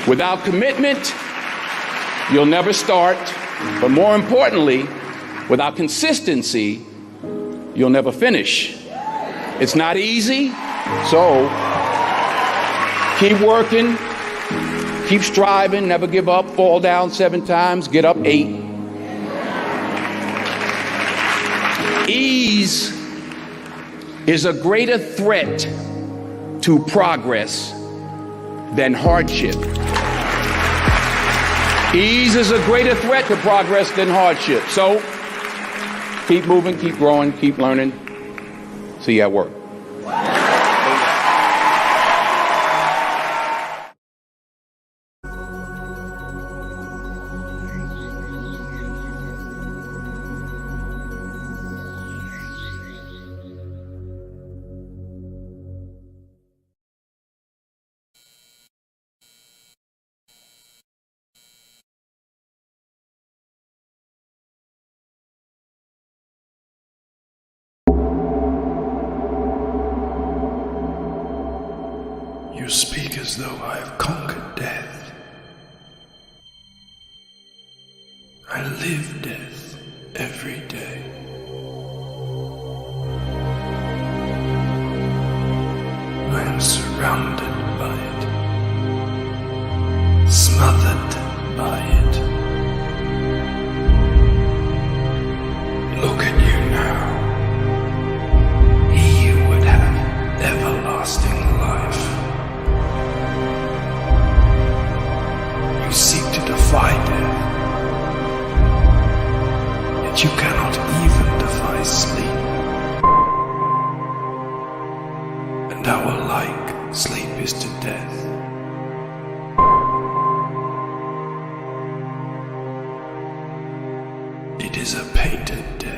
Without commitment, you'll never start. But more importantly, without consistency, you'll never finish. It's not easy, so keep working, keep striving, never give up, fall down 7 times, get up 8. Ease is a greater threat to progress than hardship. Ease is a greater threat to progress than hardship. So keep moving, keep growing, keep learning. See you at work. You speak as though I have conquered death. I live death every day. I am surrounded by it, smothered by it. Look at you now. He would have everlasting life. You seek to defy death, yet you cannot even defy sleep. And our like sleep is to death. It is a painted death.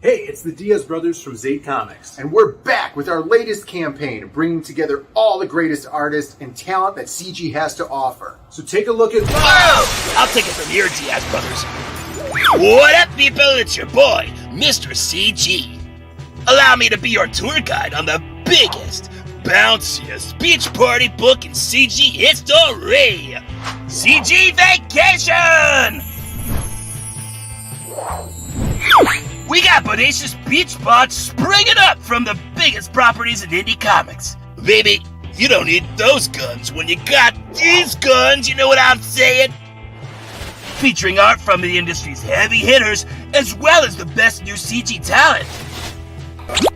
Hey, it's the Diaz brothers from Zate Comics, and we're back with our latest campaign, bringing together all the greatest artists and talent that CG has to offer. So take a look at... Oh! I'll take it from here, Diaz brothers. What up, people? It's your boy, Mr. CG. Allow me to be your tour guide on the biggest, bounciest beach party book in CG history. CG Vacation! We got bodacious beach spots springing up from the biggest properties in indie comics. Baby, you don't need those guns when you got these guns, you know what I'm saying? Featuring art from the industry's heavy hitters, as well as the best new CG talent.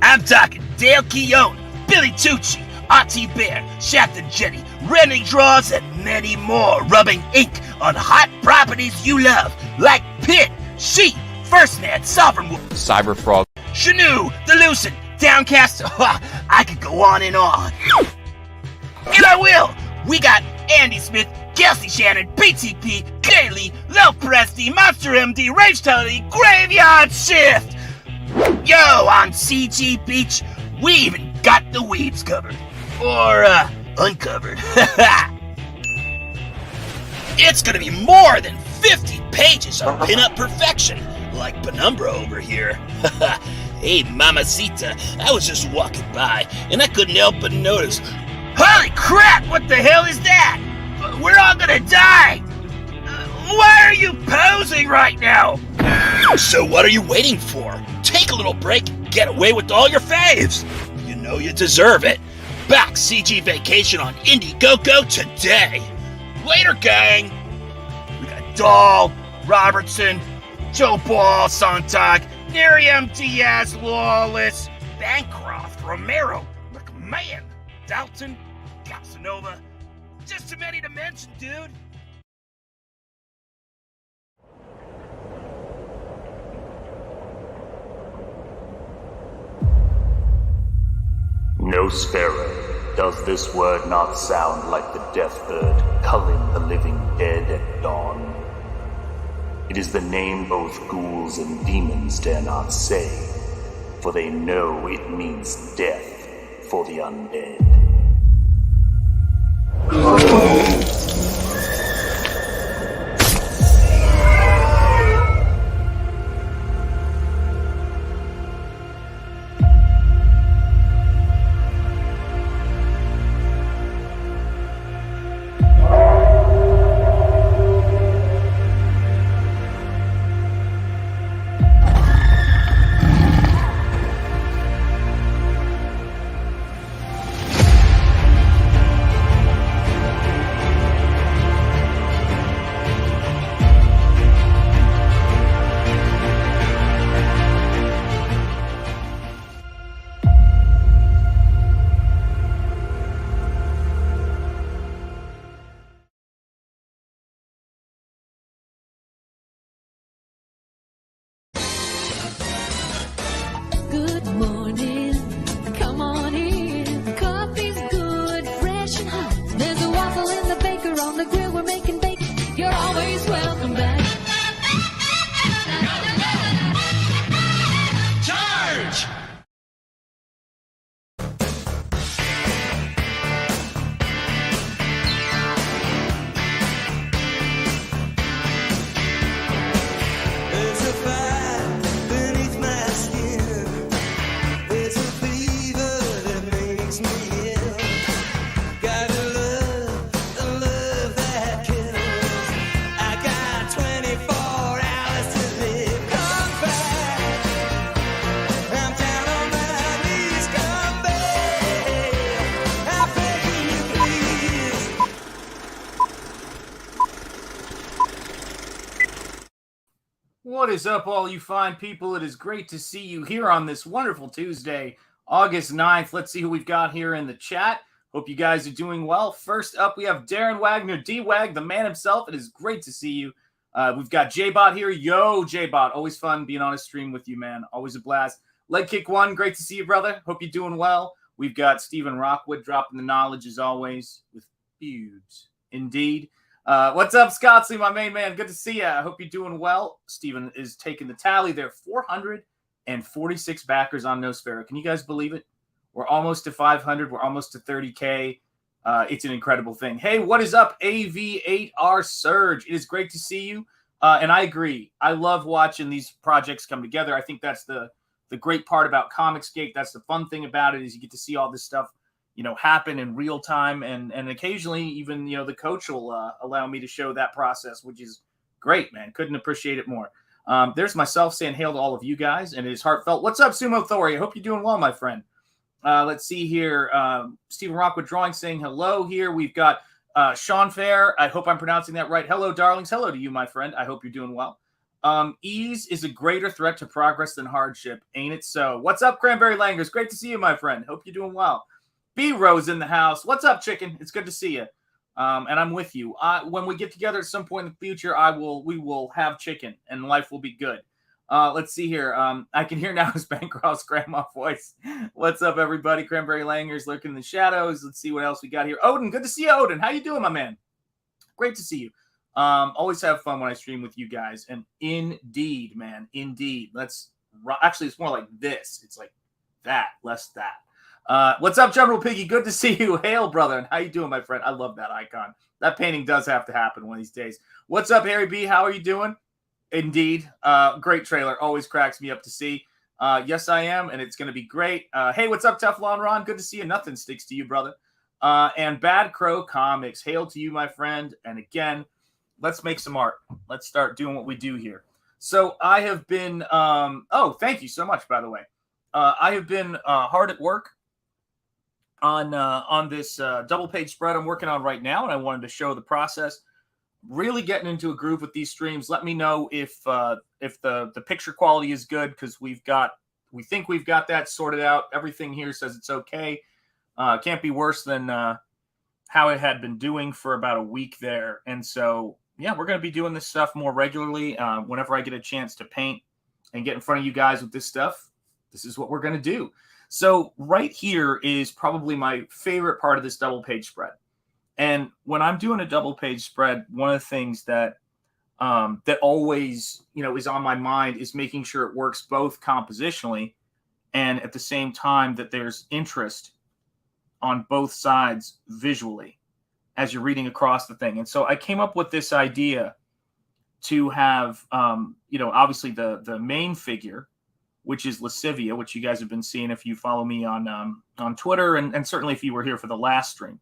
I'm talking Dale Keown, Billy Tucci, Auntie Bear, Shafted Jenny, Rennie Draws, and many more, rubbing ink on hot properties you love, like Pit, Sheep, First Man, Sovereign Wolf, Cyber Frog, Shanu, the Lucent, Downcast. I could go on and on. And I will. We got Andy Smith, Kelsey Shannon, PTP, Kaylee, Lil Presti, Monster MD, Rage Tully, Graveyard Shift. Yo, on CG Beach, we even got the weebs covered. Or, uncovered. It's gonna be more than 50 pages of pinup perfection, like Penumbra over here. Hey, Mamacita, I was just walking by, and I couldn't help but notice. Holy crap, what the hell is that? We're all gonna die! Why are you posing right now? So what are you waiting for? Take a little break and get away with all your faves. You know you deserve it. Back CG Vacation on Indiegogo today. Later, gang. We got Dahl, Robertson, Joe Ball, Sontag, Miriam Diaz, Lawless, Bancroft, Romero, McMahon, Dalton, Casanova. Just too many to mention, dude. Nosfero, does this word not sound like the death bird culling the living dead at dawn? It is the name both ghouls and demons dare not say, for they know it means death for the undead. Good morning, come on in. Coffee's good, fresh and hot. There's a waffle in the baker on the grill. We're making bacon. You're always welcome back. Charge! There's a fire beneath my skin. There's a fever that makes me ill. Gotta love the love that kills. I got 24 hours to live. Come back. I'm down on my knees. Come back. I'm begging you, please. What is up, all you fine people? It is great to see you here on this wonderful Tuesday, August 9th. Let's see who we've got here in the chat. Hope you guys are doing well. First up, we have Darren Wagner, D-Wag, the man himself. It is great to see you. We've got J-Bot here. Yo, J-Bot. Always fun being on a stream with you, man. Always a blast. Leg Kick 1, great to see you, brother. Hope you're doing well. We've got Stephen Rockwood dropping the knowledge, as always, with feuds. Indeed. What's up, Scottsley, my main man? Good to see you. I hope you're doing well. Steven is taking the tally there. 446 backers on Nosfero. Can you guys believe it? We're almost to 500. We're almost to 30K. It's an incredible thing. Hey, what is up, AV8R Surge? It is great to see you. And I agree. I love watching these projects come together. I think that's the the great part about Comicsgate. That's the fun thing about it, is you get to see all this stuff, happen in real time. And occasionally even, the coach will allow me to show that process, which is great, man. Couldn't appreciate it more. There's myself saying hail to all of you guys, and it is heartfelt. What's up, Sumo Thor? I hope you're doing well, my friend. Let's see here. Stephen Rockwood Drawing saying hello here. We've got Sean Fair. I hope I'm pronouncing that right. Hello, darlings. Hello to you, my friend. I hope you're doing well. Ease is a greater threat to progress than hardship. Ain't it so? What's up, Cranberry Langers? Great to see you, my friend. Hope you're doing well. B Rose in the house. What's up, chicken? It's good to see you. And I'm with you. When we get together at some point in the future, we will have chicken and life will be good. Let's see here. I can hear now his Bancroft's grandma voice. What's up, everybody? Cranberry Langers lurking in the shadows. Let's see what else we got here. Odin, good to see you, Odin. How you doing, my man? Great to see you. Always have fun when I stream with you guys. And indeed, man, indeed. Actually, it's more like this. It's like that, less that. What's up, General Piggy? Good to see you. Hail, brother. And how you doing, my friend? I love that icon. That painting does have to happen one of these days. What's up, Harry B? How are you doing? Indeed. Great trailer. Always cracks me up to see. Yes, I am, and it's going to be great. Hey, what's up, Teflon Ron? Good to see you. Nothing sticks to you, brother. And Bad Crow Comics. Hail to you, my friend. And again, let's make some art. Let's start doing what we do here. So I have been thank you so much, by the way. I have been hard at work on this double page spread I'm working on right now, and I wanted to show the process. Really getting into a groove with these streams. Let me know if the picture quality is good, because we think we've got that sorted out. Everything here says it's okay. Can't be worse than how it had been doing for about a week there. And so, yeah, we're going to be doing this stuff more regularly. Whenever I get a chance to paint and get in front of you guys with this stuff, this is what we're going to do. So right here is probably my favorite part of this double page spread. And when I'm doing a double page spread, one of the things that that always, is on my mind is making sure it works both compositionally and at the same time that there's interest on both sides visually as you're reading across the thing. And so I came up with this idea to have, obviously the main figure, which is Lascivia, which you guys have been seeing if you follow me on Twitter, and certainly if you were here for the last stream.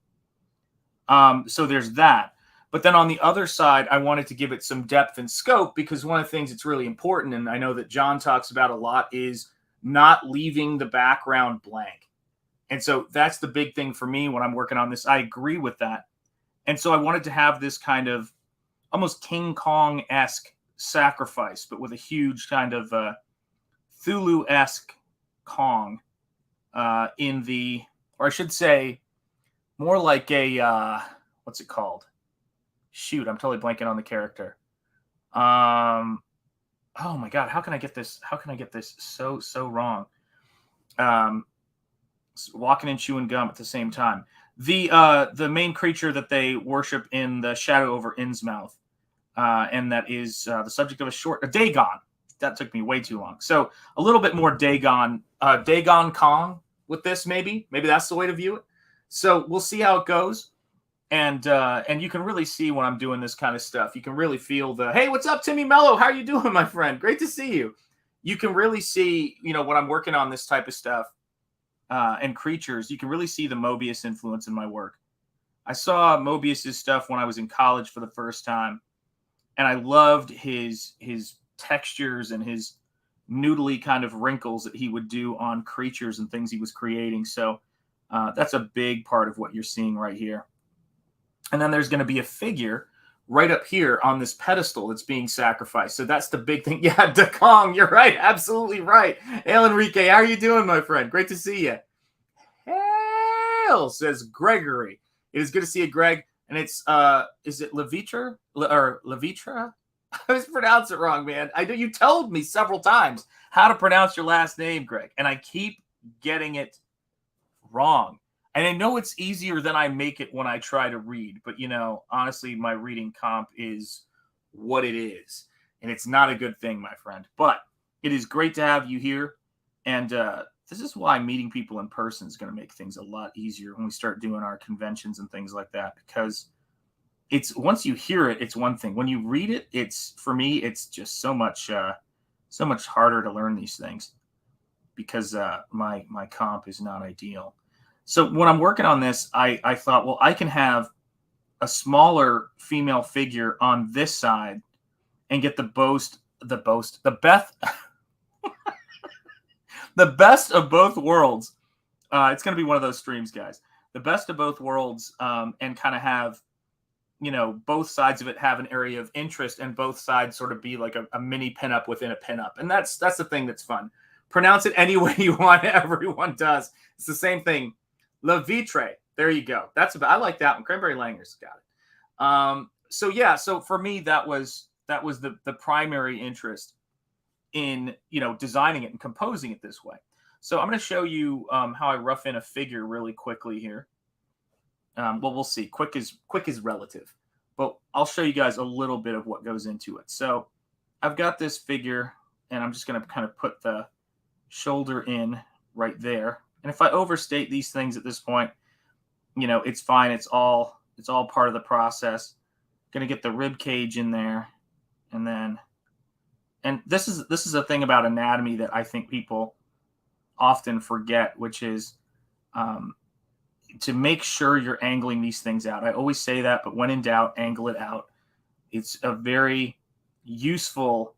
So there's that. But then on the other side, I wanted to give it some depth and scope, because one of the things that's really important, and I know that John talks about a lot, is not leaving the background blank. And so that's the big thing for me when I'm working on this. I agree with that. And so I wanted to have this kind of almost King Kong-esque sacrifice, but with a huge kind of Cthulhu-esque Kong or I should say, more like a, what's it called? Shoot, I'm totally blanking on the character. Oh my God, how can I get this so wrong? Walking and chewing gum at the same time. The main creature that they worship in the Shadow over Innsmouth, and that is the subject of a Dagon. That took me way too long. So a little bit more Dagon Kong with this, maybe that's the way to view it. So we'll see how it goes. And you can really see when I'm doing this kind of stuff, you can really feel hey, what's up, Timmy Mello? How are you doing, my friend? Great to see you. You can really see, when I'm working on this type of stuff and creatures, you can really see the Mobius influence in my work. I saw Mobius's stuff when I was in college for the first time, and I loved his textures and his noodly kind of wrinkles that he would do on creatures and things he was creating. So that's a big part of what you're seeing right here. And then there's going to be a figure right up here on this pedestal that's being sacrificed. So that's the big thing. Yeah, Dakong, you're right. Absolutely right. Hail, Enrique. How are you doing, my friend? Great to see you. Hail, says Gregory. It is good to see you, Greg. And it's, is it Levitra? Or Levitra? I always pronounce it wrong, man. I know you told me several times how to pronounce your last name, Greg. And I keep getting it wrong. And I know it's easier than I make it when I try to read. But, honestly, my reading comp is what it is. And it's not a good thing, my friend. But it is great to have you here. And this is why meeting people in person is going to make things a lot easier when we start doing our conventions and things like that. Because it's once you hear it, it's one thing. When you read it, for me, it's just so much harder to learn these things. because my comp is not ideal. So when I'm working on this, I thought, well, I can have a smaller female figure on this side and get the best of both worlds. It's going to be one of those streams, guys. The best of both worlds, and kind of have, both sides of it have an area of interest, and both sides sort of be like a mini pinup within a pinup. And that's the thing that's fun. Pronounce it any way you want. Everyone does. It's the same thing. Le Vitre. There you go. I like that one. Cranberry Langer's got it. So for me, that was the primary interest in, designing it and composing it this way. So I'm going to show you how I rough in a figure really quickly here. Well, we'll see. Quick is relative, but I'll show you guys a little bit of what goes into it. So I've got this figure, and I'm just going to kind of put the shoulder in right there. And if I overstate these things at this point, it's fine. It's all part of the process. Going to get the rib cage in there, and this is a thing about anatomy that I think people often forget, which is to make sure you're angling these things out. I always say that, but when in doubt, angle it out. It's a very useful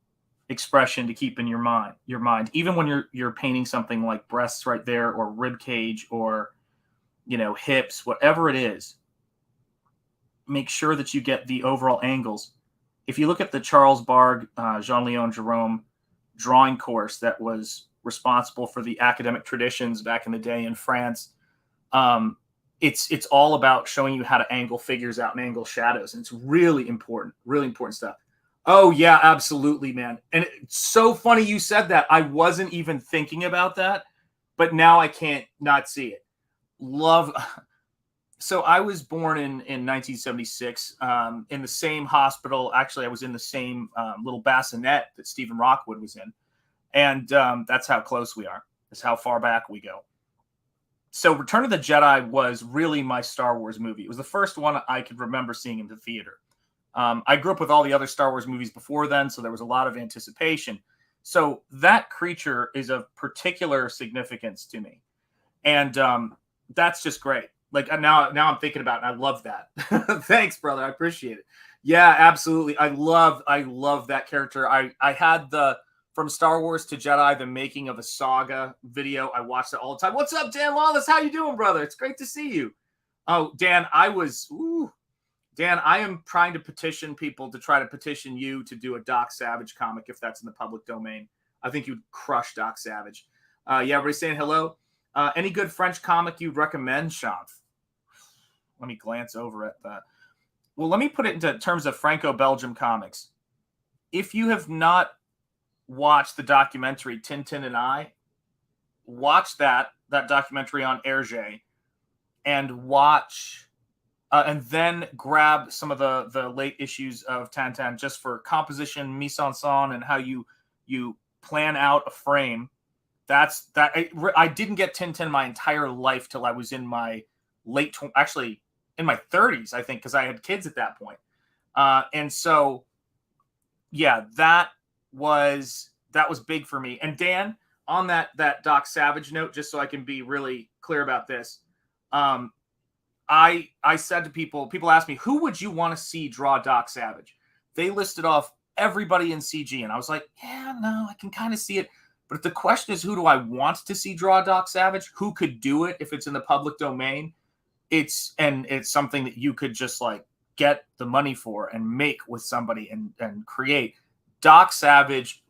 expression to keep in your mind. Even when you're painting something like breasts right there, or rib cage, or hips, whatever it is, make sure that you get the overall angles. If you look at the Charles Bargue, Jean-Léon Jerome drawing course that was responsible for the academic traditions back in the day in France, it's all about showing you how to angle figures out and angle shadows. And it's really important stuff. Oh yeah, absolutely, man. And it's so funny you said that. I wasn't even thinking about that, but now I can't not see it. So I was born in 1976 in the same hospital. Actually, I was in the same little bassinet that Stephen Rockwood was in. And that's how close we are. That's how far back we go. So Return of the Jedi was really my Star Wars movie. It was the first one I could remember seeing in the theater. I grew up with all the other Star Wars movies before then, so there was a lot of anticipation. So that creature is of particular significance to me. And that's just great. Like now I'm thinking about it, and I love that. Thanks, brother. I appreciate it. Yeah, absolutely. I love that character. I had the From Star Wars to Jedi, the making of a saga video. I watched it all the time. What's up, Dan Lawless? How you doing, brother? It's great to see you. Oh, Dan, Dan, I am trying to petition people to try to petition you to do a Doc Savage comic if that's in the public domain. I think you'd crush Doc Savage. Yeah, everybody's saying hello. Any good French comic you'd recommend, Sean? Let me glance over at that. Well, let me put it into terms of Franco-Belgium comics. If you have not watched the documentary Tintin and I, watch that documentary on Hergé, and watch and then grab some of the late issues of Tintin just for composition, mise en scène, and how you plan out a frame. I didn't get Tintin my entire life till I was in my actually in my 30s, I think, because I had kids at that point. And so, yeah, that was big for me. And Dan, on that Doc Savage note, just so I can be really clear about this, I said to people asked me, who would you want to see draw Doc Savage? They listed off everybody in CG, and I was like, yeah, no, I can kind of see it. But if the question is, who do I want to see draw Doc Savage? Who could do it if it's in the public domain? It's something that you could just like get the money for and make with somebody and create. Doc Savage,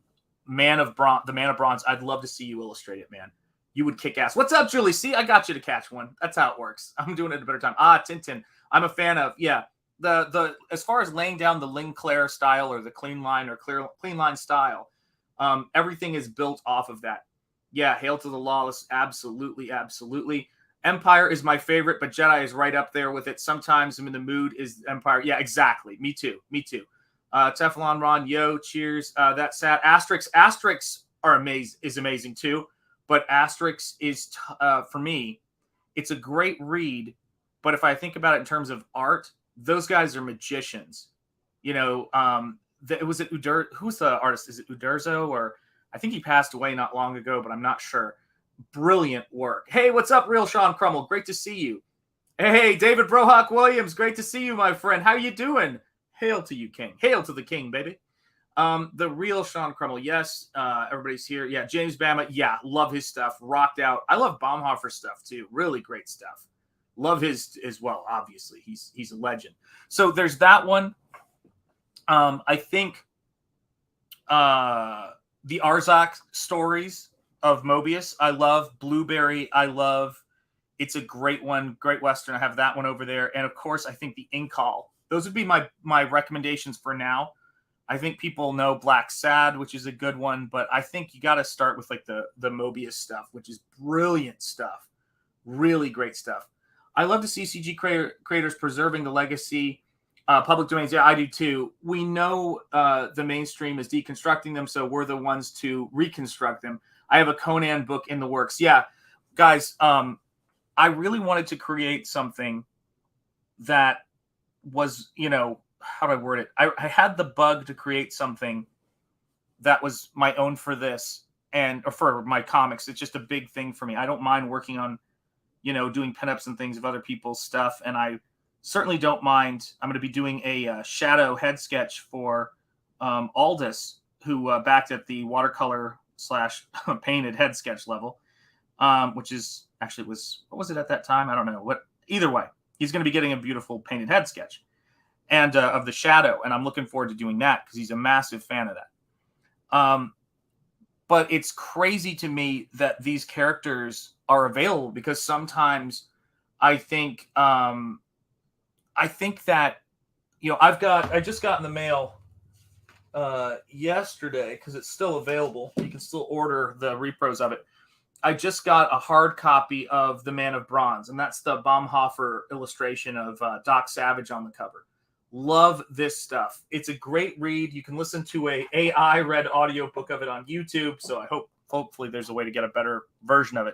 the Man of Bronze. I'd love to see you illustrate it, man. You would kick ass. What's up, Julie? See, I got you to catch one. That's how it works. I'm doing it at a better time. Tintin. I'm a fan of, yeah. The as far as laying down the Linclair style or the clean line or clean line style, everything is built off of that. Yeah, Hail to the Lawless. Absolutely, absolutely. Empire is my favorite, but Jedi is right up there with it. Sometimes I'm in the mood is Empire. Yeah, exactly. Me too. Teflon Ron, yo, cheers. That's sad. Asterix is amazing too. But Asterix is, for me, it's a great read. But if I think about it in terms of art, those guys are magicians. Who's the artist? Is it Uderzo? Or I think he passed away not long ago, but I'm not sure. brilliant work. Hey, what's up, Real Sean Crummell? Great to see you. Hey, David Brohawk Williams, great to see you, my friend. How you doing? Hail to you, King. Hail to the King, baby. The Real Sean Crummell, yes. Everybody's here. Yeah, James Bama, yeah, love his stuff. Rocked out. I love Baumhofer stuff too. Really great stuff. Love his as well. Obviously, he's a legend. So there's that one. I think the Arzak stories of Mobius. I love Blueberry. I love. It's a great one. Great Western. I have that one over there. And of course, I think the Inkall. Those would be my recommendations for now. I think people know Black Sad, which is a good one, but I think you got to start with like the Mobius stuff, which is brilliant stuff. Really great stuff. I love to see CG creators preserving the legacy. Public domains, yeah, I do too. We know the mainstream is deconstructing them, so we're the ones to reconstruct them. I have a Conan book in the works. Yeah, guys, I really wanted to create something that was, how do I word it? I had the bug to create something that was my own for this or for my comics. It's just a big thing for me. I don't mind working on, doing pinups and things of other people's stuff. And I certainly don't mind. I'm going to be doing a shadow head sketch for Aldous, who backed at the watercolor / painted head sketch level, which is actually what was it at that time? I don't know. Either way, he's going to be getting a beautiful painted head sketch and of the shadow. And I'm looking forward to doing that because he's a massive fan of that. But it's crazy to me that these characters are available because sometimes I think that, I just got in the mail yesterday because it's still available. You can still order the repros of it. I just got a hard copy of The Man of Bronze, and that's the Baumhofer illustration of Doc Savage on the cover. Love this stuff. It's a great read. You can listen to a AI read audiobook of it on YouTube, so hopefully there's a way to get a better version of it.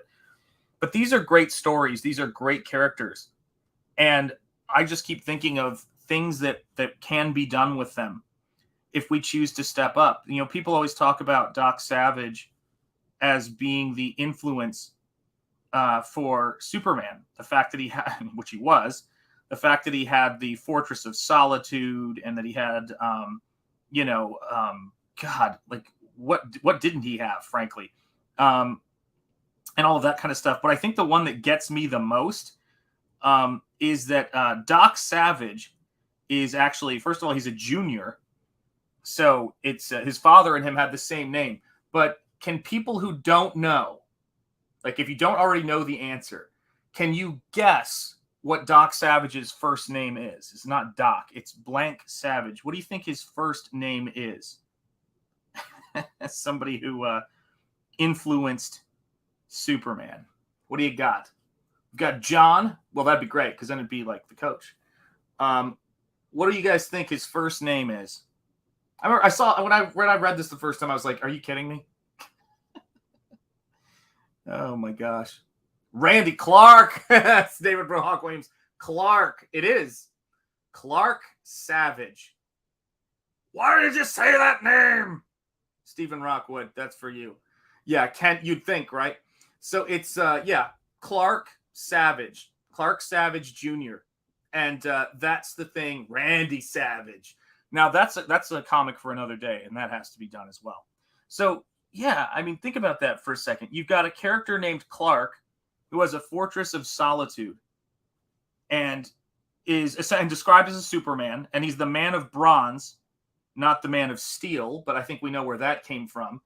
But these are great stories. These are great characters. And I just keep thinking of things that can be done with them if we choose to step up. People always talk about Doc Savage as being the influence for Superman. The fact that he had, which he was, the fact that he had the Fortress of Solitude and that he had, God, like what didn't he have, frankly? And all of that kind of stuff. But I think the one that gets me the most is that Doc Savage is actually, first of all, he's a junior. So it's his father and him have the same name. But can people who don't know, like if you don't already know the answer, can you guess what Doc Savage's first name is? It's not Doc. It's blank Savage. What do you think his first name is? Somebody who influenced Superman. What do you got? You've got John. Well, that'd be great because then it'd be like the coach. What do you guys think his first name is? I remember I saw when I read this the first time, I was like, "Are you kidding me?" Oh my gosh, Randy Clark. That's David Brohawk Williams. Clark. It is Clark Savage. Why did you say that name? Stephen Rockwood. That's for you. Yeah, Kent. You'd think, right? So it's Clark Savage. Clark Savage Jr. And that's the thing, Randy Savage. Now that's a comic for another day, and that has to be done as well. So yeah, I mean, think about that for a second. You've got a character named Clark who has a Fortress of Solitude, and is described as a Superman, and he's the Man of Bronze, not the Man of Steel. But I think we know where that came from.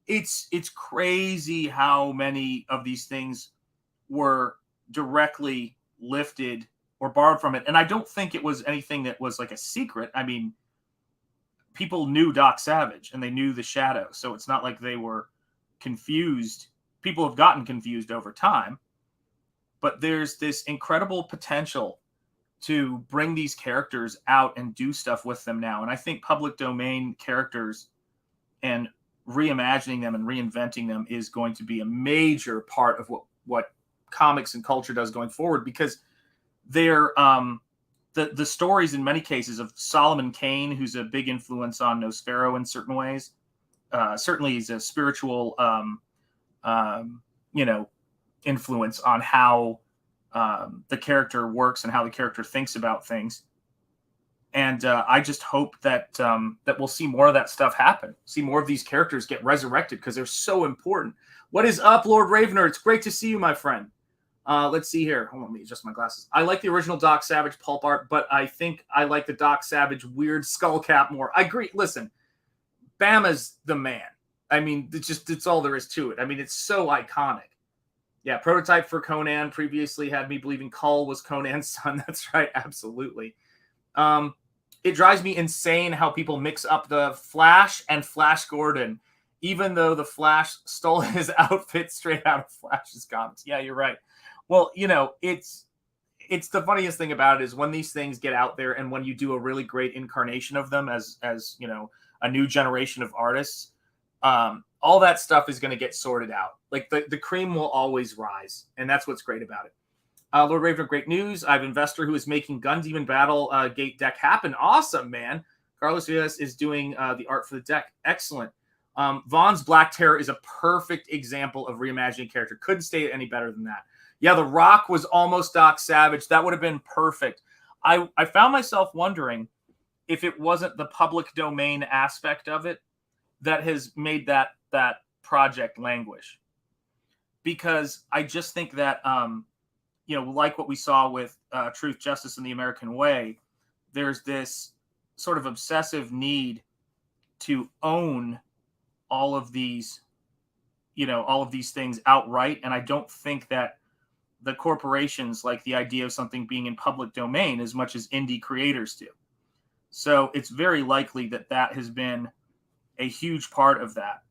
It's crazy how many of these things were directly lifted or borrowed from it. And I don't think it was anything that was like a secret. I mean, people knew Doc Savage and they knew the Shadow. So it's not like they were confused. People have gotten confused over time. But there's this incredible potential to bring these characters out and do stuff with them now. And I think public domain characters and reimagining them and reinventing them is going to be a major part of what comics and culture does going forward, because they're the stories in many cases of Solomon Kane, who's a big influence on Nosfero in certain ways. Certainly he's a spiritual influence on how the character works and how the character thinks about things. And I just hope that that we'll see more of that stuff happen. See more of these characters get resurrected because they're so important. What is up, Lord Ravener? It's great to see you, my friend. Let's see here. Hold on, let me adjust my glasses. I like the original Doc Savage pulp art, but I think I like the Doc Savage weird skull cap more. I agree. Listen, Bama's the man. I mean, it's all there is to it. I mean, it's so iconic. Yeah, prototype for Conan previously had me believing Kull was Conan's son. That's right, absolutely. It drives me insane how people mix up the Flash and Flash Gordon, even though the Flash stole his outfit straight out of Flash's comics. Yeah, you're right. Well, it's the funniest thing about it is when these things get out there and when you do a really great incarnation of them as a new generation of artists, all that stuff is going to get sorted out. Like the cream will always rise, and that's what's great about it. Lord Ravener, great news. I have an investor who is making Gun Demon Battle Gate deck happen. Awesome, man. Carlos Villas is doing the art for the deck. Excellent. Vaughn's Black Terror is a perfect example of reimagining character. Couldn't state it any better than that. Yeah, The Rock was almost Doc Savage. That would have been perfect. I found myself wondering if it wasn't the public domain aspect of it that has made that project languish. Because I just think that like what we saw with Truth, Justice, and the American Way, there's this sort of obsessive need to own all of these things outright. And I don't think that the corporations like the idea of something being in public domain as much as indie creators do. So it's very likely that has been a huge part of that.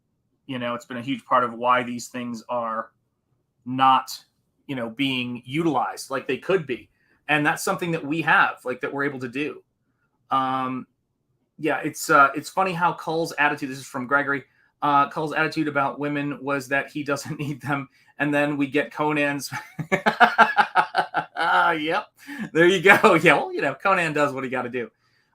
It's been a huge part of why these things are not being utilized like they could be. And that's something that we have, like that we're able to do. It's funny how Cull's attitude, this is from Gregory, Cull's attitude about women was that he doesn't need them. And then we get Conan's. Yep. There you go. Yeah. Well, Conan does what he got to do.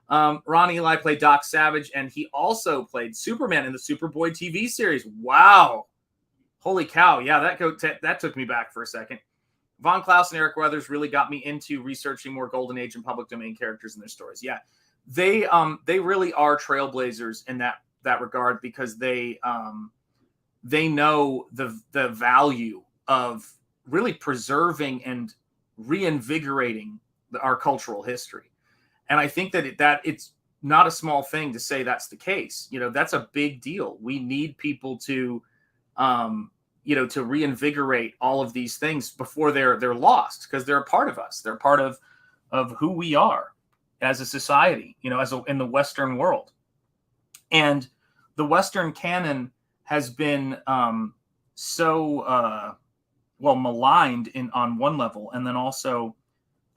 Ron Eli played Doc Savage, and he also played Superman in the Superboy TV series. Wow. Holy cow. Yeah, that took me back for a second. Von Klaus and Eric Weathers really got me into researching more Golden Age and public domain characters and their stories. Yeah, they really are trailblazers in that regard because they know the value of really preserving and reinvigorating our cultural history. And I think that it's not a small thing to say that's the case. That's a big deal. We need people to to reinvigorate all of these things before they're lost, because they're a part of us. They're part of who we are as a society, in the Western world. And the Western canon has been so maligned on one level, and then also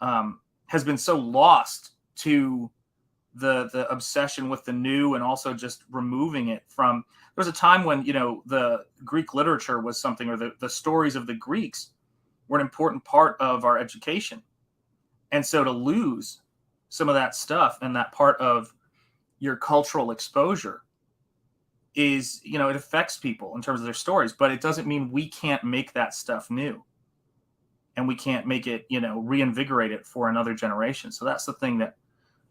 has been so lost to the obsession with the new, and also just removing it from. There was a time when the Greek literature was something, or the stories of the Greeks were an important part of our education, and so to lose some of that stuff and that part of your cultural exposure is, it affects people in terms of their stories, but it doesn't mean we can't make that stuff new, and we can't make it, reinvigorate it for another generation. So that's the thing that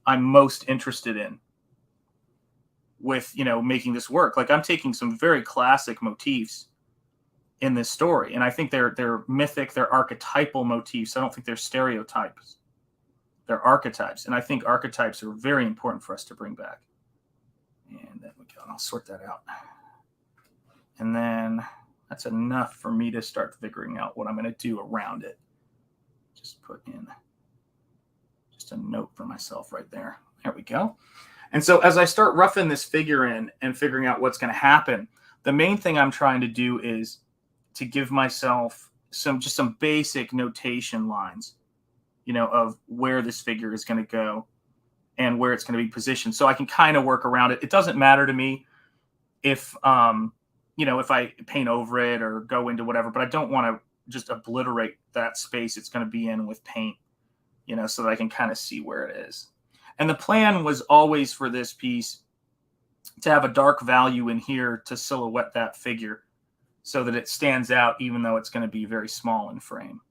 I'm most interested in with, making this work. Like, I'm taking some very classic motifs in this story, and I think they're mythic, they're archetypal motifs. I don't think they're stereotypes. They're archetypes, and I think archetypes are very important for us to bring back. And there we go. I'll sort that out. And then that's enough for me to start figuring out what I'm going to do around it. Just put in just a note for myself right there. There we go. And so as I start roughing this figure in and figuring out what's going to happen, the main thing I'm trying to do is to give myself some basic notation lines, of where this figure is going to go and where it's going to be positioned, so I can kind of work around it. It doesn't matter to me if if I paint over it or go into whatever, but I don't want to just obliterate that space it's going to be in with paint, so that I can kind of see where it is. And the plan was always for this piece to have a dark value in here to silhouette that figure, so that it stands out, even though it's going to be very small in frame.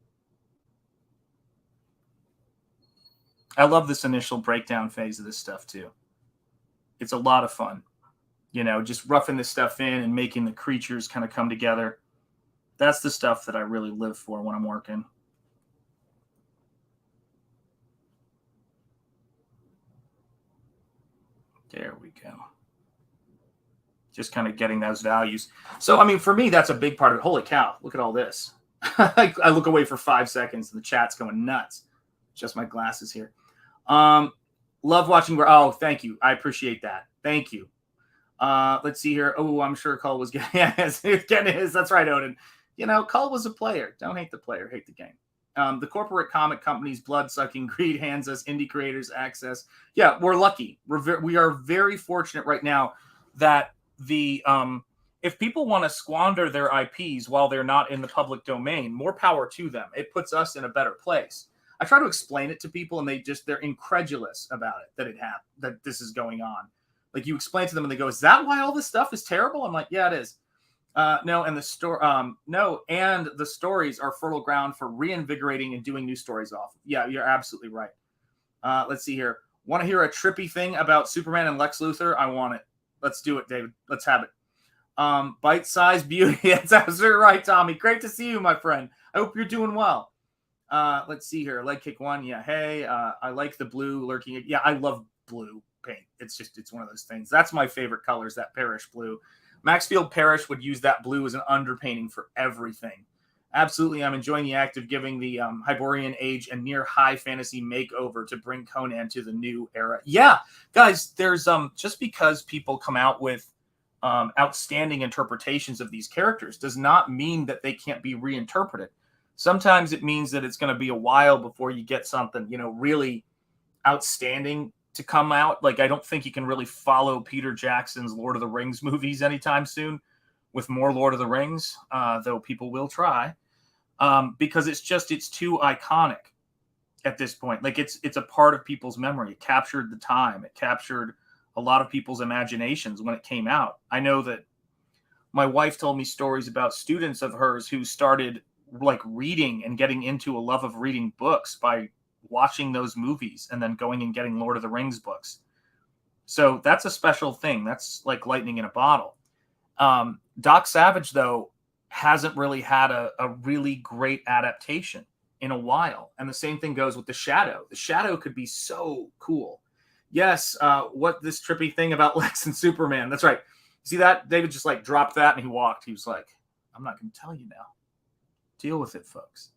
I love this initial breakdown phase of this stuff too. It's a lot of fun, just roughing this stuff in and making the creatures kind of come together. That's the stuff that I really live for when I'm working. There we go. Just kind of getting those values. So, I mean, for me, that's a big part of it. Holy cow, look at all this. I look away for 5 seconds and the chat's going nuts. Just my glasses here. Love watching. Oh, thank you. I appreciate that. Thank you. Let's see here. Oh, I'm sure Cull was getting his. That's right, Odin. Cull was a player. Don't hate the player, hate the game. The corporate comic companies' blood-sucking greed hands us indie creators access. Yeah, we're lucky. We are very fortunate right now that if people want to squander their IPs while they're not in the public domain, more power to them. It puts us in a better place. I try to explain it to people, and they're incredulous about it, that this is going on. Like, you explain to them, and they go, "Is that why all this stuff is terrible?" I'm like, "Yeah, it is." No, and the stories are fertile ground for reinvigorating and doing new stories off. Yeah, you're absolutely right. Let's see here. Want to hear a trippy thing about Superman and Lex Luthor? I want it. Let's do it, David. Let's have it. Bite-sized beauty. That's absolutely right, Tommy. Great to see you, my friend. I hope you're doing well. Let's see here. Leg kick 1. Yeah. Hey, I like the blue lurking. Yeah, I love blue paint. It's one of those things. That's my favorite colors, that Parrish blue. Maxfield Parrish would use that blue as an underpainting for everything. Absolutely, I'm enjoying the act of giving the Hyborian Age a near high fantasy makeover to bring Conan to the new era. Yeah, guys, there's just because people come out with outstanding interpretations of these characters does not mean that they can't be reinterpreted. Sometimes it means that it's going to be a while before you get something, really outstanding to come out. Like, I don't think you can really follow Peter Jackson's Lord of the Rings movies anytime soon with more Lord of the Rings, though people will try, because it's too iconic at this point. Like, it's a part of people's memory. It captured the time. It captured a lot of people's imaginations when it came out. I know that my wife told me stories about students of hers who started reading and getting into a love of reading books by watching those movies and then going and getting Lord of the Rings books. So that's a special thing. That's like lightning in a bottle. Doc Savage, though, hasn't really had a really great adaptation in a while. And the same thing goes with The Shadow. The Shadow could be so cool. Yes, what this trippy thing about Lex and Superman. That's right. See that? David just dropped that and he walked. He was like, "I'm not going to tell you now. Deal with it, folks."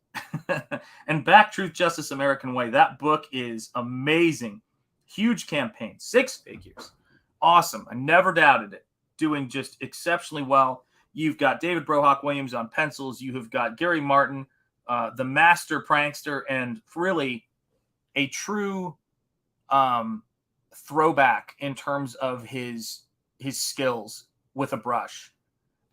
And Back, Truth, Justice, American Way. That book is amazing. Huge campaign. 6 figures. Awesome. I never doubted it. Doing just exceptionally well. You've got David Brohawk Williams on pencils. You have got Gary Martin, the master prankster, and really a true throwback in terms of his skills with a brush.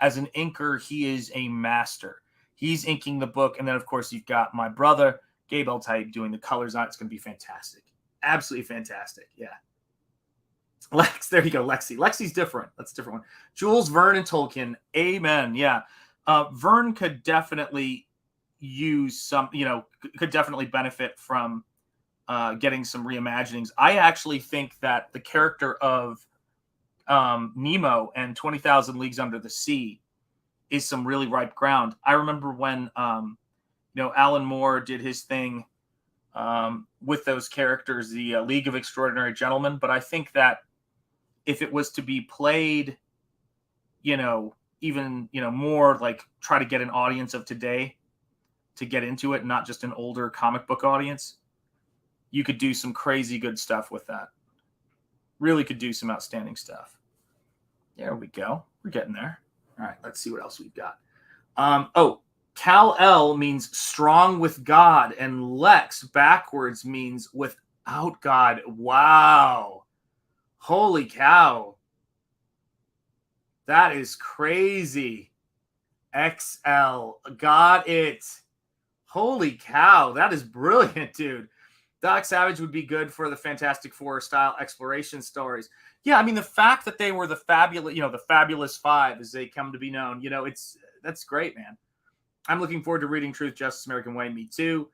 As an inker, he is a master. He's inking the book. And then, of course, you've got my brother, Gabe L-Type, doing the colors on it. It's going to be fantastic. Absolutely fantastic. Yeah. Lex, there you go, Lexi. Lexi's different. That's a different one. Jules Verne and Tolkien. Amen. Yeah. Verne could definitely use some, could definitely benefit from getting some reimaginings. I actually think that the character of Nemo and 20,000 Leagues Under the Sea is some really ripe ground. I remember when, Alan Moore did his thing with those characters, the League of Extraordinary Gentlemen. But I think that if it was to be played, even, more try to get an audience of today to get into it, not just an older comic book audience, you could do some crazy good stuff with that. Really could do some outstanding stuff. There we go. We're getting there. All right, let's see what else we've got. Kal-El means strong with God, and Lex backwards means without God. Wow. Holy cow. That is crazy. XL. Got it. Holy cow. That is brilliant, dude. Doc Savage would be good for the Fantastic Four style exploration stories. Yeah, I mean, the fact that they were the fabulous Five, as they come to be known, That's great, man. I'm looking forward to reading Truth, Justice, American Way. Me too.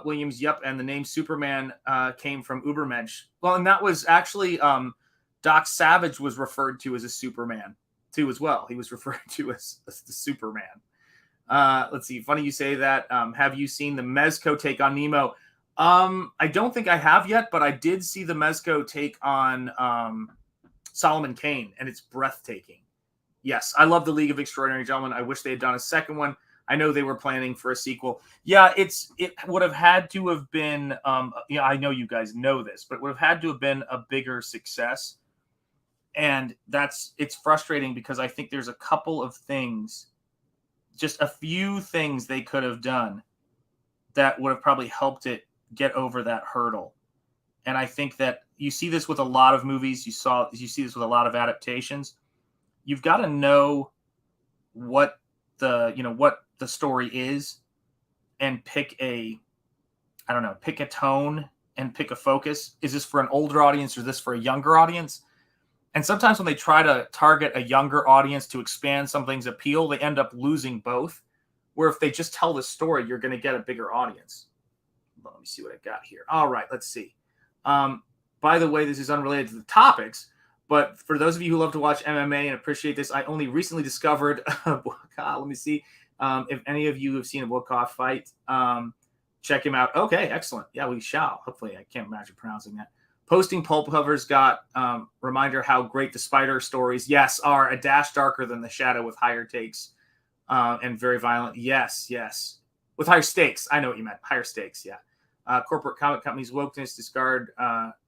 Williams, yep. And the name Superman came from Ubermensch. Well, and that was actually Doc Savage was referred to as a Superman too as well. He was referred to as the Superman. Let's see. Funny you say that. Have you seen the Mezco take on Nemo? I don't think I have yet, but I did see the Mezco take on Solomon Kane, and it's breathtaking. Yes, I love the League of Extraordinary Gentlemen. I wish they had done a second one. I know they were planning for a sequel. Yeah, it would have had to have been. I know you guys know this, but it would have had to have been a bigger success. And it's frustrating because I think there's a couple of things, just a few things they could have done that would have probably helped it get over that hurdle. And I think that you see this with a lot of movies. You see this with a lot of adaptations. You've got to know what the story is and pick a tone and pick a focus. Is this for an older audience or is this for a younger audience? And sometimes when they try to target a younger audience to expand something's appeal, they end up losing both. Where if they just tell the story, you're going to get a bigger audience. Let me see what I got here. All right, let's see. By the way, this is unrelated to the topics, but for those of you who love to watch MMA and appreciate this, I only recently discovered, let me see if any of you have seen a Volkov fight. Check him out. Okay, excellent. Yeah, we shall. Hopefully, I can't imagine pronouncing that. Posting Pulp covers got reminder how great the Spider stories, yes, are a dash darker than the Shadow with higher takes and very violent. Yes. With higher stakes. I know what you meant. Higher stakes, yeah. Corporate comic companies wokeness discard.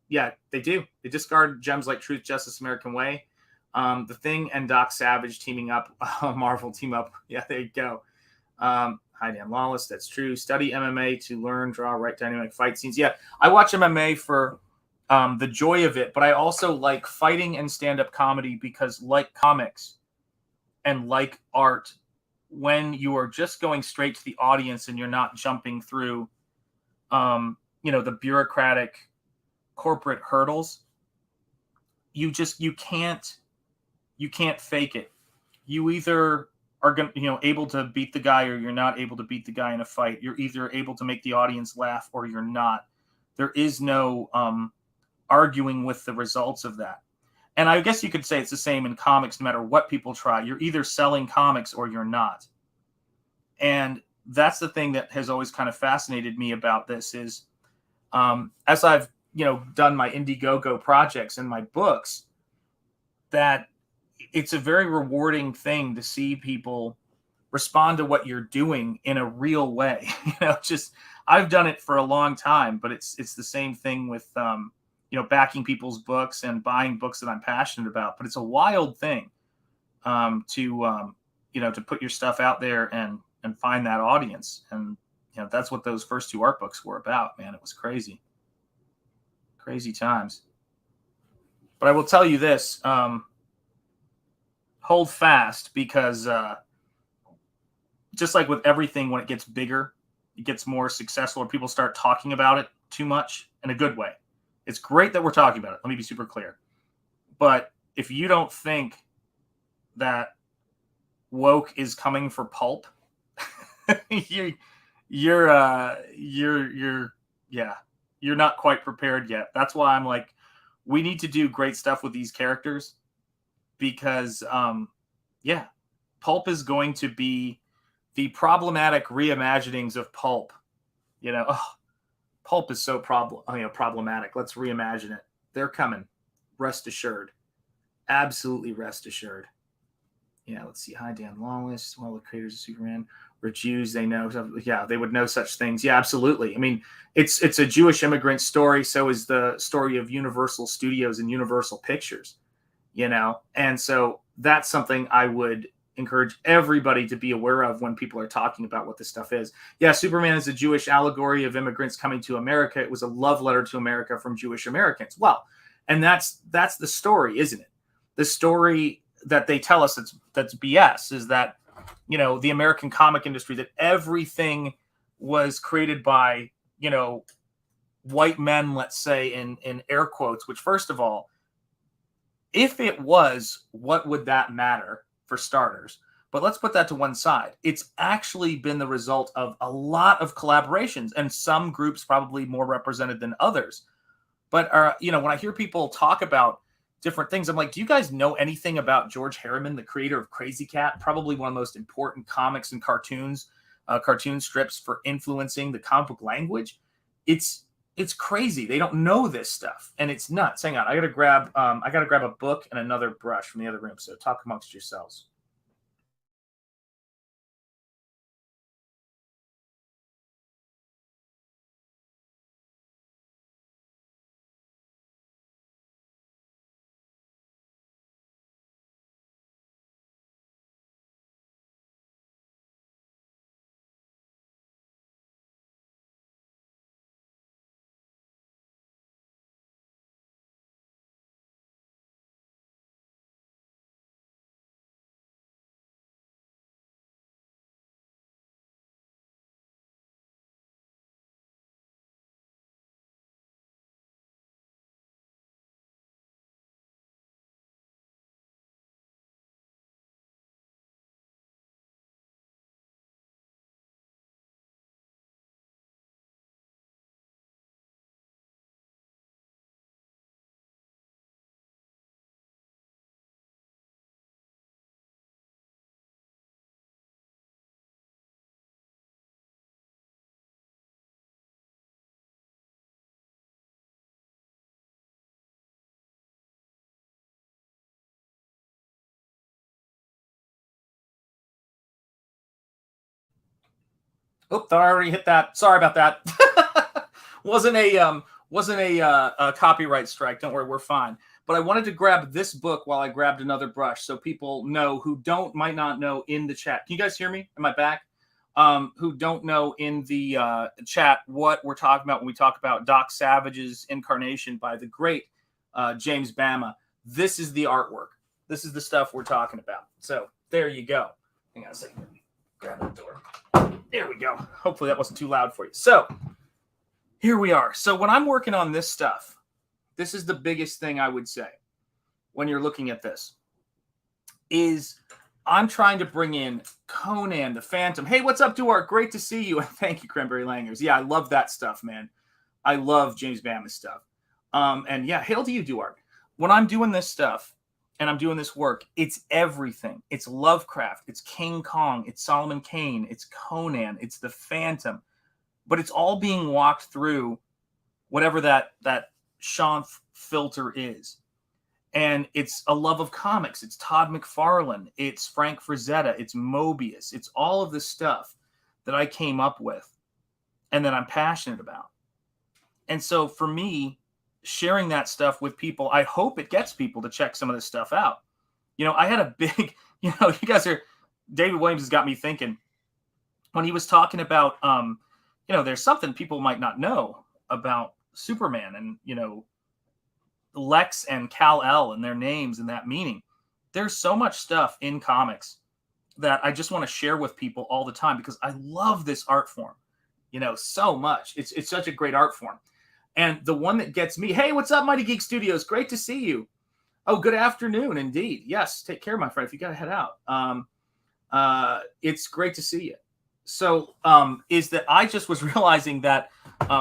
Yeah, they do. They discard gems like Truth, Justice, American Way. The Thing and Doc Savage teaming up. Marvel team up. Yeah, there you go. Hi, Dan Lawless. That's true. Study MMA to learn, draw, write dynamic fight scenes. Yeah, I watch MMA for the joy of it, but I also like fighting and stand-up comedy because, like comics and like art, when you are just going straight to the audience and you're not jumping through, the bureaucratic corporate hurdles, you can't fake it. You either are able to beat the guy or you're not able to beat the guy in a fight. You're either able to make the audience laugh or you're not. There is no arguing with the results of that. And I guess you could say it's the same in comics. No matter what people try, you're either selling comics or you're not. And that's the thing that has always kind of fascinated me about this is as I've done my Indiegogo projects and my books, that it's a very rewarding thing to see people respond to what you're doing in a real way. I've done it for a long time, but it's the same thing with backing people's books and buying books that I'm passionate about. But it's a wild thing to put your stuff out there and find that audience. And that's what those first two art books were about, man. It was crazy times. But I will tell you this, hold fast, because just like with everything, when it gets bigger, it gets more successful, or people start talking about it too much in a good way. It's great that we're talking about it. Let me be super clear. But if you don't think that woke is coming for Pulp, you're not quite prepared yet. That's why I'm like, we need to do great stuff with these characters, because Pulp is going to be the problematic reimaginings of Pulp. Pulp is so problematic. Let's reimagine it. They're coming. Rest assured. Absolutely rest assured. Yeah, let's see. Hi, Dan Lawless. Well, the creators of Superman were Jews. They know. Yeah, they would know such things. Yeah, absolutely. I mean, it's a Jewish immigrant story. So is the story of Universal Studios and Universal Pictures, And so that's something I would encourage everybody to be aware of when people are talking about what this stuff is. Yeah, Superman is a Jewish allegory of immigrants coming to America. It was a love letter to America from Jewish Americans. Well, and that's the story, isn't it? The story that they tell us that's BS is that, the American comic industry, that everything was created by, white men, let's say, in air quotes, which, first of all, if it was, what would that matter, for starters? But let's put that to one side. It's actually been the result of a lot of collaborations, and some groups probably more represented than others. But when I hear people talk about different things, I'm like, do you guys know anything about George Harriman, the creator of Crazy Cat? Probably one of the most important comics and cartoon strips for influencing the comic book language. It's crazy. They don't know this stuff, and it's nuts. Hang on, I gotta grab a book and another brush from the other room. So talk amongst yourselves. Oh, I already hit that. Sorry about that. wasn't a copyright strike. Don't worry, we're fine. But I wanted to grab this book while I grabbed another brush, so people know who might not know in the chat. Can you guys hear me? Am I back? Who don't know in the chat what we're talking about when we talk about Doc Savage's incarnation by the great James Bama. This is the artwork. This is the stuff we're talking about. So there you go. Hang on a second. Grab that door. There we go. Hopefully that wasn't too loud for you. So here we are. So when I'm working on this stuff, this is the biggest thing I would say when you're looking at this is I'm trying to bring in Conan, the Phantom. Hey, what's up, Duarte? Great to see you. Thank you, Cranberry Langers. Yeah, I love that stuff, man. I love James Bama's stuff. And yeah, hail to you, Duarte. When I'm doing this stuff and I'm doing this work, it's everything. It's Lovecraft. It's King Kong. It's Solomon Kane. It's Conan. It's the Phantom. But it's all being walked through whatever that Shanth filter is. And it's a love of comics. It's Todd McFarlane. It's Frank Frazetta. It's Mobius. It's all of this stuff that I came up with and that I'm passionate about. And so for me, sharing that stuff with people, I hope it gets people to check some of this stuff out. You know, I had a big, David Williams has got me thinking when he was talking about, there's something people might not know about Superman and, Lex and Kal-El and their names and that meaning. There's so much stuff in comics that I just want to share with people all the time because I love this art form, so much. It's such a great art form. And the one that gets me, hey, what's up, Mighty Geek Studios? Great to see you. Oh, good afternoon, indeed. Yes, take care, my friend, if you got to head out. It's great to see you. So is that I just was realizing that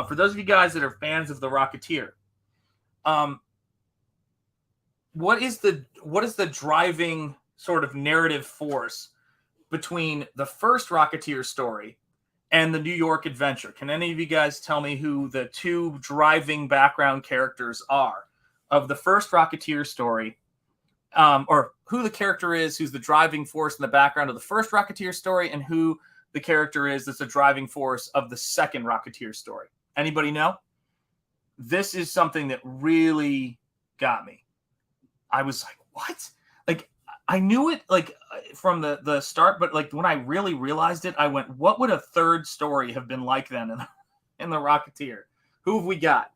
for those of you guys that are fans of The Rocketeer, what is the driving sort of narrative force between the first Rocketeer story and the New York Adventure? Can any of you guys tell me who the two driving background characters are of the first Rocketeer story, or who the character is who's the driving force in the background of the first Rocketeer story, and who the character is that's the driving force of the second Rocketeer story? Anybody know? This is something that really got me. I was like, what? Like, I knew it like from the start, but like when I really realized it, I went, what would a third story have been like then in the Rocketeer? Who have we got?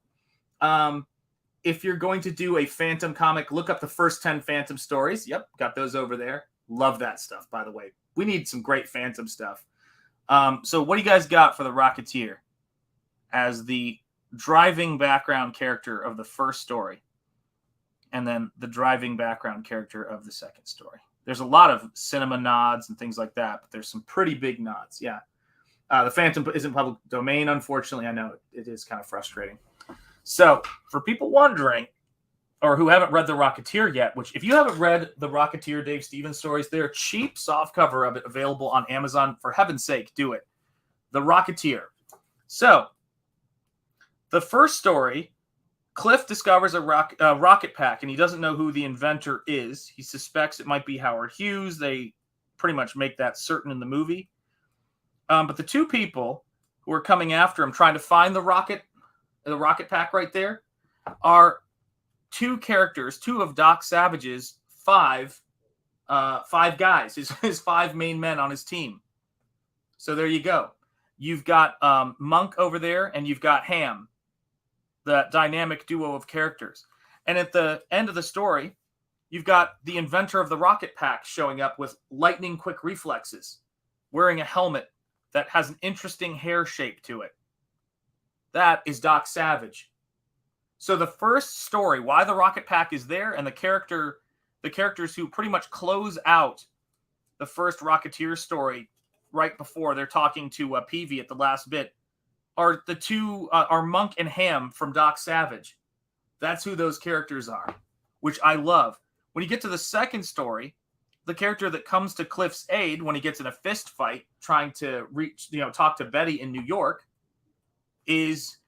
If you're going to do a Phantom comic, look up the first 10 Phantom stories. Yep, got those over there. Love that stuff, by the way. We need some great Phantom stuff. So what do you guys got for the Rocketeer as the driving background character of the first story? And then the driving background character of the second story. There's a lot of cinema nods and things like that, but there's some pretty big nods. Yeah. The Phantom isn't public domain, unfortunately. I know it is kind of frustrating. So for people wondering, or who haven't read The Rocketeer yet, which if you haven't read The Rocketeer Dave Stevens stories, they're cheap softcover of it available on Amazon. For heaven's sake, do it. The Rocketeer. So the first story, Cliff discovers a rocket pack, and he doesn't know who the inventor is. He suspects it might be Howard Hughes. They pretty much make that certain in the movie. But the two people who are coming after him, trying to find the rocket pack right there, are two characters, two of Doc Savage's five guys, his five main men on his team. So there you go. You've got Monk over there, and you've got Ham, the dynamic duo of characters. And at the end of the story, you've got the inventor of the rocket pack showing up with lightning quick reflexes, wearing a helmet that has an interesting hair shape to it. That is Doc Savage. So the first story, why the rocket pack is there, and the characters who pretty much close out the first Rocketeer story right before they're talking to Peavy at the last bit, are the two are Monk and Ham from Doc Savage. That's who those characters are, which I love. When you get to the second story, the character that comes to Cliff's aid when he gets in a fist fight trying to talk to Betty in New York is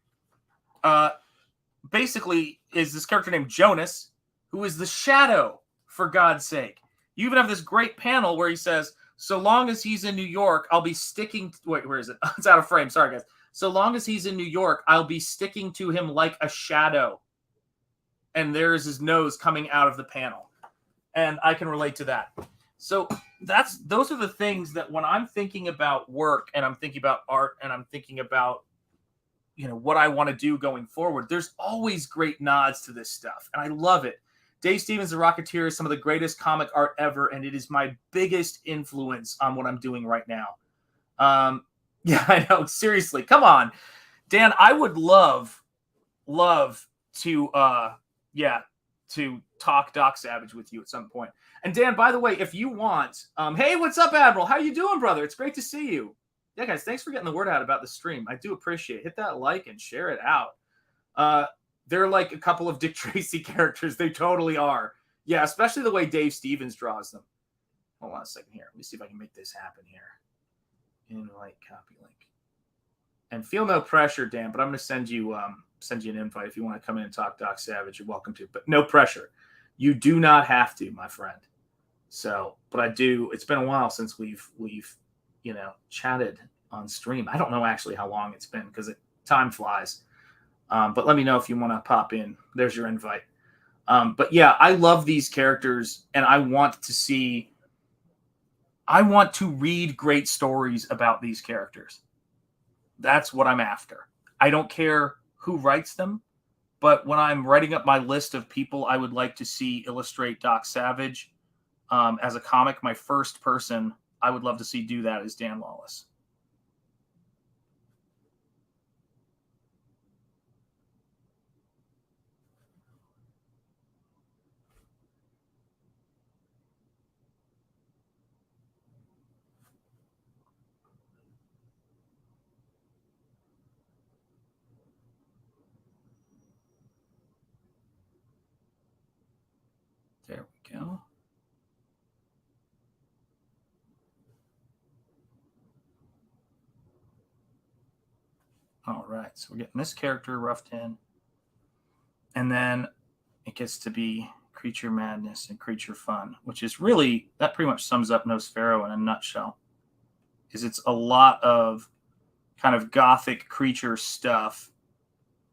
basically this character named Jonas, who is the Shadow, for God's sake. You even have this great panel where he says, so long as he's in New York, I'll be sticking... Wait, where is it? It's out of frame. Sorry, guys. So long as he's in New York, I'll be sticking to him like a shadow. And there's his nose coming out of the panel. And I can relate to that. So those are the things that when I'm thinking about work and I'm thinking about art and I'm thinking about, what I want to do going forward, there's always great nods to this stuff. And I love it. Dave Stevens' The Rocketeer is some of the greatest comic art ever, and it is my biggest influence on what I'm doing right now. Yeah, I know. Seriously, come on, Dan. I would love to talk Doc Savage with you at some point. And Dan, by the way, if you want, hey, what's up, Admiral? How you doing, brother? It's great to see you. Yeah, guys, thanks for getting the word out about the stream. I do appreciate it. Hit that like and share it out. They're like a couple of Dick Tracy characters. They totally are. Yeah, especially the way Dave Stevens draws them. Hold on a second here. Let me see if I can make this happen here. Invite, copy link. And feel no pressure, Dan, but I'm going to send you an invite. If you want to come in and talk Doc Savage, you're welcome to. But no pressure. You do not have to, my friend. So, but I do. It's been a while since we've chatted on stream. I don't know actually how long it's been because time flies. But let me know if you want to pop in. There's your invite. But yeah, I love these characters, and I want to read great stories about these characters. That's what I'm after. I don't care who writes them, but when I'm writing up my list of people I would like to see illustrate Doc Savage as a comic, my first person I would love to see do that is Dan Lawless. There we go. All right, so we're getting this character roughed in. And then it gets to be creature madness and creature fun, which is really, that pretty much sums up Nosfero in a nutshell. Is it's a lot of kind of gothic creature stuff.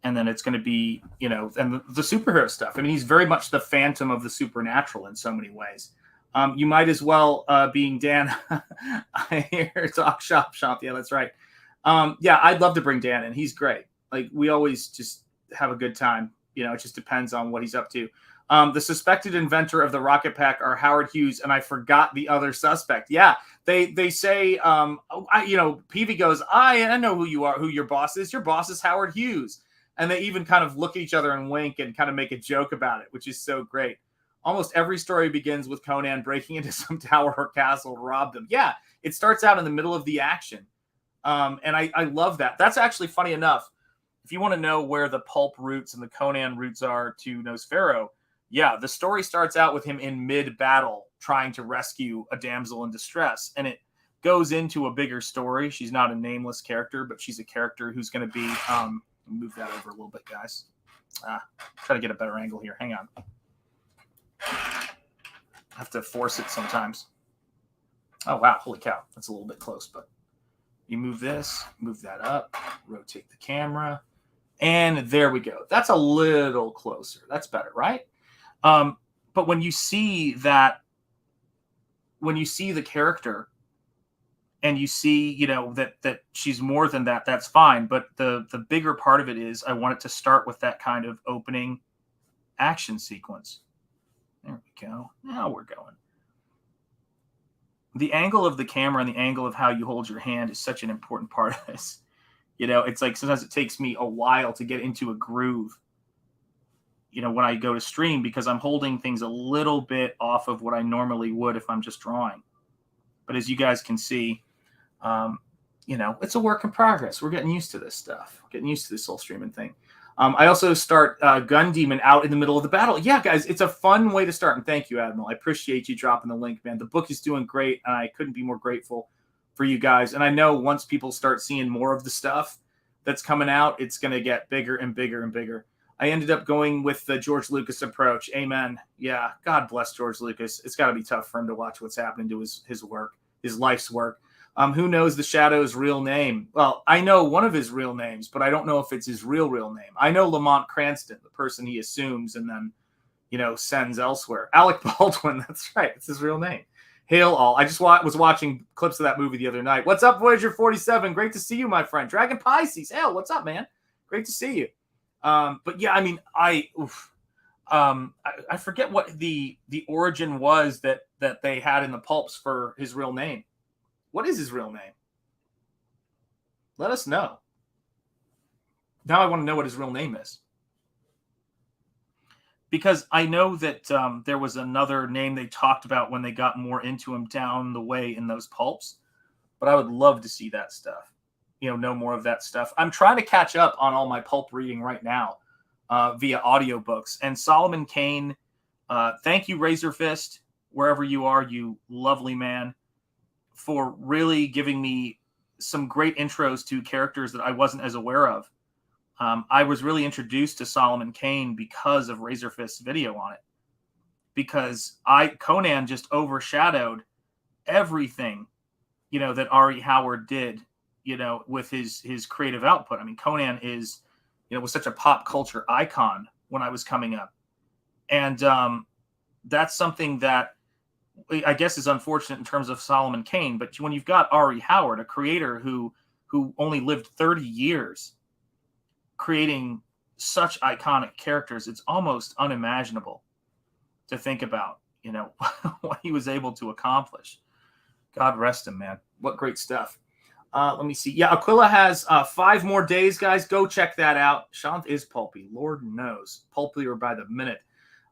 And then it's going to be, and the superhero stuff. I mean, he's very much the Phantom of the supernatural in so many ways. You might as well, being Dan, I hear talk shop. Yeah, that's right. Yeah, I'd love to bring Dan in. He's great. Like, we always just have a good time. It just depends on what he's up to. The suspected inventor of the rocket pack are Howard Hughes, and I forgot the other suspect. Yeah, they say, Peavy goes, I know who you are, who your boss is. Your boss is Howard Hughes. And they even kind of look at each other and wink and kind of make a joke about it, which is so great. almost every story begins with Conan breaking into some tower or castle to rob them. Yeah, it starts out in the middle of the action. And I love that. That's actually funny enough. If you want to know where the Pulp roots and the Conan roots are to Nosfero, yeah, the story starts out with him in mid-battle trying to rescue a damsel in distress. And it goes into a bigger story. She's not a nameless character, but she's a character who's going to be... move that over a little bit, guys. Try to get a better angle here. Hang on. I have to force it sometimes. Oh, wow. Holy cow. That's a little bit close, but you move this, move that up, rotate the camera, and there we go. That's a little closer. That's better, right? But when you see that, when you see the character and you see, you know, that she's more than that, that's fine. But the bigger part of it is I want it to start with that kind of opening action sequence. There we go. Now we're going. The angle of the camera and the angle of how you hold your hand is such an important part of this. You know, it's like sometimes it takes me a while to get into a groove, you know, when I go to stream, because I'm holding things a little bit off of what I normally would if I'm just drawing. But as you guys can see, you know, it's a work in progress. We're getting used to this stuff, getting used to this whole streaming thing. I also start Gun Demon out in the middle of the battle. Yeah, guys, it's a fun way to start. And thank you, Admiral. I appreciate you dropping the link, man. The book is doing great, and I couldn't be more grateful for you guys. And I know once people start seeing more of the stuff that's coming out, it's going to get bigger and bigger and bigger. I ended up going with the George Lucas approach. Amen. Yeah, God bless George Lucas. It's got to be tough for him to watch what's happening to his work, his life's work. Who knows the Shadow's real name? Well, I know one of his real names, but I don't know if it's his real name. I know Lamont Cranston, the person he assumes and then, you know, sends elsewhere. Alec Baldwin, that's right. It's his real name. Hail all. I just was watching clips of that movie the other night. What's up, Voyager 47? Great to see you, my friend. Dragon Pisces. Hail, what's up, man? Great to see you. But yeah, I mean, I forget what the origin was that they had in the pulps for his real name. What is his real name? Let us know. Now I want to know what his real name is. Because I know that there was another name they talked about when they got more into him down the way in those pulps. But I would love to see that stuff. You know more of that stuff. I'm trying to catch up on all my pulp reading right now via audiobooks. And Solomon Kane, thank you, Razor Fist, wherever you are, you lovely man, for really giving me some great intros to characters that I wasn't as aware of. I was really introduced to Solomon Kane because of Razor Fist's video on it. Because Conan just overshadowed everything, you know, that R.E. Howard did, you know, with his creative output. I mean, Conan is, you know, was such a pop culture icon when I was coming up. And that's something that I guess is unfortunate in terms of Solomon Kane. But when you've got R.E. Howard, a creator who only lived 30 years creating such iconic characters, it's almost unimaginable to think about, you know, what he was able to accomplish. God rest him, man. What great stuff. Let me see. Yeah, Aquila has 5 more days, guys. Go check that out. Shanth is pulpy. Lord knows. Pulpier by the minute.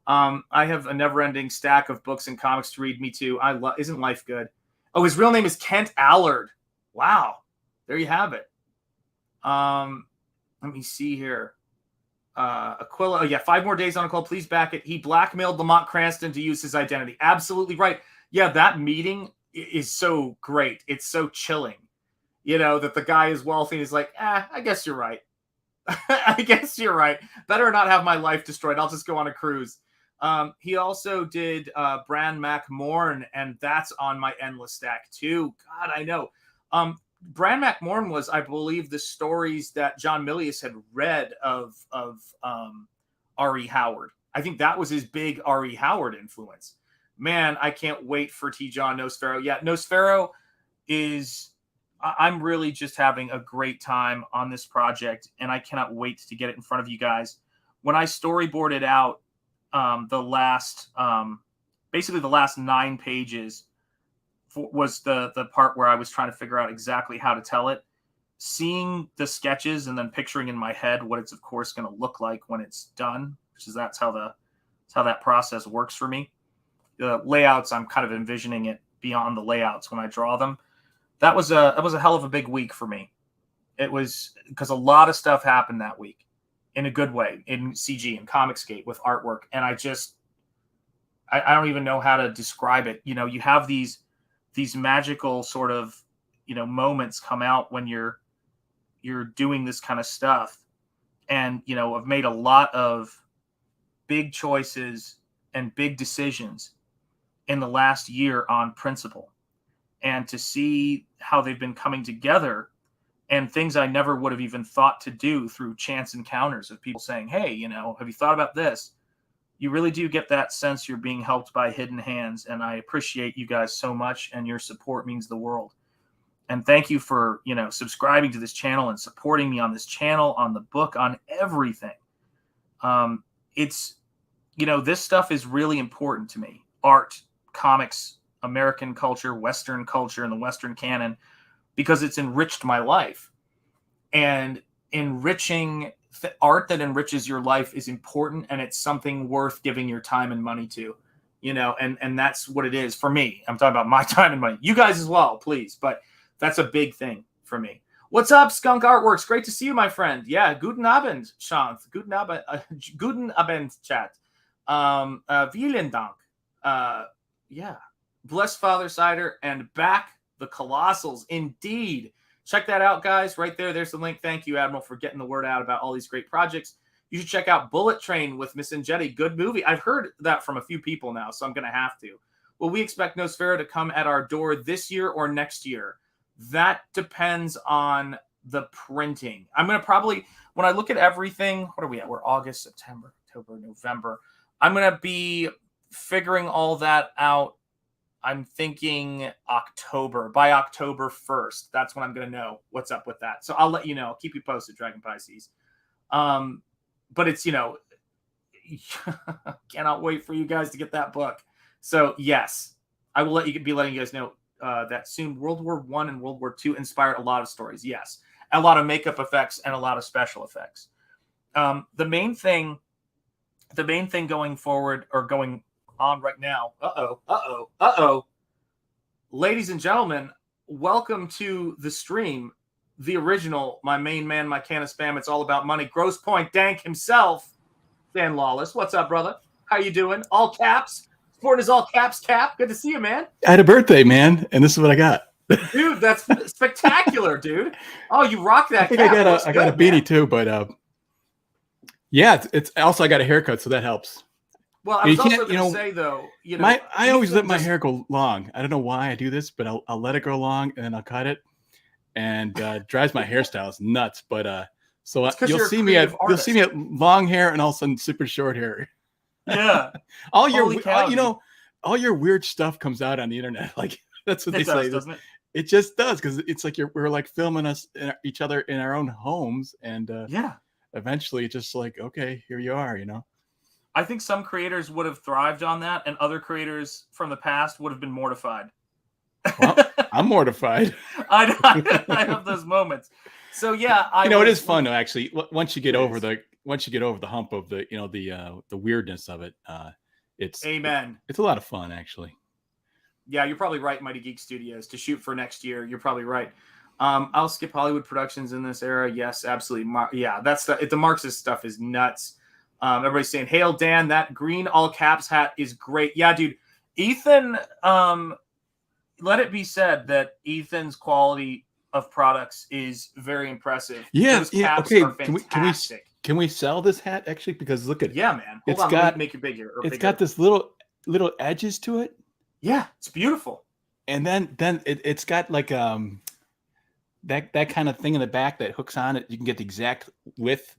I have a never-ending stack of books and comics to read. Me too. Isn't life good? Oh, his real name is Kent Allard. Wow. There you have it. Let me see here. Aquila. Oh, yeah, 5 more days on Aquila. Please back it. He blackmailed Lamont Cranston to use his identity. Absolutely right. Yeah, that meeting is so great. It's so chilling. You know, that the guy is wealthy and he's like, I guess you're right. I guess you're right. Better not have my life destroyed. I'll just go on a cruise. He also did Bran Mac Morn, and that's on my endless stack too. God, I know. Bran Mac Morn was, I believe, the stories that John Milius had read of R.E. Howard. I think that was his big R.E. Howard influence. Man, I can't wait for T. John Nosfero. Yeah, Nosfero is... I'm really just having a great time on this project, and I cannot wait to get it in front of you guys. When I storyboarded out basically the last 9 pages was the part where I was trying to figure out exactly how to tell it. Seeing the sketches and then picturing in my head what it's, of course, going to look like when it's done, that's how It's how that process works for me. The layouts, I'm kind of envisioning it beyond the layouts when I draw them. That was a hell of a big week for me. It was because a lot of stuff happened that week in a good way in CG and Comicsgate with artwork. And I don't even know how to describe it. You know, you have these magical sort of, you know, moments come out when you're doing this kind of stuff. And, you know, I've made a lot of big choices and big decisions in the last year on principle. And to see how they've been coming together and things I never would have even thought to do through chance encounters of people saying, hey, you know, have you thought about this? You really do get that sense you're being helped by hidden hands. And I appreciate you guys so much, and your support means the world. And thank you for, you know, subscribing to this channel and supporting me on this channel, on the book, on everything. It's, you know, this stuff is really important to me. Art, comics, American culture, Western culture, and the Western canon, because it's enriched my life. And enriching art that enriches your life is important, and it's something worth giving your time and money to, you know, and that's what it is for me. I'm talking about my time and money. You guys as well, please. But that's a big thing for me. What's up, Skunk Artworks? Great to see you, my friend. Yeah, guten Abend, Chance. Guten Abend, chat. Vielen Dank. Yeah. Bless Father Cider and back the Colossals. Indeed. Check that out, guys. Right there. There's the link. Thank you, Admiral, for getting the word out about all these great projects. You should check out Bullet Train with Miss Ingetti. Good movie. I've heard that from a few people now, so I'm going to have to. Will we expect Nosfero to come at our door this year or next year? That depends on the printing. I'm going to probably, when I look at everything, what are we at? We're August, September, October, November. I'm going to be figuring all that out. I'm thinking October, by October 1st. That's when I'm going to know what's up with that. So I'll let you know. I'll keep you posted, Dragon Pisces. But it's, you know, cannot wait for you guys to get that book. So yes, I will letting you guys know that soon. World War I and World War II inspired a lot of stories. Yes. A lot of makeup effects and a lot of special effects. The main thing going forward, or going on right now. Ladies and gentlemen, welcome to the stream. The original, my main man, my can of spam. It's all about money. Gross Point Dank himself, Dan Lawless. What's up, brother? How you doing? All caps. Sporting his all caps cap. Good to see you, man. I had a birthday, man, and this is what I got. Dude, that's spectacular, dude. Oh, you rock that. I think cap. I got a beanie man. Too, but yeah, it's also I got a haircut, so that helps. Well, I was also going to say though, you know, I always let my hair go long. I don't know why I do this, but I'll let it go long and then I'll cut it, and drives my hairstyles nuts. But so you'll see me at long hair and all of a sudden super short hair. Yeah, all your weird stuff comes out on the internet. Like that's what they say, doesn't it? It just does, because it's like we're like filming each other in our own homes, and yeah, eventually it's just like, okay, here you are, you know. I think some creators would have thrived on that, and other creators from the past would have been mortified. Well, I'm mortified. I have those moments. So yeah, it is fun though. Actually, once you get over the hump of the weirdness of it, it's amen. It's a lot of fun, actually. Yeah, you're probably right, Mighty Geek Studios, to shoot for next year. You're probably right. I'll skip Hollywood productions in this era. Yes, absolutely. Yeah, that's the Marxist stuff is nuts. Everybody's saying, "Hail Dan, that green all caps hat is great." Yeah, dude. Ethan, let it be said that Ethan's quality of products is very impressive. Yeah, those caps okay. are fantastic. Can we sell this hat actually? Because look at it. Yeah, man. Hold on, let me make it bigger. It's got this little edges to it. Yeah, it's beautiful. And then it's got like that kind of thing in the back that hooks on it. You can get the exact width.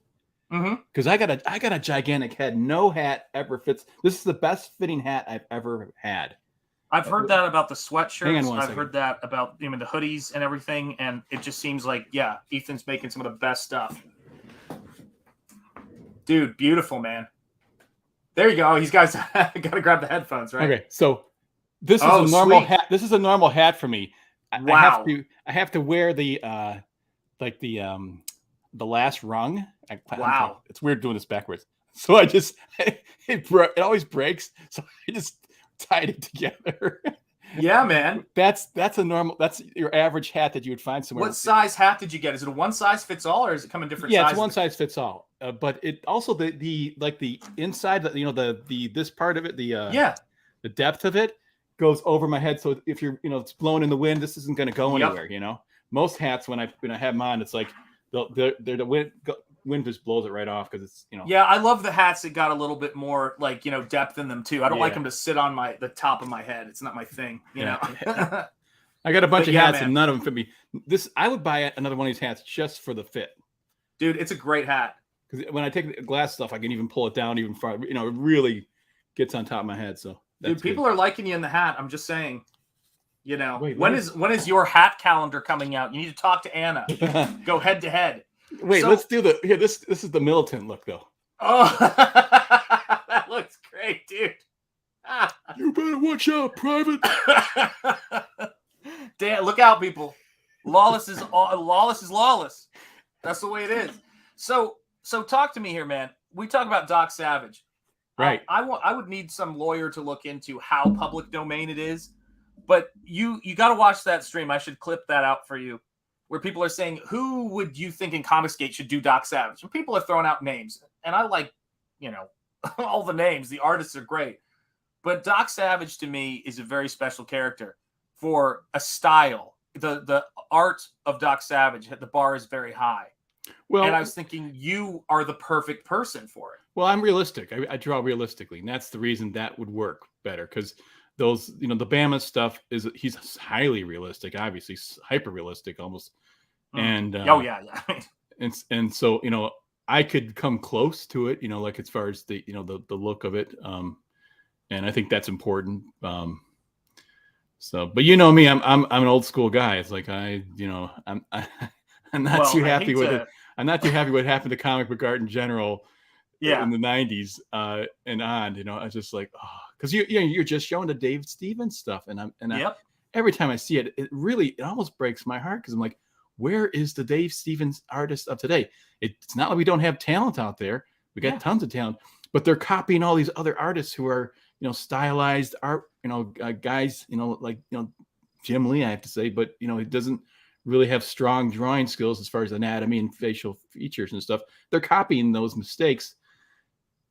Because I got a gigantic head. No hat ever fits. This is the best fitting hat I've ever had. I've heard that about the sweatshirts. I've second. heard that about the hoodies and everything, and it just seems like, yeah, Ethan's making some of the best stuff. Dude, beautiful, man. There you go. These guys got to grab the headphones, right? Okay, so this is a normal hat. This is a normal hat for me. Wow. I have to wear the last rung. Wow. It's weird doing this backwards. So I just it always breaks. So I just tied it together. Yeah, man. That's your average hat that you would find somewhere. What size hat did you get? Is it a one size fits all, or does it come in different Yeah, sizes? it's one size fits all. But it also the inside, the this part of it, the depth of it goes over my head. So if you're it's blowing in the wind, this isn't going to go anywhere. Most hats when I have them on, it's like the wind just blows it right off because it's Yeah, I love the hats that got a little bit more like depth in them too. I don't like them to sit on the top of my head. It's not my thing. I got a bunch of hats and none of them fit me. I would buy another one of these hats just for the fit. Dude, it's a great hat. Because when I take the glass stuff, I can even pull it down even farther. It really gets on top of my head. So dude, people are liking you in the hat. I'm just saying. Wait, when is your hat calendar coming out? You need to talk to Anna. Go head to head. Wait, let's do this is the militant look though. Oh, that looks great, dude. You better watch out, Private. Damn, look out, people. Lawless is lawless. That's the way it is. So talk to me here, man. We talk about Doc Savage. Right. I would need some lawyer to look into how public domain it is. But you got to watch that stream. I should clip that out for you, where people are saying, who would you think in Comicsgate should do Doc Savage? And people are throwing out names. And I like, all the names. The artists are great. But Doc Savage, to me, is a very special character for a style. The art of Doc Savage, the bar is very high. Well, and I was thinking you are the perfect person for it. Well, I'm realistic. I draw realistically. And that's the reason that would work better. Because those, the Bama stuff he's highly realistic, obviously hyper realistic almost. And and so I could come close to it, like as far as the the look of it, and I think that's important. So, but me, I'm an old school guy. It's like I'm not too happy with it. I'm not too happy what happened to comic book art in general. In the 90s and on, I was just like, because you're just showing the Dave Stevens stuff, and every time I see it, it almost breaks my heart because I'm like, where is the Dave Stevens artist of today? It's not like we don't have talent out there. We got tons of talent, but they're copying all these other artists who are stylized art, guys, like Jim Lee, I have to say, but he doesn't really have strong drawing skills as far as anatomy and facial features and stuff. They're copying those mistakes.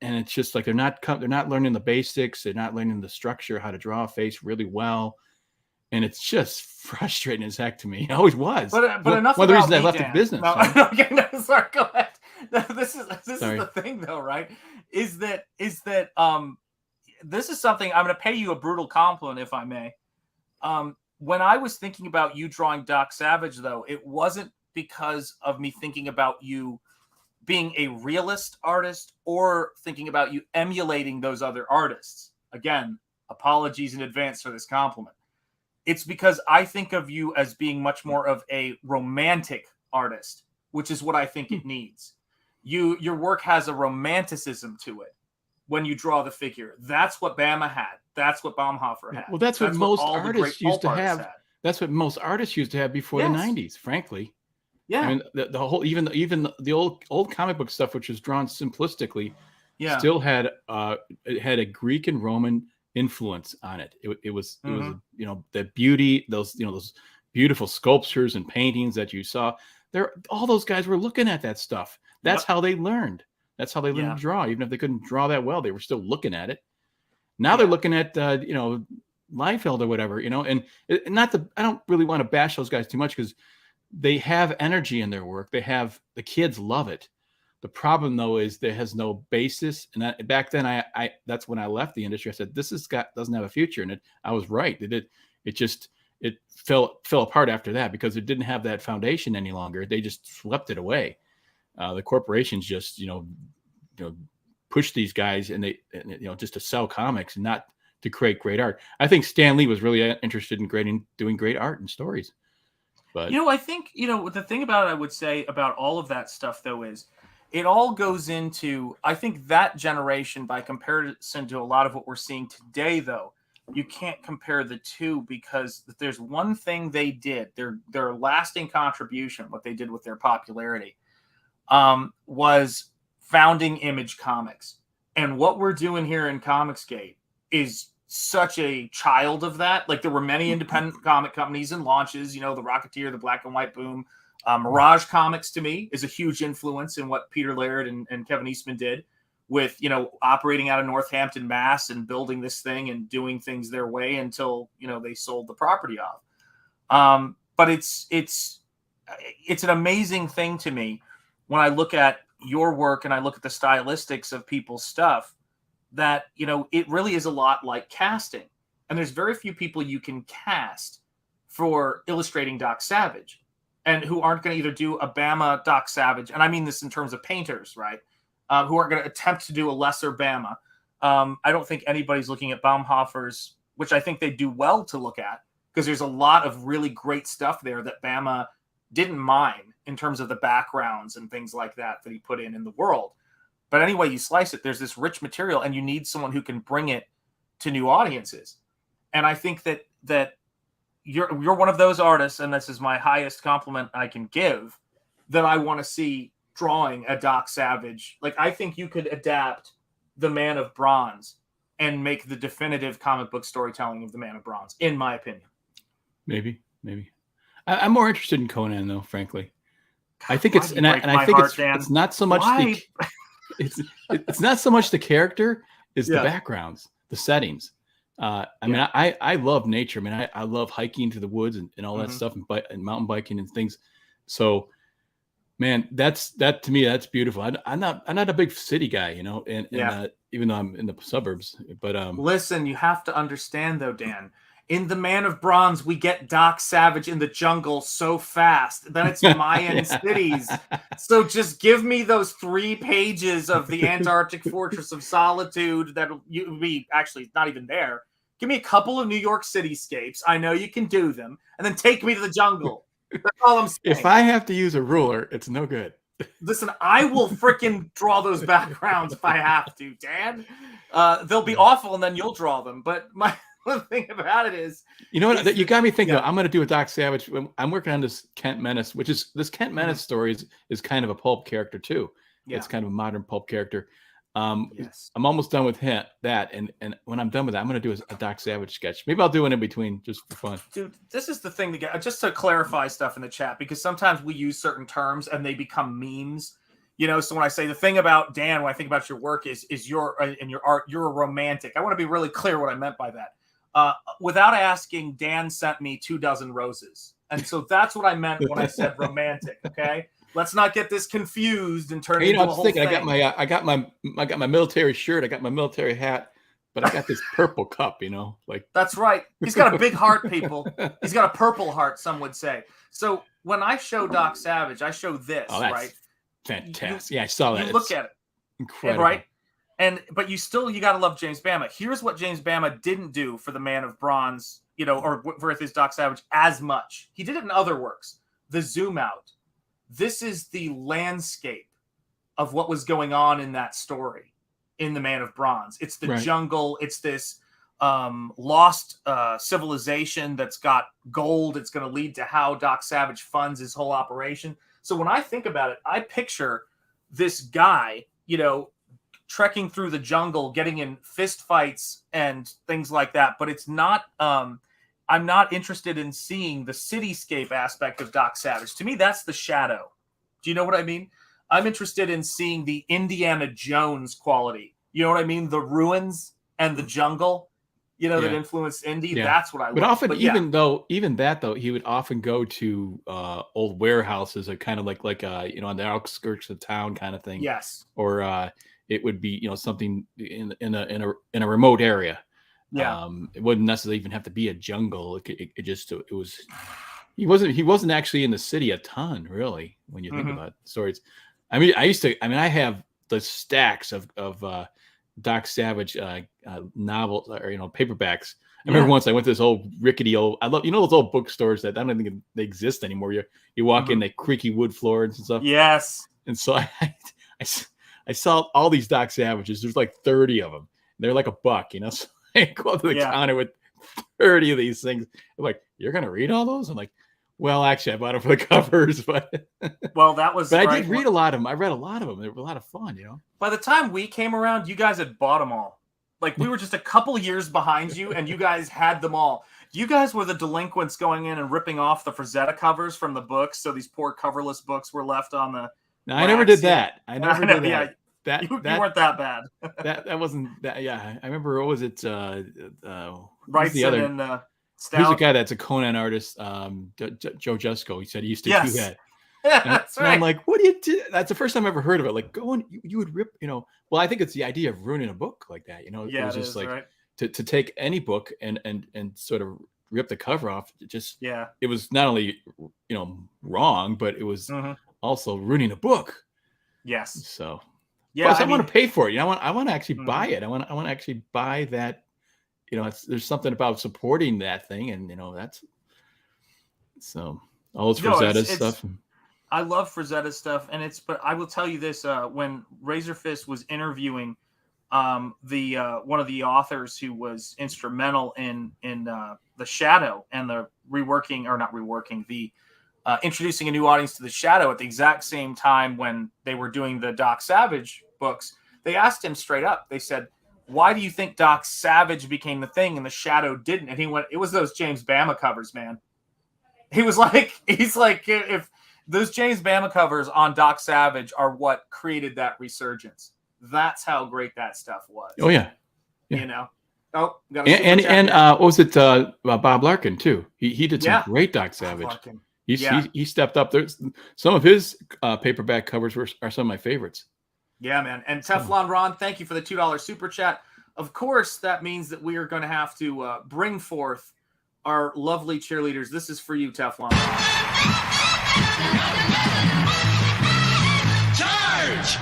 And it's just like they're not learning the basics. They're not learning the structure, how to draw a face really well. And it's just frustrating as heck to me. It always was. But enough one of the reasons me, I left Dan. the business. No, sorry, go ahead. This is the thing, though, right? Is that this is something I'm going to pay you a brutal compliment, if I may. When I was thinking about you drawing Doc Savage, though, it wasn't because of me thinking about you being a realist artist or thinking about you emulating those other artists. Again, apologies in advance for this compliment. It's because I think of you as being much more of a romantic artist, which is what I think it needs. Your work has a romanticism to it when you draw the figure. That's what Bama had. That's what Baumhofer had. Well, that's what most artists used to have. That's what most artists used to have before the 90s, frankly. Yeah. I mean, the whole, even the old comic book stuff, which was drawn simplistically, still had it had a Greek and Roman influence on it. It was the beauty, those beautiful sculptures and paintings that you saw there. All those guys were looking at that stuff. That's how they learned. That's how they learned to draw. Even if they couldn't draw that well, they were still looking at it. Now they're looking at Liefeld or whatever, and I don't really want to bash those guys too much because they have energy in their work. The kids love it. The problem though is there has no basis. And back then I that's when I left the industry. I said, doesn't have a future. And I was right. It fell apart after that because it didn't have that foundation any longer. They just swept it away. The corporations just, push these guys and they, just to sell comics and not to create great art. I think Stan Lee was really interested in doing great art and stories. But I think, the thing about it, I would say about all of that stuff though, is it all goes into, I think that generation by comparison to a lot of what we're seeing today, though, you can't compare the two because there's one thing they did, their lasting contribution, what they did with their popularity, was founding Image Comics. And what we're doing here in Comicsgate is such a child of that. Like, there were many independent comic companies and launches, the Rocketeer, the Black and White Boom. Mirage Comics, to me, is a huge influence in what Peter Laird and Kevin Eastman did with, operating out of Northampton, Mass, and building this thing and doing things their way until, they sold the property off. But it's an amazing thing to me when I look at your work and I look at the stylistics of people's stuff, that, it really is a lot like casting. And there's very few people you can cast for illustrating Doc Savage, and who aren't going to either do a Bama Doc Savage, and I mean this in terms of painters, right? Who aren't going to attempt to do a lesser Bama. I don't think anybody's looking at Baumhofer's, which I think they do well to look at, because there's a lot of really great stuff there that Bama didn't mind in terms of the backgrounds and things like that he put in the world. But anyway, you slice it, there's this rich material, and you need someone who can bring it to new audiences. And I think that you're one of those artists, and this is my highest compliment I can give, that I want to see drawing a Doc Savage. Like, I think you could adapt the Man of Bronze and make the definitive comic book storytelling of the Man of Bronze, in my opinion. Maybe. I'm more interested in Conan, though, frankly. I think it's it's not so much it's not so much the character, it's the backgrounds, the settings. I mean, I love nature. I mean, I love hiking to the woods and all that stuff, and mountain biking and things. So, man, that to me, that's beautiful. I'm not a big city guy, and even though I'm in the suburbs, but listen, you have to understand though, Dan. In the Man of Bronze, we get Doc Savage in the jungle so fast. Then it's Mayan cities. So just give me those 3 pages of the Antarctic Fortress of Solitude that you be actually not even there. Give me a couple of New York cityscapes. I know you can do them. And then take me to the jungle. That's all I'm saying. If I have to use a ruler, it's no good. Listen, I will freaking draw those backgrounds if I have to, Dan. They'll be awful, and then you'll draw them. But the thing about it is, you know what? You got me thinking. I'm going to do a Doc Savage. I'm working on this Kent Menace, which is this Kent Menace story is kind of a pulp character too. Yeah. It's kind of a modern pulp character. Yes. I'm almost done with that, and when I'm done with that, I'm going to do a Doc Savage sketch. Maybe I'll do one in between just for fun. Dude, this is the thing just to clarify stuff in the chat, because sometimes we use certain terms and they become memes. So when I say the thing about Dan, when I think about your work is your and your art, you're a romantic. I want to be really clear what I meant by that. Without asking, Dan sent me 24 roses. And so that's what I meant when I said romantic. Okay. Let's not get this confused and turn into a whole thing. I got my military shirt. I got my military hat, but I got this purple cup, like. That's right. He's got a big heart, people. He's got a purple heart, some would say. So when I show Doc Savage, I show this, right? Fantastic. I saw that. You look at it. Incredible. Right. But you got to love James Bama. Here's what James Bama didn't do for the Man of Bronze, or for his Doc Savage as much. He did it in other works. The zoom out. This is the landscape of what was going on in that story in the Man of Bronze. It's the jungle. It's this lost civilization that's got gold. It's going to lead to how Doc Savage funds his whole operation. So when I think about it, I picture this guy, trekking through the jungle, getting in fist fights and things like that. But it's not, I'm not interested in seeing the cityscape aspect of Doc Savage. To me, that's the shadow. Do you know what I mean? I'm interested in seeing the Indiana Jones quality. You know what I mean? The ruins and the jungle, that influenced Indy. Yeah. That's what I love. But often, even that, he would often go to old warehouses, or kind of like on the outskirts of town kind of thing. Yes. Or, it would be, something in a remote area. Yeah. It wouldn't necessarily even have to be a jungle. It was. He wasn't actually in the city a ton, really, when you think about stories. I mean, I have the stacks of Doc Savage novels, or paperbacks. I remember once I went to this old rickety old. I love those old bookstores that I don't think they exist anymore. You walk in, the creaky wood floors and stuff. Yes. And so I saw all these Doc Savages. There's like 30 of them. They're like $1, So I go up to the counter with 30 of these things. I'm like, you're gonna read all those? I'm like, Well, actually, I bought them for the covers, but Well, that was. but I right did read a lot of them. I read a lot of them. They were a lot of fun, By the time we came around, you guys had bought them all. Like, we were just a couple years behind you, and you guys had them all. You guys were the delinquents going in and ripping off the Frazetta covers from the books, so these poor coverless books were left on the. No, I never did that. I never did that. Yeah, That you weren't that bad. that wasn't that. Yeah, I remember. What was it? Right, the other and Who's the Stout. guy that's a Conan artist? Joe Jusko. He said he used to do that. Yeah, And, that's and right. I'm like, what do you do? That's the first time I ever heard of it. Like, you would rip, Well, I think it's the idea of ruining a book like that. It Yeah, was it just is, like right? to take any book and sort of rip the cover off. Yeah. It was not only wrong, but it was Mhm. also ruining a book. Yes. So Yeah, plus, I I want mean- to pay for it. I want to actually Mhm. buy it. I want to actually buy that. There's something about supporting that thing, and that's so all this No, Frazetta it's- stuff. I love Frazetta stuff, but I will tell you this: when Razorfist was interviewing the one of the authors who was instrumental in the Shadow and the introducing a new audience to the Shadow at the exact same time when they were doing the Doc Savage books, they asked him straight up. They said, "Why do you think Doc Savage became the thing and the Shadow didn't?" And he went, "It was those James Bama covers, man." He's like, if those James Bama covers on Doc Savage are what created that resurgence. That's how great that stuff was. Oh yeah. Oh, got a and super chat here. what was it? Bob Larkin too. He did some Yeah. great Doc Savage. Larkin. He stepped up. There's some of his paperback covers are some of my favorites. Yeah, man. And Teflon Ron, thank you for the $2 super chat. Of course, that means that we are going to have to bring forth our lovely cheerleaders. This is for you, Teflon Ron. Charge!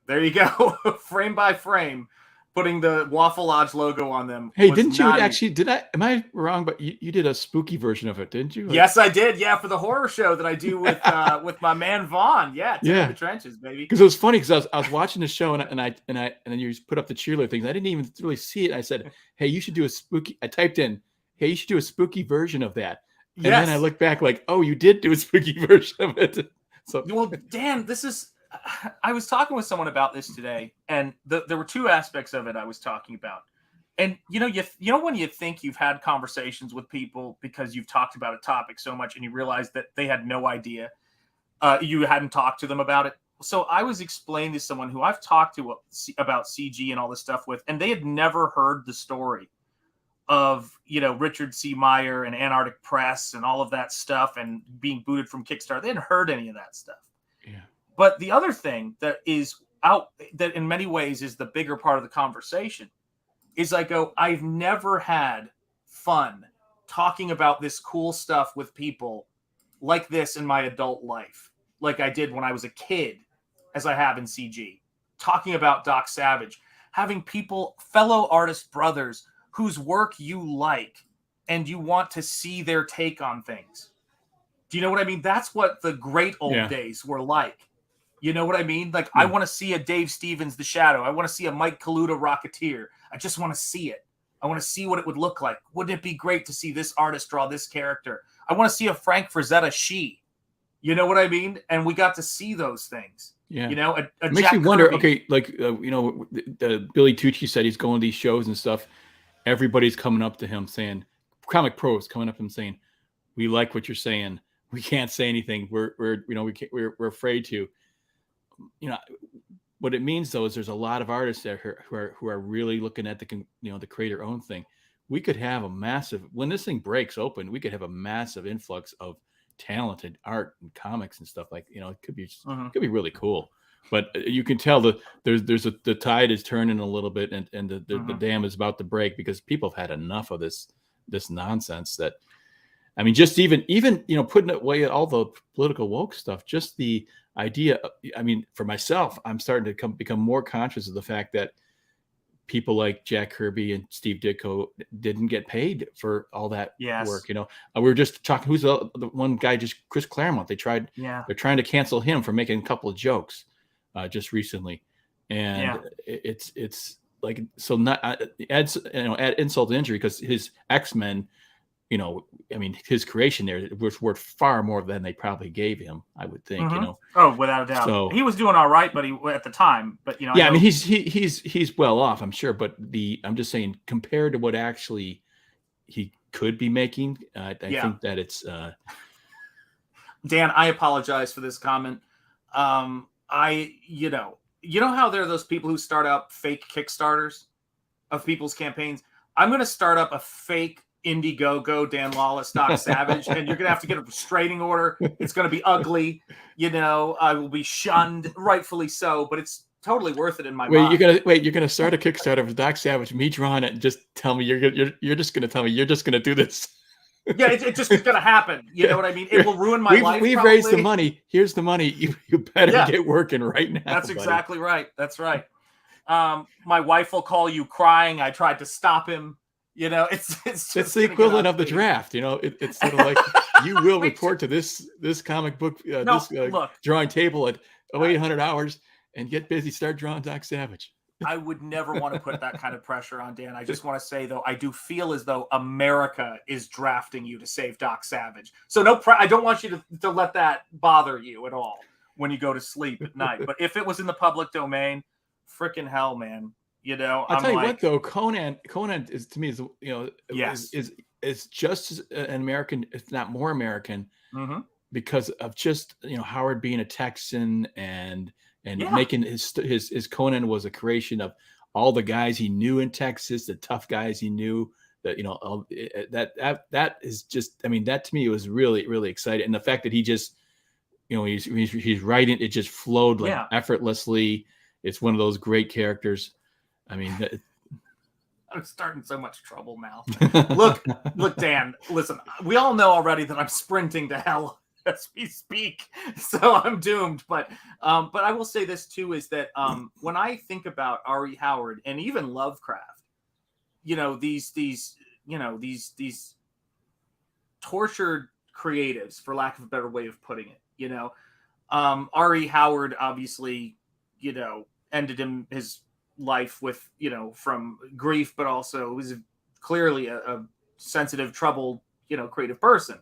There you go. Frame by frame, putting the Waffle Lodge logo on them. Hey, was didn't you not actually? Am I wrong? But you did a spooky version of it, didn't you? Yes, I did. Yeah, for the horror show that I do with with my man Vaughn. Yeah, Yeah. the trenches, baby. Because it was funny because I was watching the show and then you put up the cheerleader things. I didn't even really see it. I said, "Hey, you should do a spooky." I typed in, "Hey, you should do a spooky version of that." And then I looked back like, "Oh, you did do a spooky version of it." So Well, Dan, I was talking with someone about this today, and there were two aspects of it I was talking about. And you know when you think you've had conversations with people because you've talked about a topic so much, and you realize that they had no idea, you hadn't talked to them about it. So I was explaining to someone who I've talked to about CG and all this stuff with, and they had never heard the story of Richard C. Meyer and Antarctic Press and all of that stuff, and being booted from Kickstarter. They hadn't heard any of that stuff. yeah, But the other thing that in many ways is the bigger part of the conversation is I've never had fun talking about this cool stuff with people like this in my adult life, like I did when I was a kid, as I have in CG, talking about Doc Savage, having fellow artist brothers whose work you like and you want to see their take on things. Do you know what I mean? That's what the great old days were like. You know what I mean? Like, I want to see a Dave Stevens, The Shadow. I want to see a Mike Kaluta, Rocketeer. I just want to see it. I want to see what it would look like. Wouldn't it be great to see this artist draw this character? I want to see a Frank Frazetta She. You know what I mean? And we got to see those things. yeah. A It makes Jack you wonder. Kirby. Okay, like Billy Tucci said he's going to these shows and stuff. Everybody's coming up to him saying, comic pros coming up to him saying, "We like what you're saying. We can't say anything. We're afraid to." What it means though is there's a lot of artists there who are really looking at the creator own thing. We could have a massive, when this thing breaks open, we could have a massive influx of talented art and comics and stuff it could be really cool. But you can tell the tide is turning a little bit, and the dam is about to break because people have had enough of this nonsense. That, I mean, just even putting away all the political woke stuff, just the idea. I mean, for myself, I'm starting to become more conscious of the fact that people like Jack Kirby and Steve Ditko didn't get paid for all that work. We were just talking. Who's the one guy? Just Chris Claremont. They're trying to cancel him for making a couple of jokes just recently, and it's like, so not add insult to injury, because his X-Men you know, I mean, his creation there was worth far more than they probably gave him, I would think, you know. Oh, without a doubt. So he was doing all right, but at the time, but you know, yeah, I mean, he's well off, I'm sure, but I'm just saying, compared to what actually he could be making, I think that it's Dan, I apologize for this comment. You know how there are those people who start up fake Kickstarters of people's campaigns? I'm going to start up a fake Indiegogo Dan Lawless Doc Savage, and you're going to have to get a restraining order. It's going to be ugly. You know, I will be shunned, rightfully so, but it's totally worth it in my mind. You're gonna start a Kickstarter for Doc Savage, me drawing it, and just tell me you're just going to tell me you're just going to do this. Yeah, it's just going to happen. You know what I mean? It will ruin my life. We've raised the money. Here's the money. You better get working right now. That's buddy. exactly right. That's right. My wife will call you crying. I tried to stop him. You know, it's the equivalent of the draft. You know, it's sort of like you will report to this comic book drawing table at 800 hours and get busy. Start drawing Doc Savage. I would never want to put that kind of pressure on Dan. I just want to say, though, I do feel as though America is drafting you to save Doc Savage. So I don't want you to let that bother you at all when you go to sleep at night. But if it was in the public domain, freaking hell, man. You know, I'll tell you what, though, Conan is, to me, is, you know, is just as an American, if not more American, because of just, you know, Howard being a Texan and making his Conan was a creation of all the guys he knew in Texas, the tough guys he knew, that, you know, that is just, I mean, that to me was really, really exciting. And the fact that he just, you know, he's writing, it just flowed like effortlessly. It's one of those great characters. I mean, I'm starting so much trouble now. Look, Dan, listen, we all know already that I'm sprinting to hell as we speak, so I'm doomed. But I will say this too, is that when I think about R.E. Howard and even Lovecraft, you know, these tortured creatives, for lack of a better way of putting it, you know, R.E. Howard obviously, you know, ended his life with, you know, from grief, but also was clearly a sensitive, troubled, you know, creative person.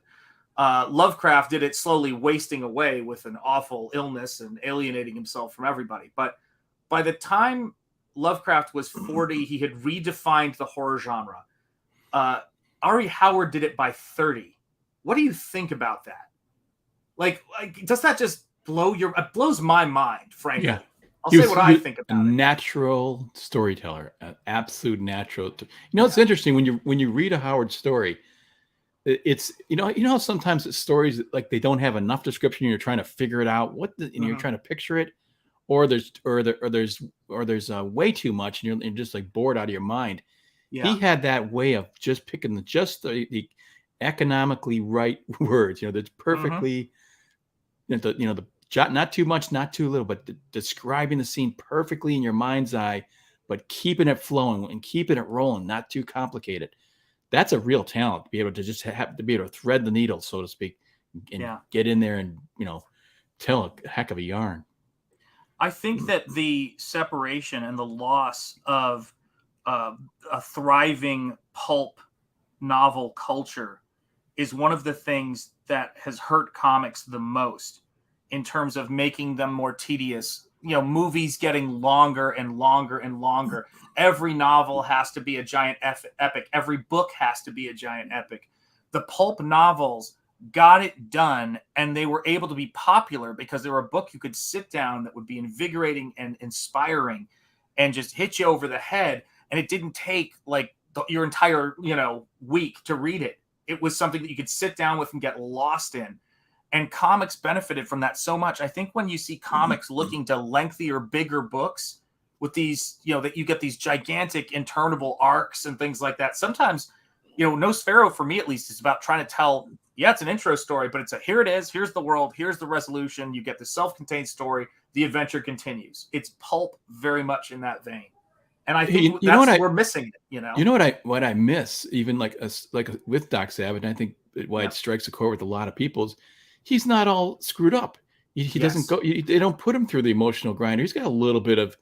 Lovecraft did it slowly wasting away with an awful illness and alienating himself from everybody. But by the time Lovecraft was 40, he had redefined the horror genre. R.E. Howard did it by 30. What do you think about that? Like does that just it blows my mind, frankly. Yeah. I'll say what I think about it. Natural storyteller, an absolute natural. You know, it's interesting when you read a Howard story. It's you know sometimes it's stories that, like, they don't have enough description. And you're trying to figure it out. And you're trying to picture it, or there's way too much, and you're just like bored out of your mind. Yeah. He had that way of just picking the economically right words. You know, that's perfectly. The not too much, not too little, but describing the scene perfectly in your mind's eye, but keeping it flowing and keeping it rolling, not too complicated. That's a real talent, to be able to just be able to thread the needle, so to speak, and get in there and, you know, tell a heck of a yarn. I think that the separation and the loss of a thriving pulp novel culture is one of the things that has hurt comics the most, in terms of making them more tedious. You know, movies getting longer and longer and longer. Every novel has to be a giant epic. Every book has to be a giant epic. The pulp novels got it done, and they were able to be popular because they were a book you could sit down that would be invigorating and inspiring and just hit you over the head. And it didn't take like your entire, you know, week to read it. It was something that you could sit down with and get lost in. And comics benefited from that so much. I think when you see comics looking to lengthier, bigger books with these, you know, that you get these gigantic interminable arcs and things like that. Sometimes, you know, Nosfero, for me at least, is about trying to tell, it's an intro story, but it's here it is. Here's the world. Here's the resolution. You get the self-contained story. The adventure continues. It's pulp very much in that vein. And I think we're missing it, you know. You know what I miss, even like with Doc Savage, and I think why it strikes a chord with a lot of people, is he's not all screwed up. He doesn't go. They don't put him through the emotional grinder. He's got a little bit of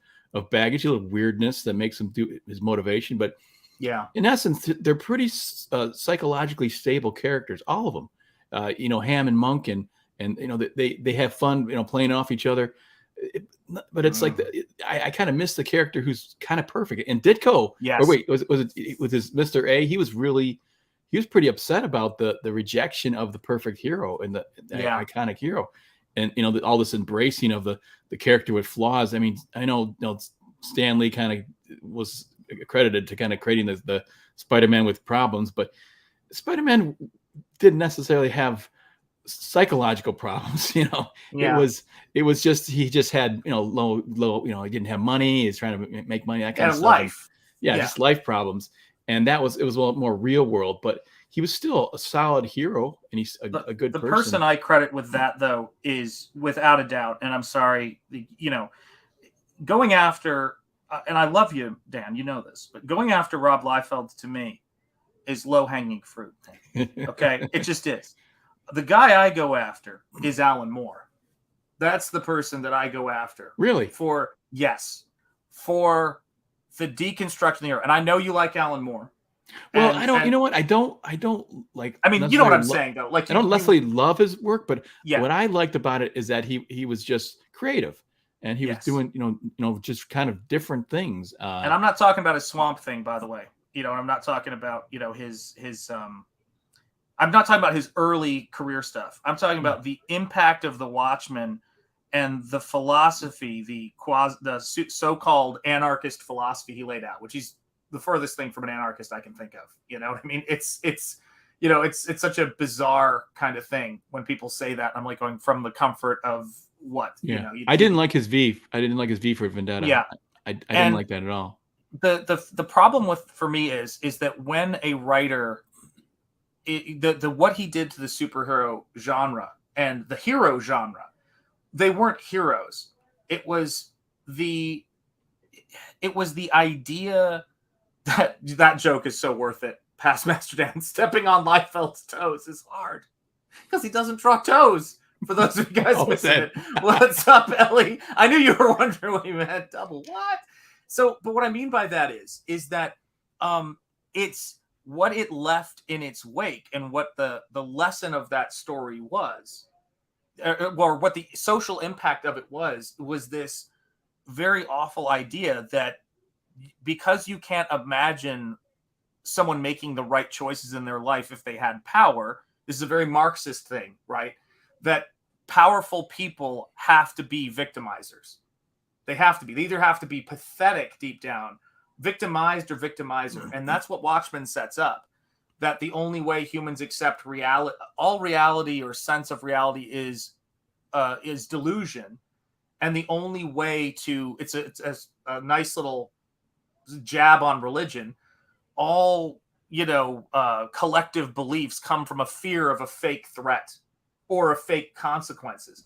baggage, a little weirdness that makes him do his motivation. But Yeah. in essence, they're pretty psychologically stable characters, all of them. Ham and Monk, and they have fun, playing off each other. But it's like I kind of miss the character who's kind of perfect. And Ditko, Yes. or wait, was it with his Mr. A? He was pretty upset about the rejection of the perfect hero and the iconic hero, and all this embracing of the character with flaws. I mean, I know, Stan Lee kind of was credited to kind of creating the Spider-Man with problems, but Spider-Man didn't necessarily have psychological problems. It was just, he just had low, he didn't have money, he's trying to make money, that kind of stuff. Life. Just life problems. And it was a little more real world, but he was still a solid hero, and he's a good person. The person I credit with that, though, is without a doubt, and I'm sorry, going after, and I love you, Dan, you know this, but going after Rob Liefeld, to me, is low-hanging fruit. Okay? It just is. The guy I go after is Alan Moore. That's the person that I go after. Really? For the deconstruction of the hero. And I know you like Alan Moore. Well, I don't like. I mean, you know what I'm saying, though. Like, I don't necessarily love his work, but what I liked about it is that he was just creative, and he was doing just kind of different things. And I'm not talking about his Swamp Thing, by the way. And I'm not talking about his I'm not talking about his early career stuff. I'm talking about the impact of the Watchmen and the philosophy, the so-called anarchist philosophy he laid out, which he's the furthest thing from an anarchist I can think of. You know what I mean? It's such a bizarre kind of thing when people say that. I'm like going from the comfort of what? Yeah. I didn't like his V. I didn't like his V for Vendetta. Yeah. I didn't like that at all. The problem for me is that when a writer, what he did to the superhero genre and the hero genre, they weren't heroes. It was the idea that joke is so worth it. Past Master Dan, stepping on Liefeld's toes is hard because he doesn't draw toes. For those of you guys missing it, what's up, Ellie? I knew you were wondering what he meant. Double what? So, but what I mean by that is that it's what it left in its wake, and what the lesson of that story was, or what the social impact of it was this very awful idea that because you can't imagine someone making the right choices in their life if they had power, this is a very Marxist thing, right? That powerful people have to be victimizers. They have to be. They either have to be pathetic deep down, victimized or victimizer. And that's what Watchmen sets up. That the only way humans accept reality, all reality or sense of reality is delusion. And the only way to, it's a nice little jab on religion. All, collective beliefs come from a fear of a fake threat or a fake consequences.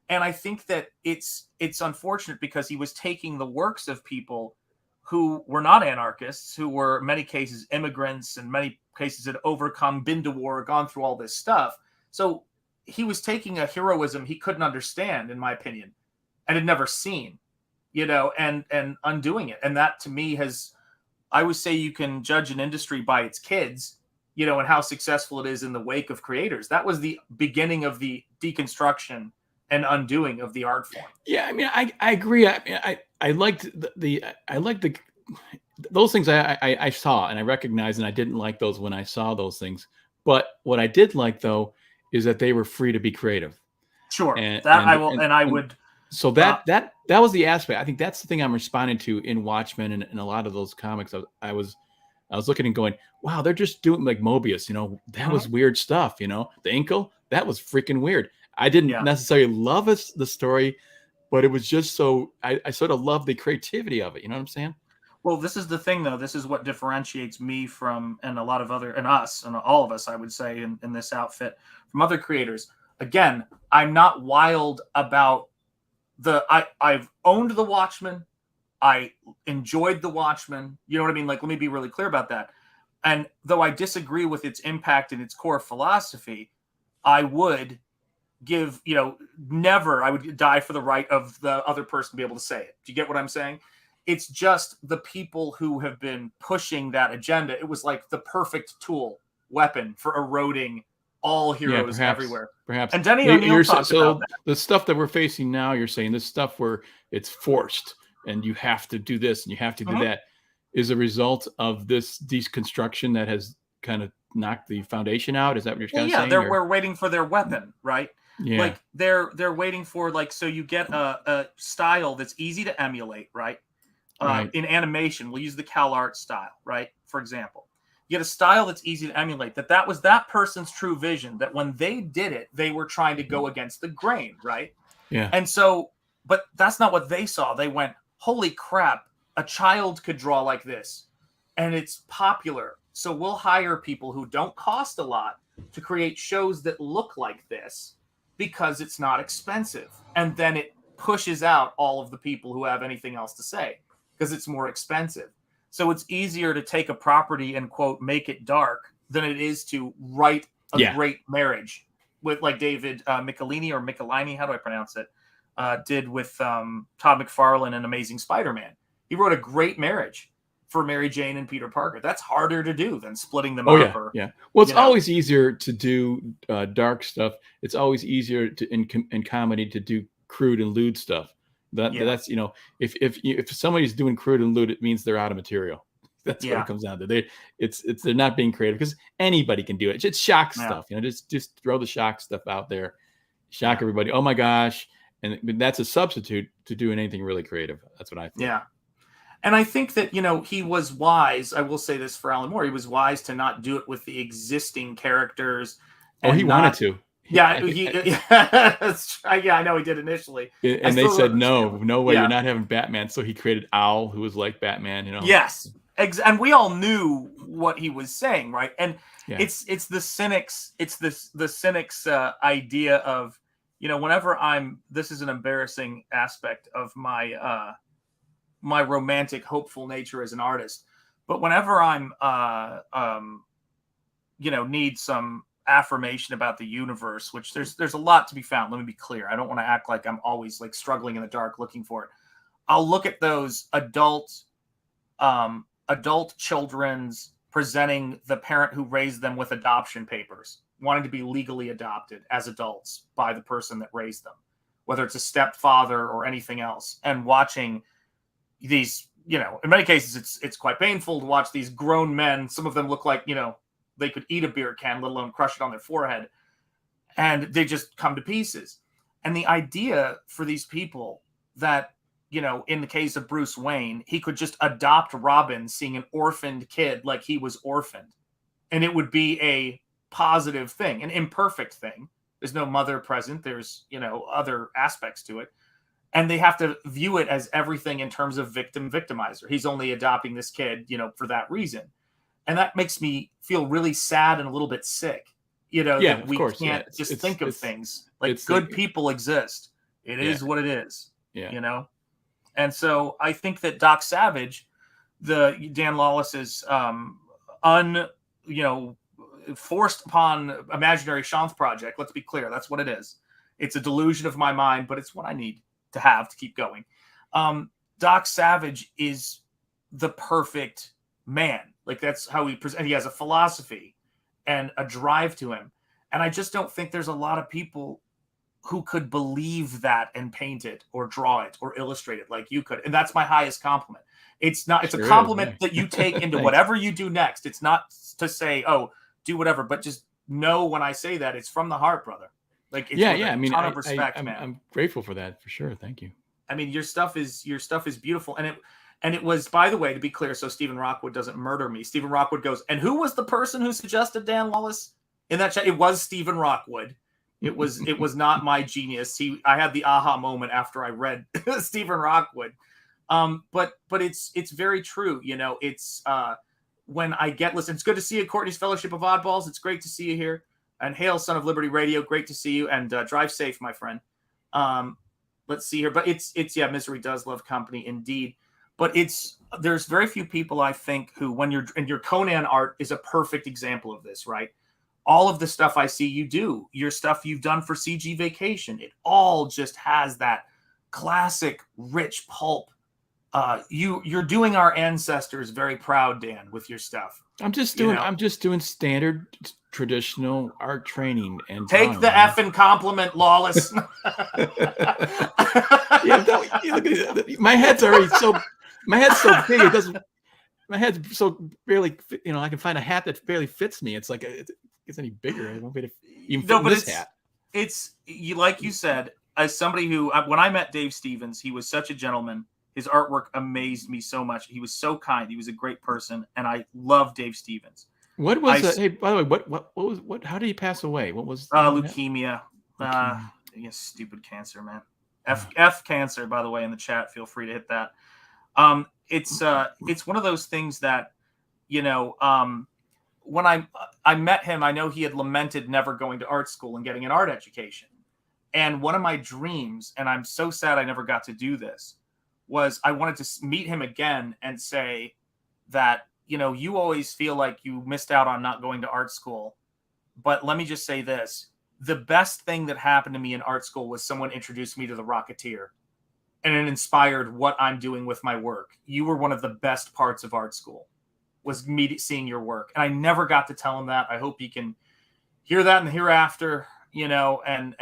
And I think that it's unfortunate because he was taking the works of people who were not anarchists, who were in many cases immigrants, in many cases had overcome, been to war, gone through all this stuff. So he was taking a heroism he couldn't understand, in my opinion, and had never seen, and undoing it. And that to me I would say you can judge an industry by its kids, and how successful it is in the wake of creators. That was the beginning of the deconstruction and undoing of the art form. Yeah, I mean, I agree. I liked those things I saw and I recognized, and I didn't like those when I saw those things. But what I did like, though, is that they were free to be creative. Sure, So that was the aspect. I think that's the thing I'm responding to in Watchmen and a lot of those comics. I was looking and going, wow, they're just doing like Mobius. That was weird stuff. The Inkle, that was freaking weird. I didn't necessarily love the story, but it was just so I sort of love the creativity of it. You know what I'm saying? Well, this is the thing, though. This is what differentiates me from, and a lot of other, and us, and all of us, I would say, in this outfit, from other creators. Again, I'm not wild about I've owned the Watchmen. I enjoyed the Watchmen. You know what I mean? Like, let me be really clear about that. And though I disagree with its impact and its core philosophy, I would I would die for the right of the other person to be able to say it. Do you get what I'm saying? It's just the people who have been pushing that agenda. It was like the perfect weapon for eroding all heroes everywhere. Perhaps. And Denny O'Neil talked about that. The stuff that we're facing now, you're saying this stuff where it's forced and you have to do this and you have to do that is a result of this deconstruction that has kind of knocked the foundation out. Is that what you're kind of saying? Yeah, we're waiting for their weapon, right? Yeah. Like they're waiting for, like, so you get a style that's easy to emulate, right? In animation, we'll use the CalArt style, right? For example, you get a style that's easy to emulate. That was that person's true vision. That when they did it, they were trying to go against the grain, right? Yeah. And so, but that's not what they saw. They went, "Holy crap! A child could draw like this, and it's popular. So we'll hire people who don't cost a lot to create shows that look like this because it's not expensive." And then it pushes out all of the people who have anything else to say because it's more expensive. So it's easier to take a property and, quote, make it dark than it is to write a great marriage with, like David Michelini or Michelini, how do I pronounce it, did with Todd McFarlane and Amazing Spider-Man. He wrote a great marriage for Mary Jane and Peter Parker. That's harder to do than splitting them up. Well, it's always easier to do dark stuff. It's always easier in comedy to do crude and lewd stuff. That's, you know, if somebody's doing crude and lewd, it means they're out of material. That's what it comes down to. They're not being creative because anybody can do it. It's shock stuff, you know. Just throw the shock stuff out there, shock everybody. Oh my gosh, and that's a substitute to doing anything really creative. That's what I think. Yeah. And I think that, you know, he was wise. I will say this for Alan Moore. He was wise to not do it with the existing characters. Oh, he wanted to. Yeah, I know he did initially. And they said, no way, you're not having Batman. So he created Owl, who was like Batman, you know. Yes. And we all knew what he was saying, right? And it's the cynics, the cynics idea of, you know, whenever this is an embarrassing aspect of my my romantic, hopeful nature as an artist. But whenever I'm, you know, need some affirmation about the universe, which there's a lot to be found. Let me be clear. I don't want to act like I'm always like struggling in the dark looking for it. I'll look at those adult children's presenting the parent who raised them with adoption papers, wanting to be legally adopted as adults by the person that raised them, whether it's a stepfather or anything else, and watching these, you know, in many cases it's quite painful to watch these grown men. Some of them look like, you know, they could eat a beer can, let alone crush it on their forehead, and they just come to pieces. And the idea for these people that, you know, in the case of Bruce Wayne, he could just adopt Robin, seeing an orphaned kid like he was orphaned, and it would be a positive thing, an imperfect thing. There's no mother present. There's, you know, other aspects to it. And they have to view it as everything in terms of victimizer. He's only adopting this kid, you know, for that reason. And that makes me feel really sad and a little bit sick, you know, that we can't just think of things like good people exist. It is what it is, you know? And so I think that Doc Savage, the Dan Lawless's forced upon imaginary Shanth project, let's be clear, that's what it is. It's a delusion of my mind, but it's what I need to have to keep going. Doc Savage is the perfect man. Like, that's how he presents. He has a philosophy and a drive to him. And I just don't think there's a lot of people who could believe that and paint it or draw it or illustrate it like you could. And that's my highest compliment. It's not, it's a compliment that you take into whatever you do next. It's not to say, oh, do whatever, but just know when I say that it's from the heart, brother. Like, it's I mean, ton of respect, man. I'm grateful for that for sure. Thank you. I mean, your stuff is beautiful. And it was, by the way, to be clear, so Stephen Rockwood doesn't murder me. Stephen Rockwood goes, and who was the person who suggested Dan Lawless in that chat? It was Stephen Rockwood. It was not my genius. I had the aha moment after I read Stephen Rockwood. But it's very true. You know, it's when I listen, it's good to see you, Courtney's Fellowship of Oddballs. It's great to see you here. And hail, Son of Liberty Radio. Great to see you. And drive safe, my friend. Let's see here. But it's misery does love company indeed. But there's very few people, I think, who, when you're in your Conan art, is a perfect example of this, right? All of the stuff I see you do, your stuff you've done for CG Vacation, it all just has that classic rich pulp you're doing our ancestors very proud, Dan, with your stuff. I'm just doing standard traditional art training and take the effing compliment, Lawless. My head's already so big it doesn't. My head's so barely, I can find a hat that barely fits me. It's like it gets any bigger. I won't be able to even fit this hat. It's you, like you said, as somebody who, when I met Dave Stevens, he was such a gentleman. His artwork amazed me so much. He was so kind. He was a great person, and I love Dave Stevens. What was? Hey, by the way, what was? How did he pass away? What was? Leukemia. Yes, stupid cancer, man. F cancer. By the way, in the chat, feel free to hit that. It's one of those things that, when I met him, I know he had lamented never going to art school and getting an art education. And one of my dreams, and I'm so sad I never got to do this, was I wanted to meet him again and say that, you always feel like you missed out on not going to art school. But let me just say this. The best thing that happened to me in art school was someone introduced me to the Rocketeer. And it inspired what I'm doing with my work. You were one of the best parts of art school, was me seeing your work. And I never got to tell him that. I hope he can hear that in the hereafter, and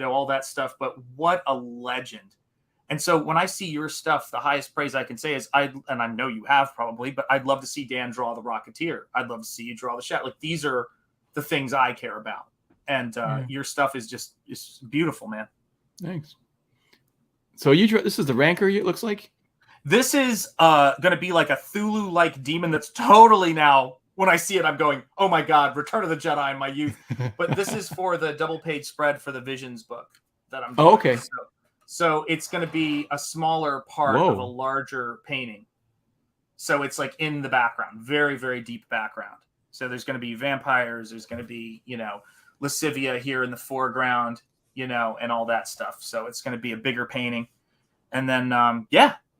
all that stuff. But what a legend. And so when I see your stuff, the highest praise I can say is, and I know you have probably, but I'd love to see Dan draw the Rocketeer. I'd love to see you draw the Shadow. Like, these are the things I care about. And your stuff is just beautiful, man. Thanks. So this is the Rancor, it looks like? This is going to be like a Thulu-like demon that's totally now, when I see it, I'm going, oh my God, Return of the Jedi in my youth. But this is for the double-page spread for the Visions book that I'm doing. Oh, okay. So it's going to be a smaller part of a larger painting. So it's like in the background, very, very deep background. So there's going to be vampires, there's going to be, lascivia here in the foreground, and all that stuff. So it's going to be a bigger painting. And then,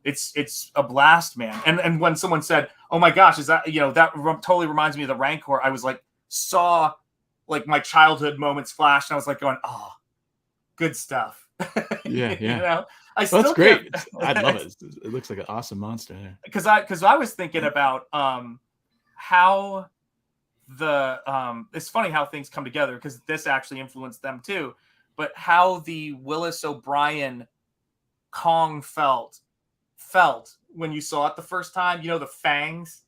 it's a blast, man. And when someone said, oh my gosh, is that, that totally reminds me of the Rancor. I was like, saw like my childhood moments flash. And I was like going, oh, good stuff. Yeah. That's great. I love it. It looks like an awesome monster there. Because I was thinking about how it's funny how things come together, because this actually influenced them too. But how the Willis O'Brien Kong felt when you saw it the first time, the fangs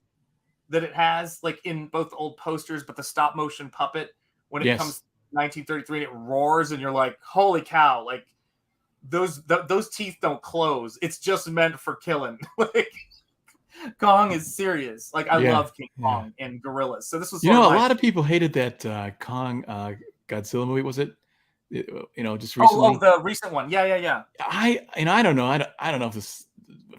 that it has, like in both the old posters, but the stop motion puppet when it comes 1933 and it roars and you're like, holy cow, like those teeth don't close. It's just meant for killing. Like, Kong is serious. Like, I love King Kong and gorillas. So this was, a lot of people hated that Kong Godzilla movie. Was it? Just recently. Oh, the recent one. Yeah. I don't know. I don't know if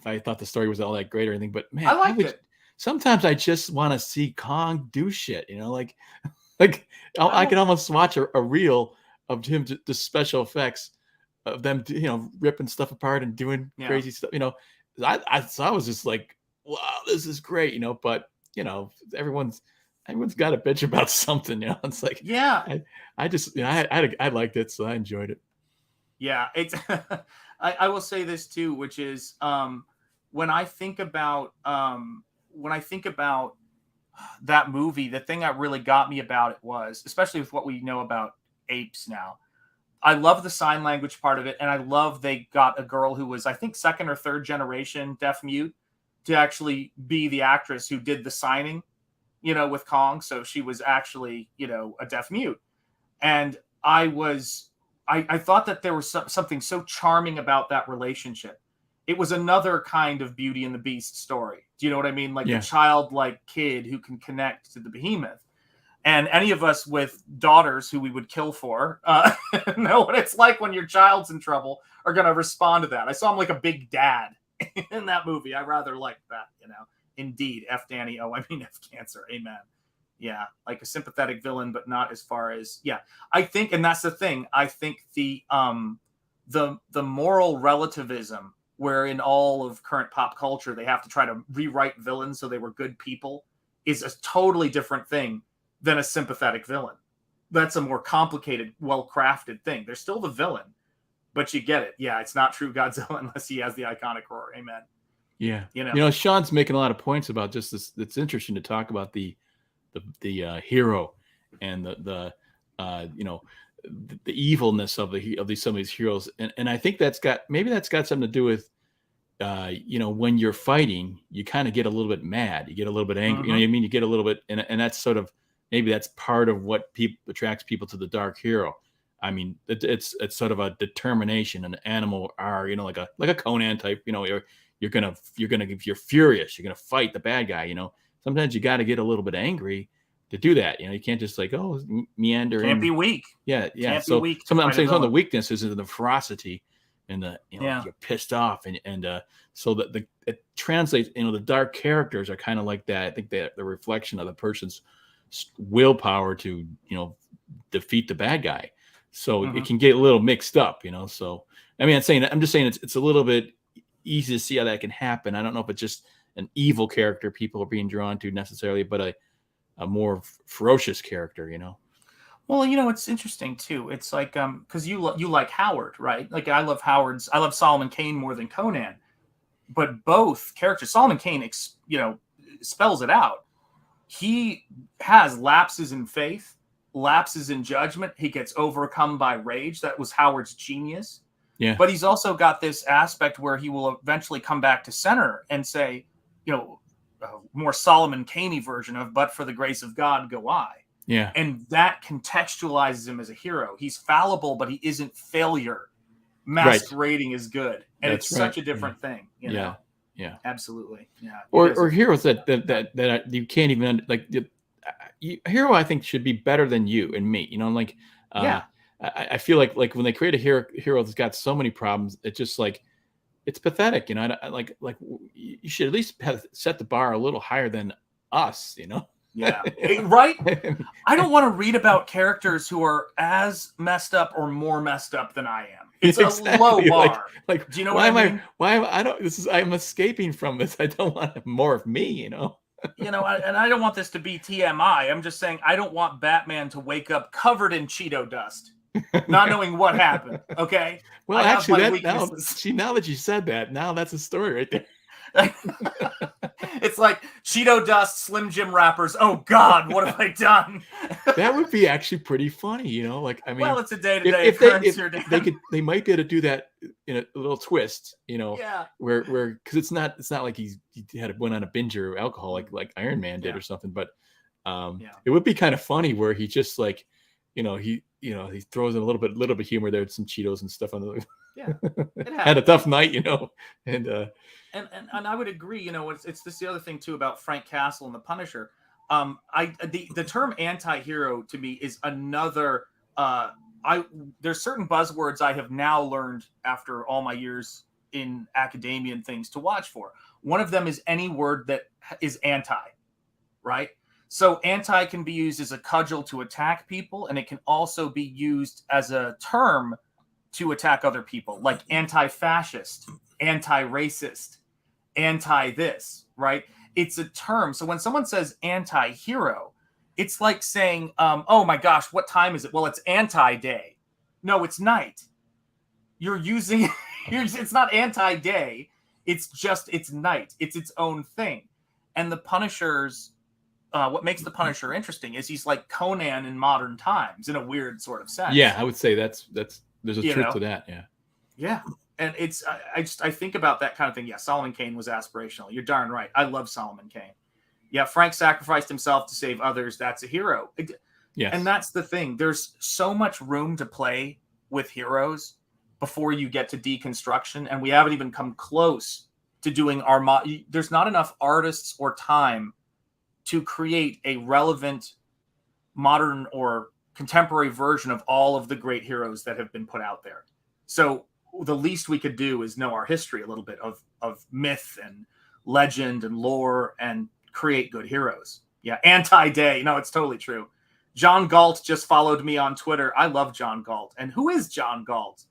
I thought the story was all that great or anything, but man, I liked it. Sometimes I just want to see Kong do shit. Like I can almost watch a reel of him just special effects of them, ripping stuff apart and doing crazy stuff. I was just like, wow, this is great. But everyone's got a bitch about something. It's like, I just, I liked it, so I enjoyed it. Yeah, it's. I will say this too, which is when I think about that movie, the thing that really got me about it was, especially with what we know about apes now, I love the sign language part of it, and I love they got a girl who was, I think, second or third generation deaf mute to actually be the actress who did the signing, with Kong. So she was actually, a deaf mute. And I thought that there was something so charming about that relationship. It was another kind of Beauty and the Beast story. Do you know what I mean? Like a childlike kid who can connect to the behemoth. And any of us with daughters who we would kill for know what it's like when your child's in trouble are going to respond to that. I saw him like a big dad in that movie. I rather liked that, Indeed. F Danny. Oh, I mean F Cancer. Amen. Yeah, like a sympathetic villain, but not as far as I think, and that's the thing. I think the moral relativism, where in all of current pop culture they have to try to rewrite villains so they were good people, is a totally different thing than a sympathetic villain. That's a more complicated, well-crafted thing. They're still the villain, but you get it. Yeah, it's not true Godzilla unless he has the iconic roar. Amen. Yeah. You know? Sean's making a lot of points about just this. It's interesting to talk about the hero and the evilness of some of these heroes. And I think that's got something to do with, when you're fighting, you kind of get a little bit mad, you get a little bit angry, you know what I mean? You get a little bit, and that's sort of, maybe that's part of what attracts people to the dark hero. I mean, it's sort of a determination, an animal are, like a Conan type, you're furious, you're gonna fight the bad guy. Sometimes you got to get a little bit angry to do that. You can't just meander. Can't be weak. Yeah. Can't So be weak I'm saying some of the weaknesses is the ferocity and you're pissed off, and so that it translates. The dark characters are kind of like that. I think that the reflection of the person's willpower to defeat the bad guy. So it can get a little mixed up. So I mean, I'm just saying it's a little bit easy to see how that can happen. I don't know if it's just an evil character people are being drawn to necessarily, but a more ferocious character, Well, it's interesting too. It's like, because you like Howard, right? Like I love Solomon Kane more than Conan, but both characters, Solomon Kane, spells it out. He has lapses in faith, lapses in judgment. He gets overcome by rage. That was Howard's genius. Yeah. But he's also got this aspect where he will eventually come back to center and say, a more Solomon Kane-y version of, but for the grace of God, go I. Yeah. And that contextualizes him as a hero. He's fallible, but he isn't failure. Masquerading is good. And That's it's such a different thing. Yeah. Absolutely. Yeah. Or heroes that you can't even a hero, I think, should be better than you and me. I feel like when they create a hero that's got so many problems, it's just it's pathetic. You should at least have set the bar a little higher than us. Yeah. Right. I don't want to read about characters who are as messed up or more messed up than I am. It's a low bar. Do you know what I mean? I'm escaping from this. I don't want more of me. And I don't want this to be TMI. I'm just saying I don't want Batman to wake up covered in Cheeto dust, not knowing what happened. Okay. Well, actually, now that you said that, now that's a story right there. It's like Cheeto dust, Slim Jim wrappers. Oh God, what have I done? That would be actually pretty funny, well, it's a day-to-day occurrence. They might be able to do that in a little twist, where because it's not like he went on a binge or alcohol like Iron Man did or something, but it would be kind of funny where he just he throws in a little bit of humor there with some Cheetos and stuff on the. Yeah, had a tough night, and I would agree. It's this the other thing too about Frank Castle and the Punisher. The term anti-hero to me is another. There's certain buzzwords I have now learned after all my years in academia and things to watch for. One of them is any word that is anti, right? So anti can be used as a cudgel to attack people, and it can also be used as a term to attack other people, like anti-fascist, anti-racist, anti-this, right? It's a term. So when someone says anti-hero, it's like saying, oh my gosh, what time is it? Well, it's anti-day. No, it's night. You're using, it's not anti-day. It's night. It's its own thing. And the Punisher's, what makes the Punisher interesting is he's like Conan in modern times in a weird sort of sense. Yeah, I would say that's there's a truth to that. Yeah. Yeah. And it's, I think about that kind of thing. Yeah. Solomon Kane was aspirational. You're darn right. I love Solomon Kane. Yeah. Frank sacrificed himself to save others. That's a hero. Yeah. And that's the thing. There's so much room to play with heroes before you get to deconstruction. And we haven't even come close to doing there's not enough artists or time to create a relevant modern or contemporary version of all of the great heroes that have been put out there. So the least we could do is know our history a little bit of myth and legend and lore and create good heroes. Yeah. Anti-day. No, it's totally true. John Galt just followed me on Twitter. I love John Galt. And who is John Galt?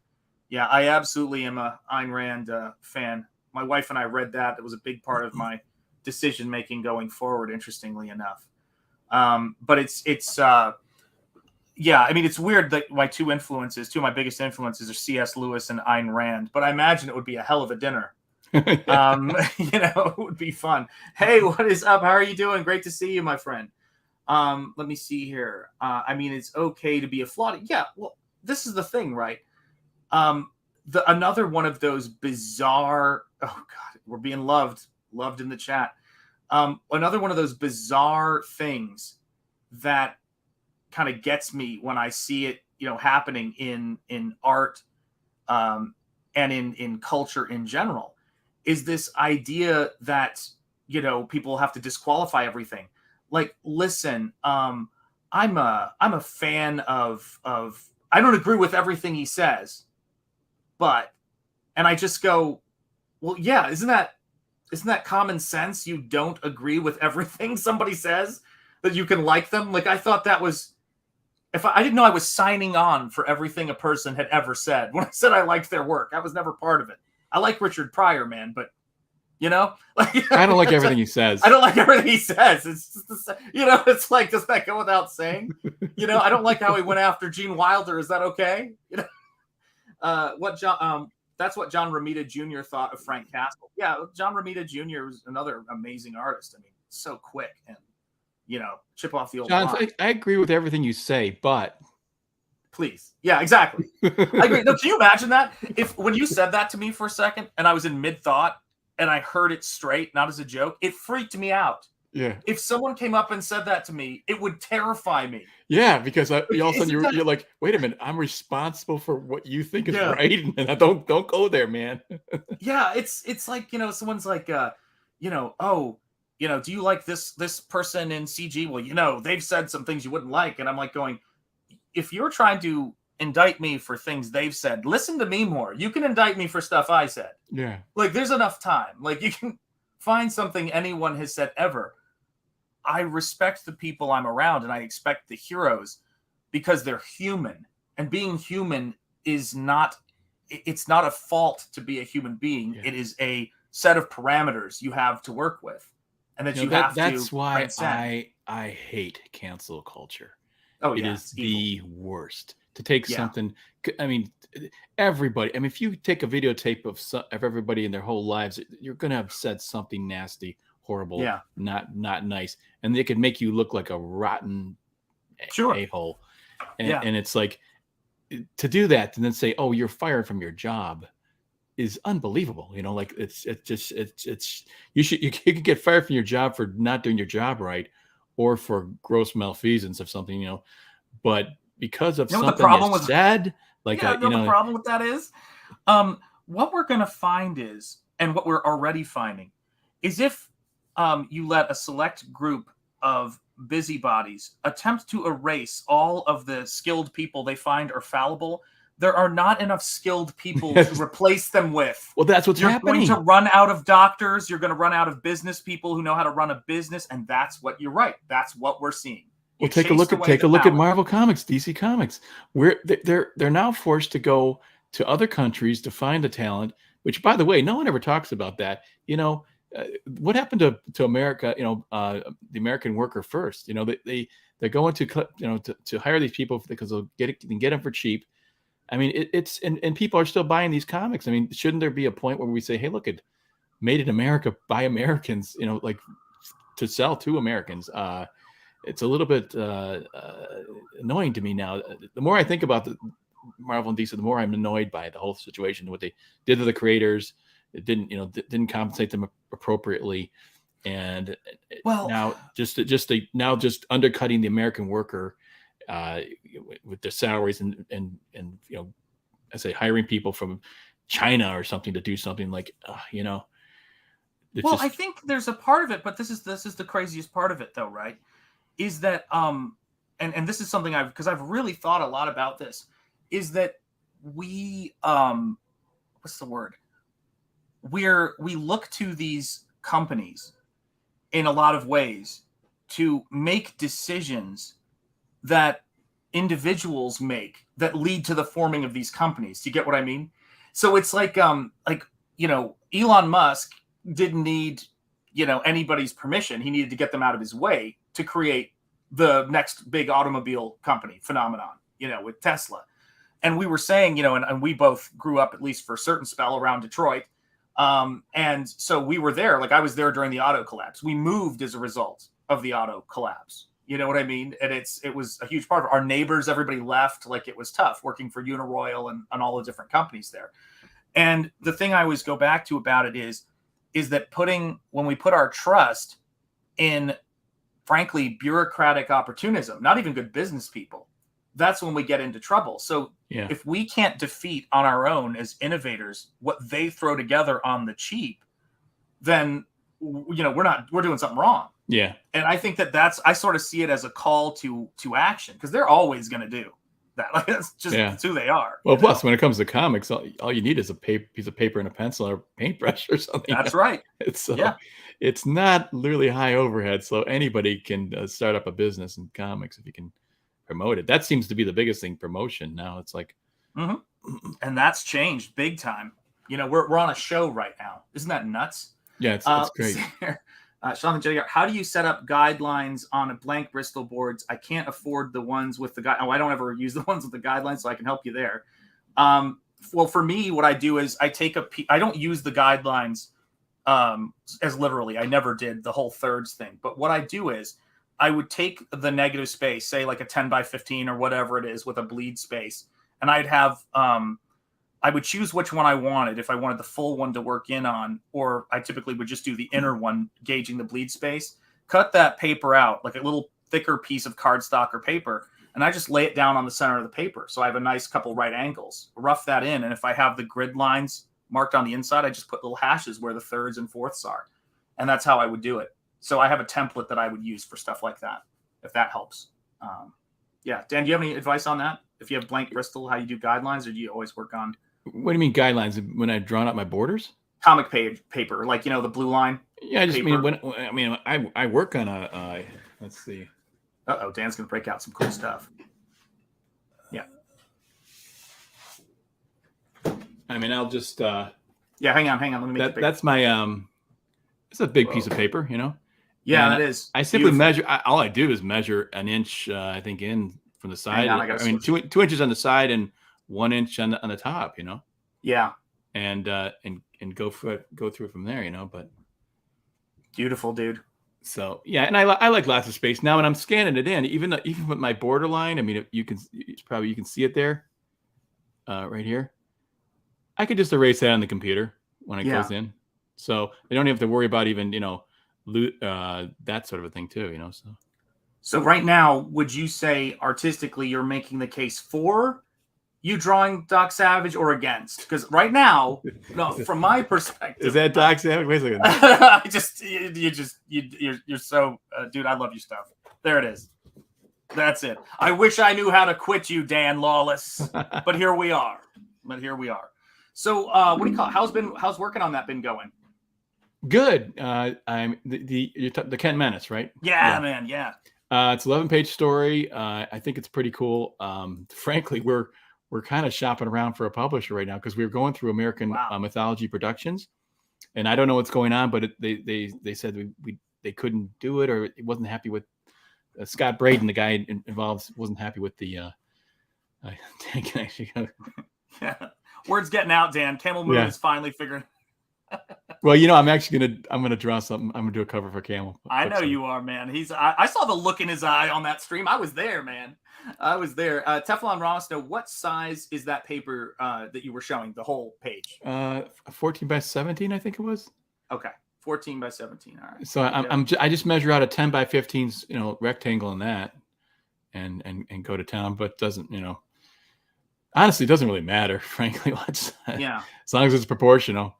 Yeah, I absolutely am a Ayn Rand fan. My wife and I read that. It was a big part of my decision-making going forward, interestingly enough. But it's yeah, I mean, it's weird that my two of my biggest influences are C.S. Lewis and Ayn Rand, but I imagine it would be a hell of a dinner It would be fun. Hey, what is up? How are you doing? Great to see you, my friend. Let me see here. I mean, it's okay to be a flawed. Yeah, well, this is the thing, right? Another one of those bizarre. Oh God, we're being loved in the chat. Another one of those bizarre things that kind of gets me when I see it, happening in art, and in culture in general, is this idea that people have to disqualify everything. Like, listen, I'm a fan of I don't agree with everything he says, and I just go, well, yeah, isn't that common sense? You don't agree with everything somebody says, that you can like them. Like, I thought that was, if I didn't know I was signing on for everything a person had ever said. When I said I liked their work, I was never part of it. I like Richard Pryor, man, but like, I don't like everything he says. I don't like everything he says. It's just, it's like, does that go without saying? I don't like how he went after Gene Wilder. Is that okay? That's what John Romita Jr. thought of Frank Castle. Yeah, John Romita Jr. was another amazing artist. I mean, so quick and chip off the old John, block. I agree with everything you say, but please, yeah, exactly. I agree. No, can you imagine that? If when you said that to me for a second, and I was in mid thought, and I heard it straight, not as a joke, it freaked me out. Yeah. If someone came up and said that to me, it would terrify me. Yeah, because all of a sudden you're like, wait a minute, I'm responsible for what you think is right, and I don't go there, man. Yeah, it's like someone's like, do you like this person in CG? Well, they've said some things you wouldn't like, and I'm like going, if you're trying to indict me for things they've said, listen to me more. You can indict me for stuff I said. Yeah, like there's enough time. Like you can find something anyone has said ever. I respect the people I'm around, and I expect the heroes because they're human, and being human is not. It's not a fault to be a human being. Yeah. It is a set of parameters you have to work with, and that that's why transcend. I hate cancel culture. Oh, it is the worst to take something. I mean, everybody. I mean, if you take a videotape of everybody in their whole lives, you're going to have said something nasty, horrible, not nice, and they could make you look like a rotten a-hole. And it's like, to do that and then say, "Oh, you're fired from your job," is unbelievable. Like it's you could get fired from your job for not doing your job right, or for gross malfeasance of something, but because of something you said, like the problem with that is, what we're going to find is, and what we're already finding is, if you let a select group of busybodies attempt to erase all of the skilled people they find are fallible, there are not enough skilled people to replace them with. Well, that's what's happening. You're going to run out of doctors. You're going to run out of business people who know how to run a business, and that's what you're right. That's what we're seeing. Well, take a look at Marvel Comics, DC Comics, where they're now forced to go to other countries to find the talent. Which, by the way, no one ever talks about that. What happened to America? The American worker first. They're going to hire these people because they'll get them for cheap. I mean, it's and people are still buying these comics. I mean, shouldn't there be a point where we say, hey, look, made in America by Americans, like to sell to Americans? It's a little bit annoying to me now. The more I think about the Marvel and DC, the more I'm annoyed by the whole situation, what they did to the creators. It didn't compensate them appropriately. And now just undercutting the American worker with their salaries and I say hiring people from China or something to do something like I think there's a part of it, but this is the craziest part of it though, right? Is that and this is something I've really thought a lot about this, is that we what's the word? We look to these companies in a lot of ways to make decisions that individuals make that lead to the forming of these companies. Do you get what I mean? So it's like Elon Musk didn't need, anybody's permission. He needed to get them out of his way to create the next big automobile company phenomenon, with Tesla. And we were saying, and we both grew up, at least for a certain spell, around Detroit, And so we were there, like I was there during the auto collapse. We moved as a result of the auto collapse. You know what I mean? And it was a huge part of it. Our neighbors, everybody left. Like it was tough working for Uniroyal and all the different companies there. And the thing I always go back to about it is that when we put our trust in, frankly, bureaucratic opportunism, not even good business people, that's when we get into trouble. So if we can't defeat on our own as innovators what they throw together on the cheap, then we're doing something wrong. Yeah. And I think I sort of see it as a call to action, because they're always going to do that. Like that's just that's who they are. Well, plus when it comes to comics, all you need is a piece of paper and a pencil or a paintbrush or something. That's right. It's not really high overhead, so anybody can start up a business in comics if you can promote it. That seems to be the biggest thing, promotion. Now it's like, and that's changed big time. We're on a show right now. Isn't that nuts? Yeah, it's great. Sean and Jody, how do you set up guidelines on a blank Bristol boards? I can't afford the ones with the guide. I don't ever use the ones with the guidelines, so I can help you there. Well, for me, what I do is I don't use the guidelines as literally. I never did the whole thirds thing. But what I do is I would take the negative space, say like a 10 by 15 or whatever it is with a bleed space, and I'd have I would choose which one I wanted, if I wanted the full one to work in on, or I typically would just do the inner one, gauging the bleed space, cut that paper out, like a little thicker piece of cardstock or paper, and I just lay it down on the center of the paper. So I have a nice couple right angles, rough that in. And if I have the grid lines marked on the inside, I just put little hashes where the thirds and fourths are. And that's how I would do it. So I have a template that I would use for stuff like that, if that helps. Dan, do you have any advice on that? If you have blank Bristol, how you do guidelines, or do you always work on? What do you mean guidelines? When I've drawn out my borders? Comic page paper, like the blue line. Yeah, I just mean I work on a let's see. Dan's gonna break out some cool stuff. Yeah. I mean, I'll just hang on. Let me make that's my it's a big piece of paper, Yeah, and it is. I simply measure. All I do is measure an inch, I think, in from the side. I mean, 2 inches on the side and 1 inch on the top. Yeah. And go through from there. But beautiful, dude. So yeah, and I like lots of space now. When I'm scanning it in, even with my borderline, I mean, you can see it there, right here. I could just erase that on the computer when it goes in, so I don't have to worry about even that sort of a thing too. So right now, would you say artistically you're making the case for you drawing Doc Savage or against? Because right now, no, from my perspective, is that Doc Savage? Wait a second. You're so, dude. I love your stuff. There it is. That's it. I wish I knew how to quit you, Dan Lawless, but here we are. So, what do you call it? How's working on that been going? Good. I'm the Kent Menace, right? Yeah, man. Yeah. It's 11-page story. I think it's pretty cool. Frankly, we're kind of shopping around for a publisher right now because we're going through American Mythology Productions, and I don't know what's going on, but they said they couldn't do it, or it wasn't happy with Scott Braden, the guy involved, wasn't happy with the. Dan can actually go. Yeah, word's getting out, Dan. Camel Moon is finally figuring. Well, I'm actually gonna draw something. I'm gonna do a cover for Camel. I know you are, man. I saw the look in his eye on that stream. I was there, man. I was there. Teflon Rosno, what size is that paper that you were showing? The whole page? 14 by 17, I think it was. Okay, 14 by 17. All right. So I just measure out a 10 by 15, rectangle in that, and go to town. But doesn't honestly, it doesn't really matter, frankly. As long as it's proportional.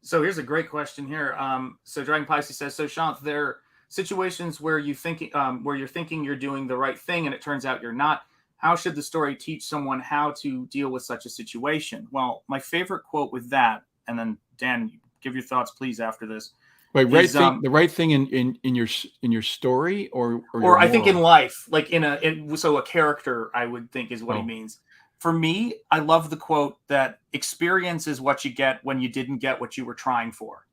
So here's a great question here. So Dragon Pisces says, so Shant, there are situations where you're thinking you're doing the right thing and it turns out you're not. How should the story teach someone how to deal with such a situation? Well, my favorite quote with that, and then Dan, give your thoughts, please, after this. Wait, the right thing in your story, or I think in life, like so a character, I would think is what he means. For me, I love the quote that experience is what you get when you didn't get what you were trying for.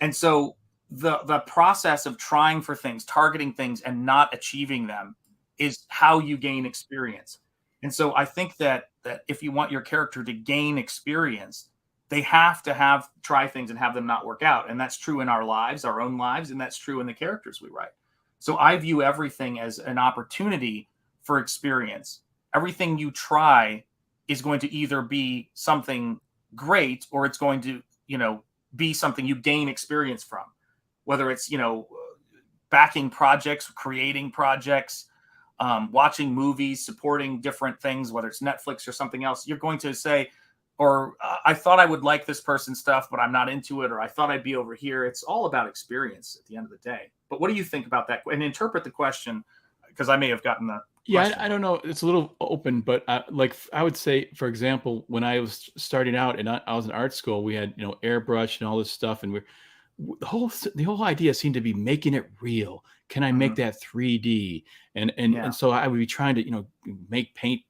And so the process of trying for things, targeting things, and not achieving them is how you gain experience. And so I think that if you want your character to gain experience, they have to try things and have them not work out. And that's true in our lives, our own lives, and that's true in the characters we write. So I view everything as an opportunity for experience. Everything you try is going to either be something great or it's going to, be something you gain experience from, whether it's, backing projects, creating projects, watching movies, supporting different things, whether it's Netflix or something else. You're going to say, or I thought I would like this person's stuff, but I'm not into it, or I thought I'd be over here. It's all about experience at the end of the day. But what do you think about that? And interpret the question, because I may have gotten the question. I don't know. It's a little open, but I would say, for example, when I was starting out and I was in art school, we had airbrush and all this stuff, and the whole idea seemed to be making it real. Can I make that 3D? And so I would be trying to make paint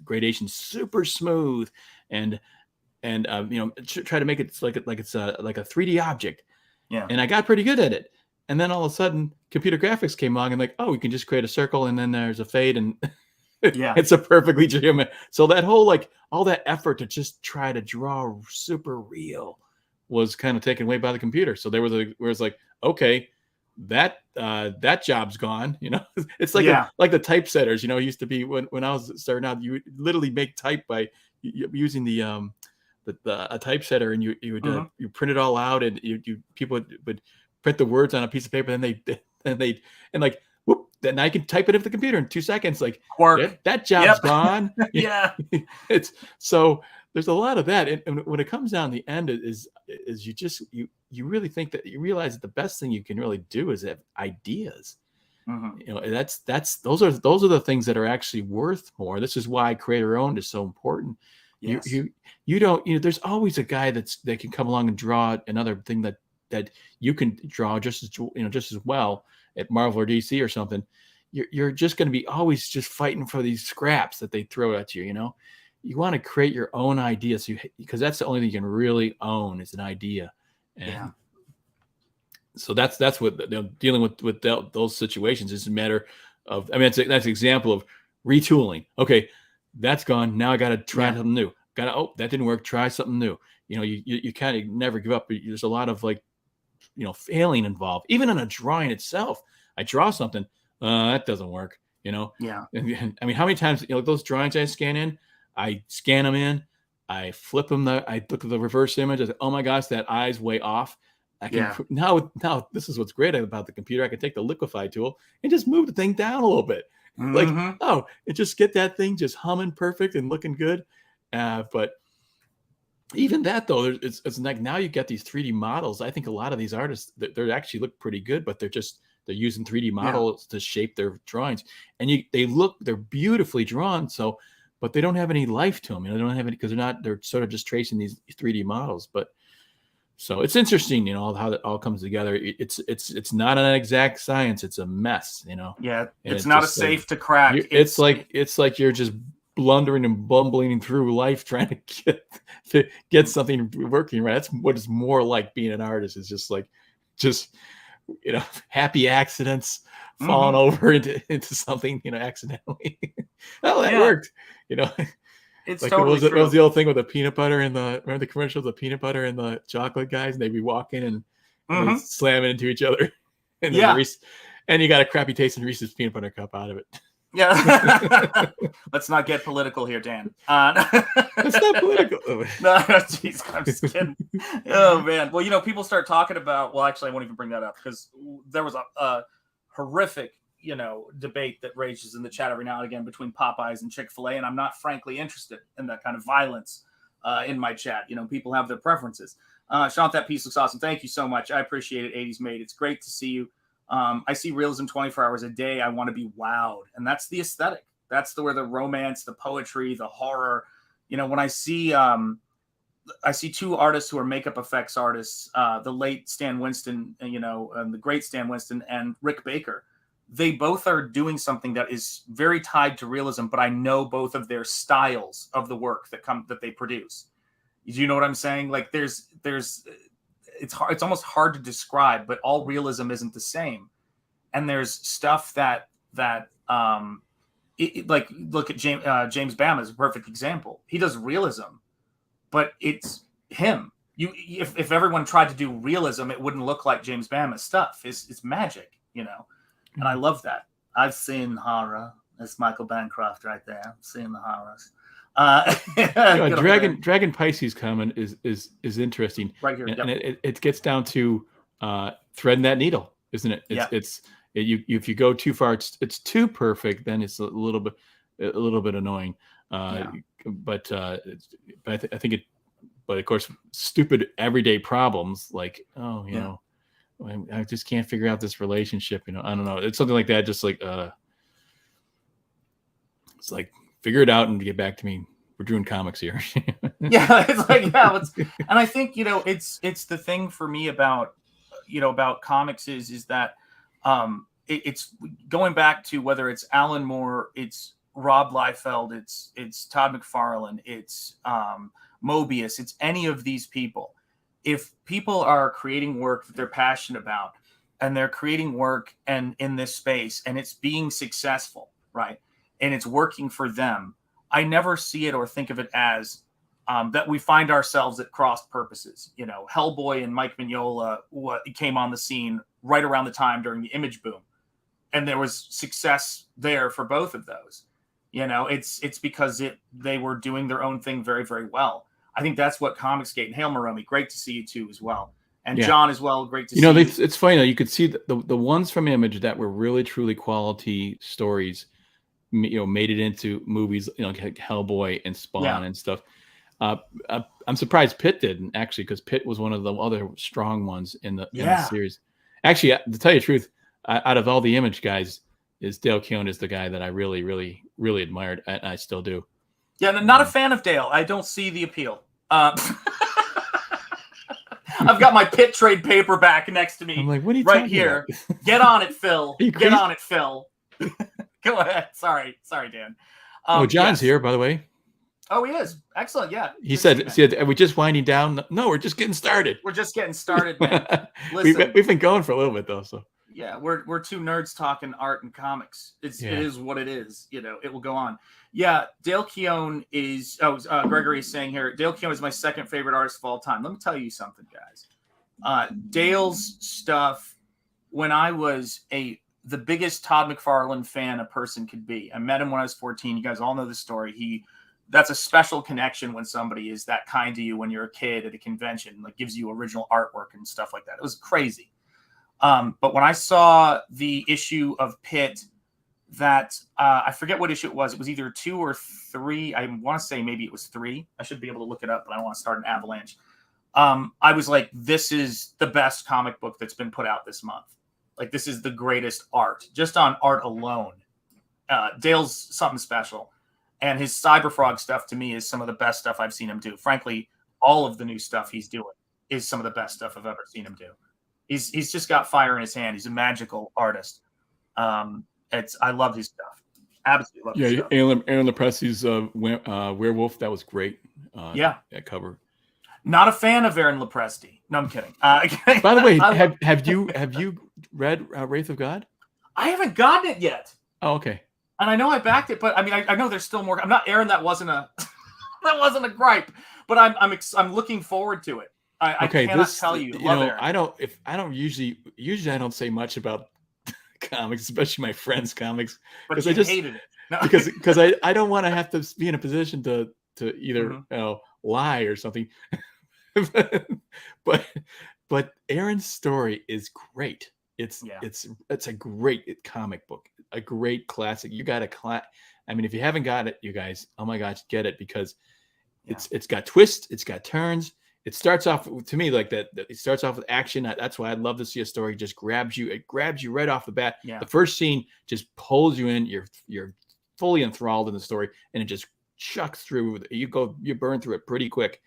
gradation super smooth and try to make it like it's a 3D object. Yeah. And I got pretty good at it. And then all of a sudden, computer graphics came along and we can just create a circle and then there's a fade and it's a perfectly geometric. So that whole all that effort to just try to draw super real was kind of taken away by the computer. So there was okay, that job's gone. It's like the typesetters. Used to be when I was starting out, you would literally make type by using a typesetter, and you would you print it all out, and people would print the words on a piece of paper, and whoop, then I can type it into the computer in 2 seconds. That job's gone. Yeah. It's so there's a lot of that. And when it comes down to the end is you really think that you realize that the best thing you can really do is have ideas. Those are the things that are actually worth more. This is why creator owned is so important. Yes. You don't, there's always a guy that can come along and draw another thing that you can draw just as well at Marvel or DC or something. You're just going to be always just fighting for these scraps that they throw at you. You want to create your own ideas because that's the only thing you can really own is an idea. And so that's what dealing with those situations is a matter of, that's an example of retooling. Okay, that's gone. Now I got to try something new. That didn't work. Try something new. You kind of never give up. There's a lot of failing involved. Even in a drawing itself, I draw something, that doesn't work. Yeah. And how many times those drawings I scan them in, I flip them. I look at the reverse image. I say, oh my gosh, that eye's way off. I can now this is what's great about the computer. I can take the liquefy tool and just move the thing down a little bit. And just get that thing just humming perfect and looking good. But even that though, it's like now you get these 3D models. I think a lot of these artists, they actually look pretty good, but they're using 3D models to shape their drawings, and they're beautifully drawn. So, but they don't have any life to them. They don't have any because they're sort of just tracing these 3D models. But so it's interesting, how that all comes together. It's not an exact science. It's a mess, Yeah, it's not a safe to crack. It's like you're just blundering and bumbling through life trying to get something working right. That's what it's more like being an artist. Is just happy accidents, falling over into something accidentally. Well, that worked. It's like totally it was the old thing with the peanut butter and remember the commercials, the peanut butter and the chocolate guys, and they'd be walking and they'd slam it into each other. And and you got a crappy tasting Reese's peanut butter cup out of it. Yeah. Let's not get political here, Dan. It's not political. No, geez, I'm just kidding. Oh man. Well, people start talking about. Well, actually, I won't even bring that up because there was a horrific, debate that rages in the chat every now and again between Popeyes and Chick-fil-A, and I'm not frankly interested in that kind of violence in my chat. People have their preferences. Sean, that piece looks awesome. Thank you so much. I appreciate it. 80s made. It's great to see you. I see realism 24 hours a day. I want to be wowed. And that's the aesthetic. That's where the romance, the poetry, the horror, when I see two artists who are makeup effects artists, the late Stan Winston, and the great Stan Winston and Rick Baker, they both are doing something that is very tied to realism, but I know both of their styles of the work that they produce. Do you know what I'm saying? Like it's hard. It's almost hard to describe, but all realism isn't the same. And there's stuff that look at James Bam is a perfect example. He does realism, but it's him. If everyone tried to do realism, it wouldn't look like James Bama's stuff. It's magic, and I love that. I've seen horror. That's Michael Bancroft right there. I've seen the horrors. Dragon Pisces comment is interesting, right here, and it gets down to threading that needle, isn't it? If you go too far, it's too perfect, then it's a little bit annoying. But I think it. But of course, stupid everyday problems like, I just can't figure out this relationship. I don't know. It's something like that. Just like, it's like, figure it out and get back to me. We're doing comics here. It's like, and I think, it's the thing for me about comics is that it's going back to whether it's Alan Moore, it's Rob Liefeld, it's Todd McFarlane, it's Mobius, it's any of these people. If people are creating work that they're passionate about and they're creating work and in this space and it's being successful, right, and it's working for them, I never see it or think of it as that we find ourselves at cross purposes. Hellboy and Mike Mignola came on the scene right around the time during the Image boom, and there was success there for both of those. It's because they were doing their own thing very, very well. I think that's what Comicsgate, and Hail Maromi, great to see you too as well. And John as well, great to see you. It's funny though, you could see the ones from Image that were really truly quality stories, made it into movies, like Hellboy and Spawn and stuff. I'm surprised Pitt didn't, actually, because Pitt was one of the other strong ones in the series. Actually, to tell you the truth, out of all the Image guys, Dale Keown is the guy that I really, really, really admired, and I still do. Yeah, not a fan of Dale. I don't see the appeal. I've got my Pitt trade paperback next to me. I'm like, what are you right here? About? Get on it, Phil. Get on it, Phil. Go ahead. Sorry, Dan. John's here, by the way. Oh, he is. Excellent. Yeah. He said, "Are we just winding down?" No, we're just getting started. We're just getting started, man. Listen, we've been going for a little bit though, so. Yeah, we're two nerds talking art and comics. It is what it is. It will go on. Yeah, Dale Keown is. Gregory is saying here, Dale Keown is my second favorite artist of all time. Let me tell you something, guys. Dale's stuff. When I was the biggest Todd McFarlane fan a person could be, I met him when I was 14. You guys all know the story. That's a special connection when somebody is that kind to you when you're a kid at a convention, like gives you original artwork and stuff like that. It was crazy. But when I saw the issue of Pitt that I forget what issue it was either 2 or 3. I want to say maybe it was 3. I should be able to look it up, but I don't want to start an avalanche. I was like, this is the best comic book that's been put out this month. Like, this is the greatest art, just on art alone. Dale's something special, and his Cyberfrog stuff to me is some of the best stuff I've seen him do. Frankly, all of the new stuff he's doing is some of the best stuff I've ever seen him do. He's just got fire in his hand. He's a magical artist. I love his stuff. Absolutely love his stuff. Aaron Lepresti's Werewolf, that was great. That cover. Not a fan of Aaron Lepresti. No, I'm kidding. By the way, have you read Wraith of God? I haven't gotten it yet. Oh, okay. And I know I backed it, but I mean, I know there's still more. I'm not Aaron. That wasn't a gripe, but I'm looking forward to it. I cannot tell you. I don't usually I don't say much about comics, especially my friends' comics, but you hated it. No. because I don't want to have to be in a position to either lie or something. but Aaron's story is great. It's a great comic book, a great classic. You got I mean, if you haven't got it, you guys, oh my gosh, get it, because it's got twists, it's got turns. It starts off, to me, like that. It starts off with action. That's why I'd love to see a story just grabs you. It grabs you right off the bat. Yeah. The first scene just pulls you in. You're fully enthralled in the story, and it just chucks through. You burn through it pretty quick.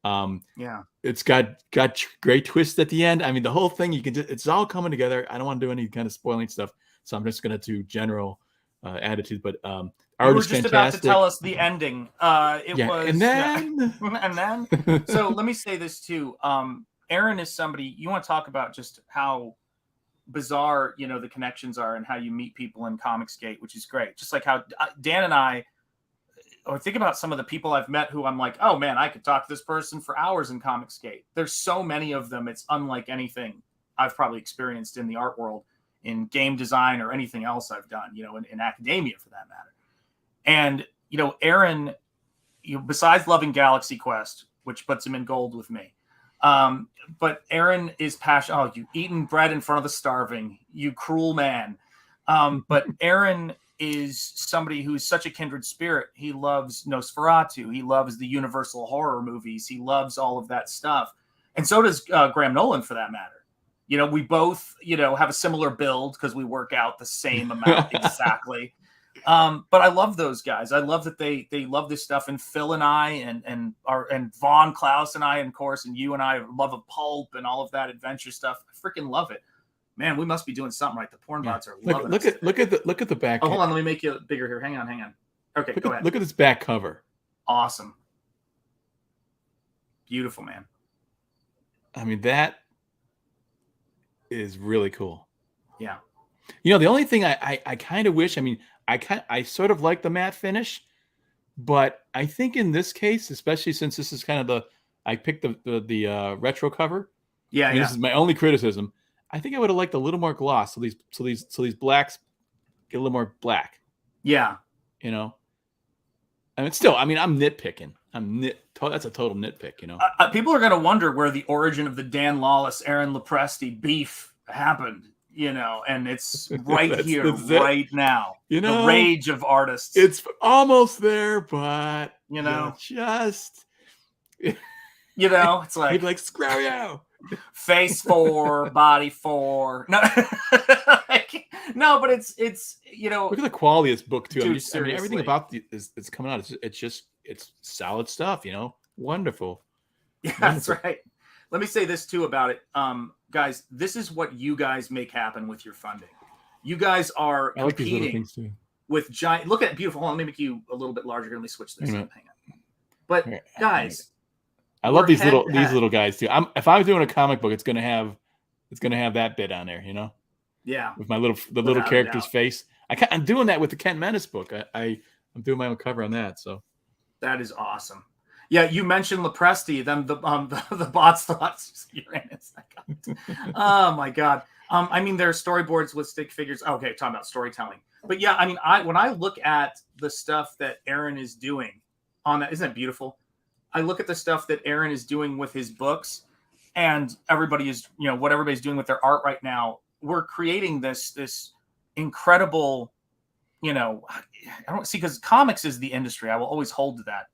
It's got great twists at the end. I mean, the whole thing, it's all coming together. I don't want to do any kind of spoiling stuff, so I'm just going to do general attitudes. But you were just about to tell us the ending. And then. So let me say this too. Aaron is somebody you want to talk about, just how bizarre the connections are and how you meet people in Comicsgate, which is great. Just like how Dan and I, or think about some of the people I've met who I'm like, oh man, I could talk to this person for hours in Comicsgate. There's so many of them. It's unlike anything I've probably experienced in the art world, in game design, or anything else I've done, in academia for that matter. And, Aaron, besides loving Galaxy Quest, which puts him in gold with me, but Aaron is passionate. Oh, you eating bread in front of the starving, you cruel man. But Aaron is somebody who's such a kindred spirit. He loves Nosferatu. He loves the Universal horror movies. He loves all of that stuff. And so does Graham Nolan, for that matter. We both, have a similar build because we work out the same amount exactly. But I love those guys. I love that they love this stuff. And Phil and I and Vaughn Klaus and I, and of course, and you and I love a Pulp and all of that adventure stuff. I freaking love it. Man, we must be doing something right. The porn bots are loving it. Look at the back. Oh, hold on, let me make you bigger here. Hang on. Okay, go ahead. Look at this back cover. Awesome. Beautiful, man. I mean, that is really cool. Yeah. The only thing I kind of wish, I sort of like the matte finish, but I think in this case, especially since this is kind of I picked the retro cover. Yeah, This is my only criticism. I think I would have liked a little more gloss, so these blacks get a little more black. Yeah. Still, I'm nitpicking. That's a total nitpick, People are going to wonder where the origin of the Dan Lawless, Aaron Lopresti beef happened, and it's right here, right now. The rage of artists. It's almost there, but just it's like, he'd be like, screw you. Face 4, body 4. No, no, but it's look at the quality of this book too. Dude, Everything about it's coming out. It's solid stuff. Wonderful. Yeah, that's right. Let me say this too about it, guys. This is what you guys make happen with your funding. You guys are competing with giant. Look at beautiful. Hold on, let me make you a little bit larger. Let me switch this. Hang on. But guys. I love these little guys too. If I'm doing a comic book, it's gonna have that bit on there, Yeah. With the little character's face. I'm doing that with the Kent Menace book. I'm doing my own cover on that. So that is awesome. Yeah, you mentioned Lopresti. Then the bots thought Uranus. Oh my god. There are storyboards with stick figures. Okay, talking about storytelling. But yeah, when I look at the stuff that Aaron is doing on that, isn't that beautiful? I look at the stuff that Aaron is doing with his books, and everybody is, what everybody's doing with their art right now. We're creating this incredible, I don't see, because comics is the industry. I will always hold to that.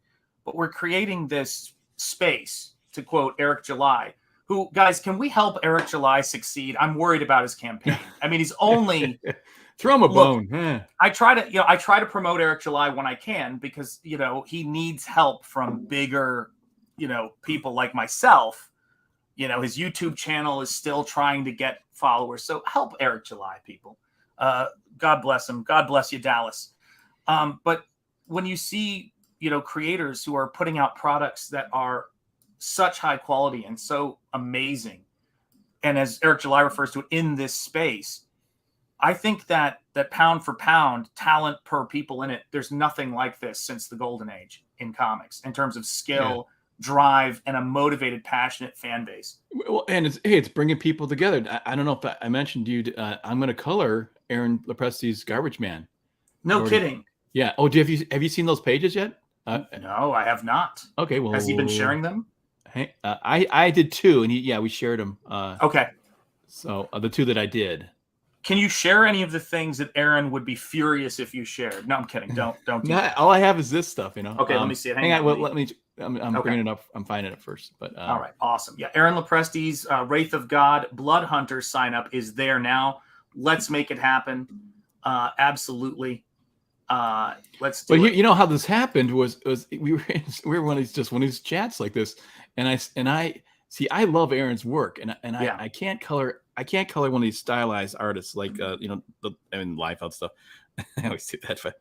But we're creating this space, to quote Eric July, who, guys, can we help Eric July succeed? I'm worried about his campaign. He's only... Throw him a bone. I try to promote Eric July when I can, because he needs help from bigger people like myself. His YouTube channel is still trying to get followers, so help Eric July, people. God bless him. God bless you, Dallas. But when you see creators who are putting out products that are such high quality and so amazing, and as Eric July refers to it, in this space, I think that pound for pound, talent per people in it, there's nothing like this since the golden age in comics in terms of skill, drive, and a motivated, passionate fan base. Well, and it's bringing people together. I don't know if I mentioned to you, I'm going to color Aaron Lopresti's Garbage Man. No kidding. Yeah. Oh, have you seen those pages yet? No, I have not. Okay. Well, has he been sharing them? I did too, and we shared them. Okay. So the two that I did. Can you share any of the things that Aaron would be furious if you shared? No, I'm kidding. Don't do that. All I have is this stuff, Okay, let me see it. Hang on. Well, let me. I'm bringing it up. I'm finding it first. But all right, awesome. Yeah, Aaron Lopresti's Wraith of God Blood Hunter sign up is there now. Let's make it happen. Absolutely. Let's do it. You know how this happened was we were one of these chats like this, and I see, I love Aaron's work, and I can't color one of these stylized artists like live out stuff. I always do that,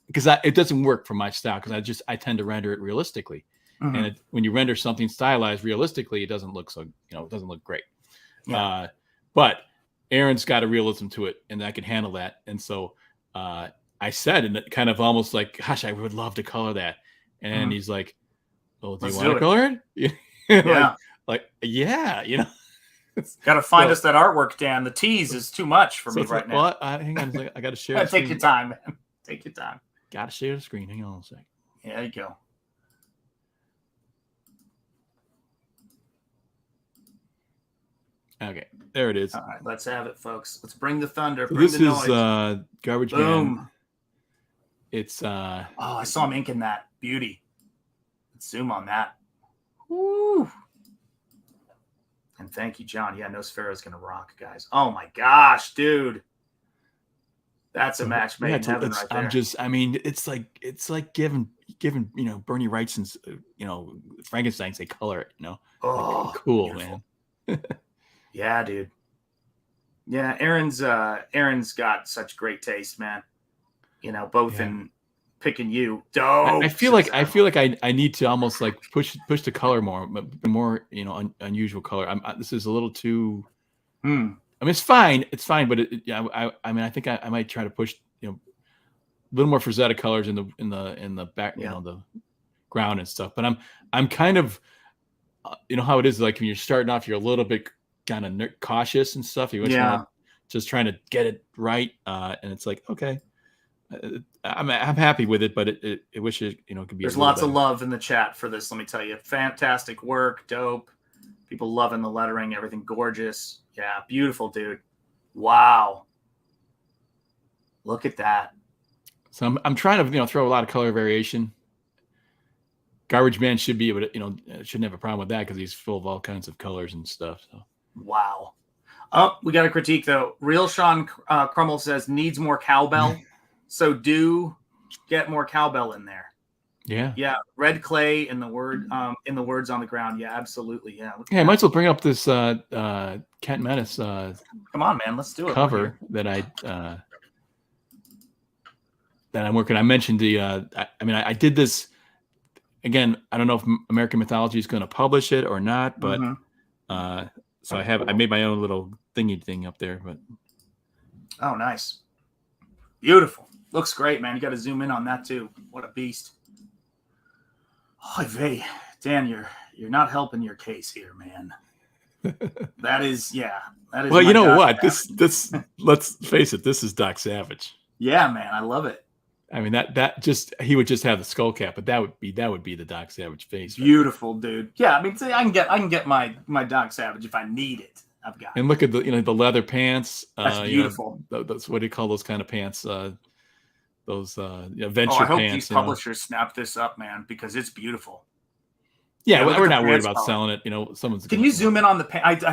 because it doesn't work for my style, because I tend to render it realistically, and when you render something stylized realistically, it doesn't look so it doesn't look great. But Aaron's got a realism to it, and I can handle that, and so I said, and it kind of almost like, gosh, I would love to color that. And he's like, well, do you want to color it? Yeah. Yeah, you know. Got to find us that artwork, Dan. The tease is too much for me right now. Well, hang on a second. I got to share. Take your time, man. Take your time. Got to share the screen. Hang on a second. Yeah, there you go. Okay, there it is. All right, let's have it, folks. Let's bring the thunder. So bring this the noise. is Garbage Boom. Man. It's oh, I saw him inking that. Beauty. Let's zoom on that. Woo. And thank you, John. Yeah, Nosfero is going to rock, guys. Oh my gosh, dude. That's a match made in heaven right there. I mean, it's like giving Bernie Wrightson's Frankenstein say color it, Oh, like, cool, beautiful. man. Yeah, dude. Yeah, Aaron's got such great taste, man. Both in picking you. Dope. I feel like I need to almost like push the color more unusual color. This is a little too. I mean, it's fine, but I think I might try to push a little more Frazetta colors in the back, the ground and stuff. But I'm kind of, how it is, like when you're starting off, you're a little bit kind of cautious and stuff. You just trying to get it right, and it's like, okay. I'm happy with it, but it wish it could be. There's lots of love in the chat for this. Let me tell you, fantastic work, dope. People loving the lettering, everything gorgeous. Yeah, beautiful, dude. Wow, look at that. So I'm trying to throw a lot of color variation. Garbage Man should be able to shouldn't have a problem with that because he's full of all kinds of colors and stuff. So wow. Oh, we got a critique though. Real Sean Crummel says needs more cowbell. So do get more cowbell in there. Yeah. Yeah. Red clay in the words on the ground. Yeah, absolutely. Yeah. I might as well bring up this Can't Menace. Come on, man. Let's do it. Cover that I'm working. I mentioned I did this again. I don't know if American Mythology is going to publish it or not, but so I made my own little thingy thing up there. But oh, nice, beautiful. Looks great, man. You got to zoom in on that too. What a beast. Oh, vey, Dan, you're not helping your case here, man. That is. Well, you know what? This let's face it. This is Doc Savage. Yeah, man. I love it. I mean that just he would just have the skull cap, but that would be the Doc Savage face. Beautiful, right? Dude. Yeah, I mean, I can get my Doc Savage if I need it. I've got. And look at the leather pants. That's beautiful. That's what do you call those kind of pants? Those venture pants. I hope these publishers snap this up, man, because it's beautiful. Yeah, we're not worried about selling it. Someone's. Can you zoom in on the pants?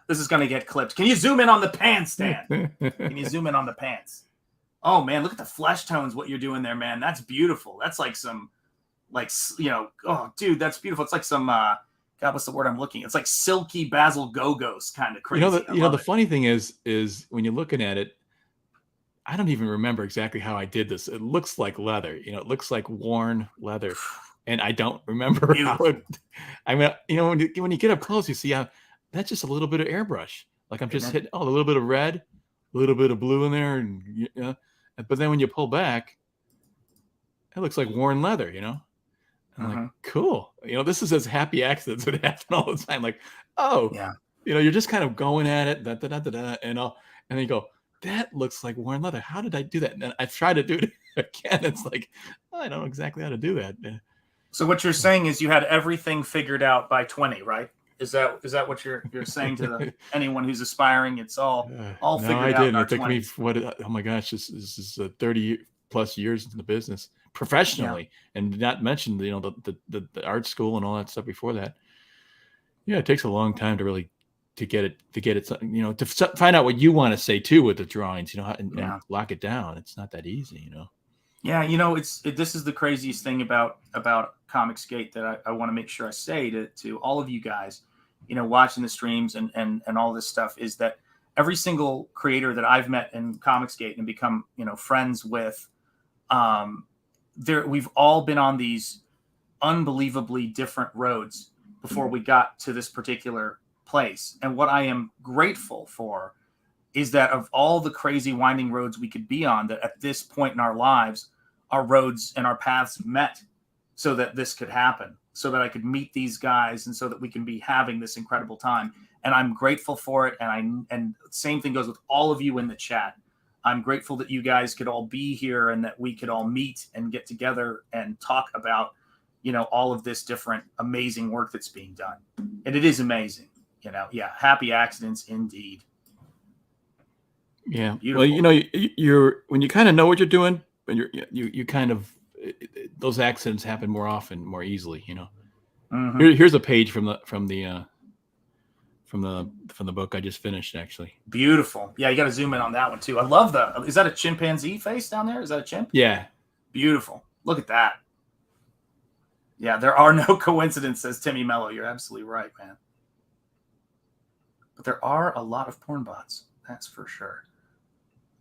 This is gonna get clipped. Can you zoom in on the pants, Dan? Can you zoom in on the pants? Oh man, look at the flesh tones. What you're doing there, man? That's beautiful. That's like some, oh dude, that's beautiful. It's like some. God, what's the word I'm looking? It's like silky Basil Gogos kind of crazy. The funny thing is when you're looking at it. I don't even remember exactly how I did this. It looks like leather, it looks like worn leather. And I don't remember how it, when you get up close, you see how that's just a little bit of airbrush. Like I'm just hitting a little bit of red, a little bit of blue in there. And but then when you pull back, it looks like worn leather, I'm like, cool. This is as happy accidents would happen all the time. Like, oh, yeah. You're just kind of going at it, and then you go, that looks like worn leather. How did I do that? And I tried to do it again. It's like, I don't know exactly how to do that. So what you're saying is you had everything figured out by 20, right? Is that what you're saying to anyone who's aspiring? It's all figured out. No, I didn't. It took me oh my gosh, this is 30 plus years in the business professionally, and not mention the art school and all that stuff before that. Yeah, it takes a long time to really. To get it, to find out what you want to say too with the drawings, and lock it down. It's not that easy, Yeah, this is the craziest thing about Comicsgate that I want to make sure I say to all of you guys, watching the streams and all this stuff is that every single creator that I've met in Comicsgate and become friends with, we've all been on these unbelievably different roads before we got to this particular place. And what I am grateful for is that of all the crazy winding roads we could be on, that at this point in our lives, our roads and our paths met so that this could happen, so that I could meet these guys and so that we can be having this incredible time. And I'm grateful for it. And same thing goes with all of you in the chat. I'm grateful that you guys could all be here and that we could all meet and get together and talk about, all of this different amazing work that's being done. And it is amazing, happy accidents indeed. Yeah. Beautiful. Well, you're when you kind of know what you're doing, when you kind of those accidents happen more often, more easily. Mm-hmm. Here's a page from the book I just finished, actually. Beautiful. Yeah, you got to zoom in on that one too. I love is that a chimpanzee face down there? Is that a chimp? Yeah. Beautiful. Look at that. Yeah, there are no coincidences, says Timmy Mello. You're absolutely right, man. But there are a lot of porn bots. That's for sure.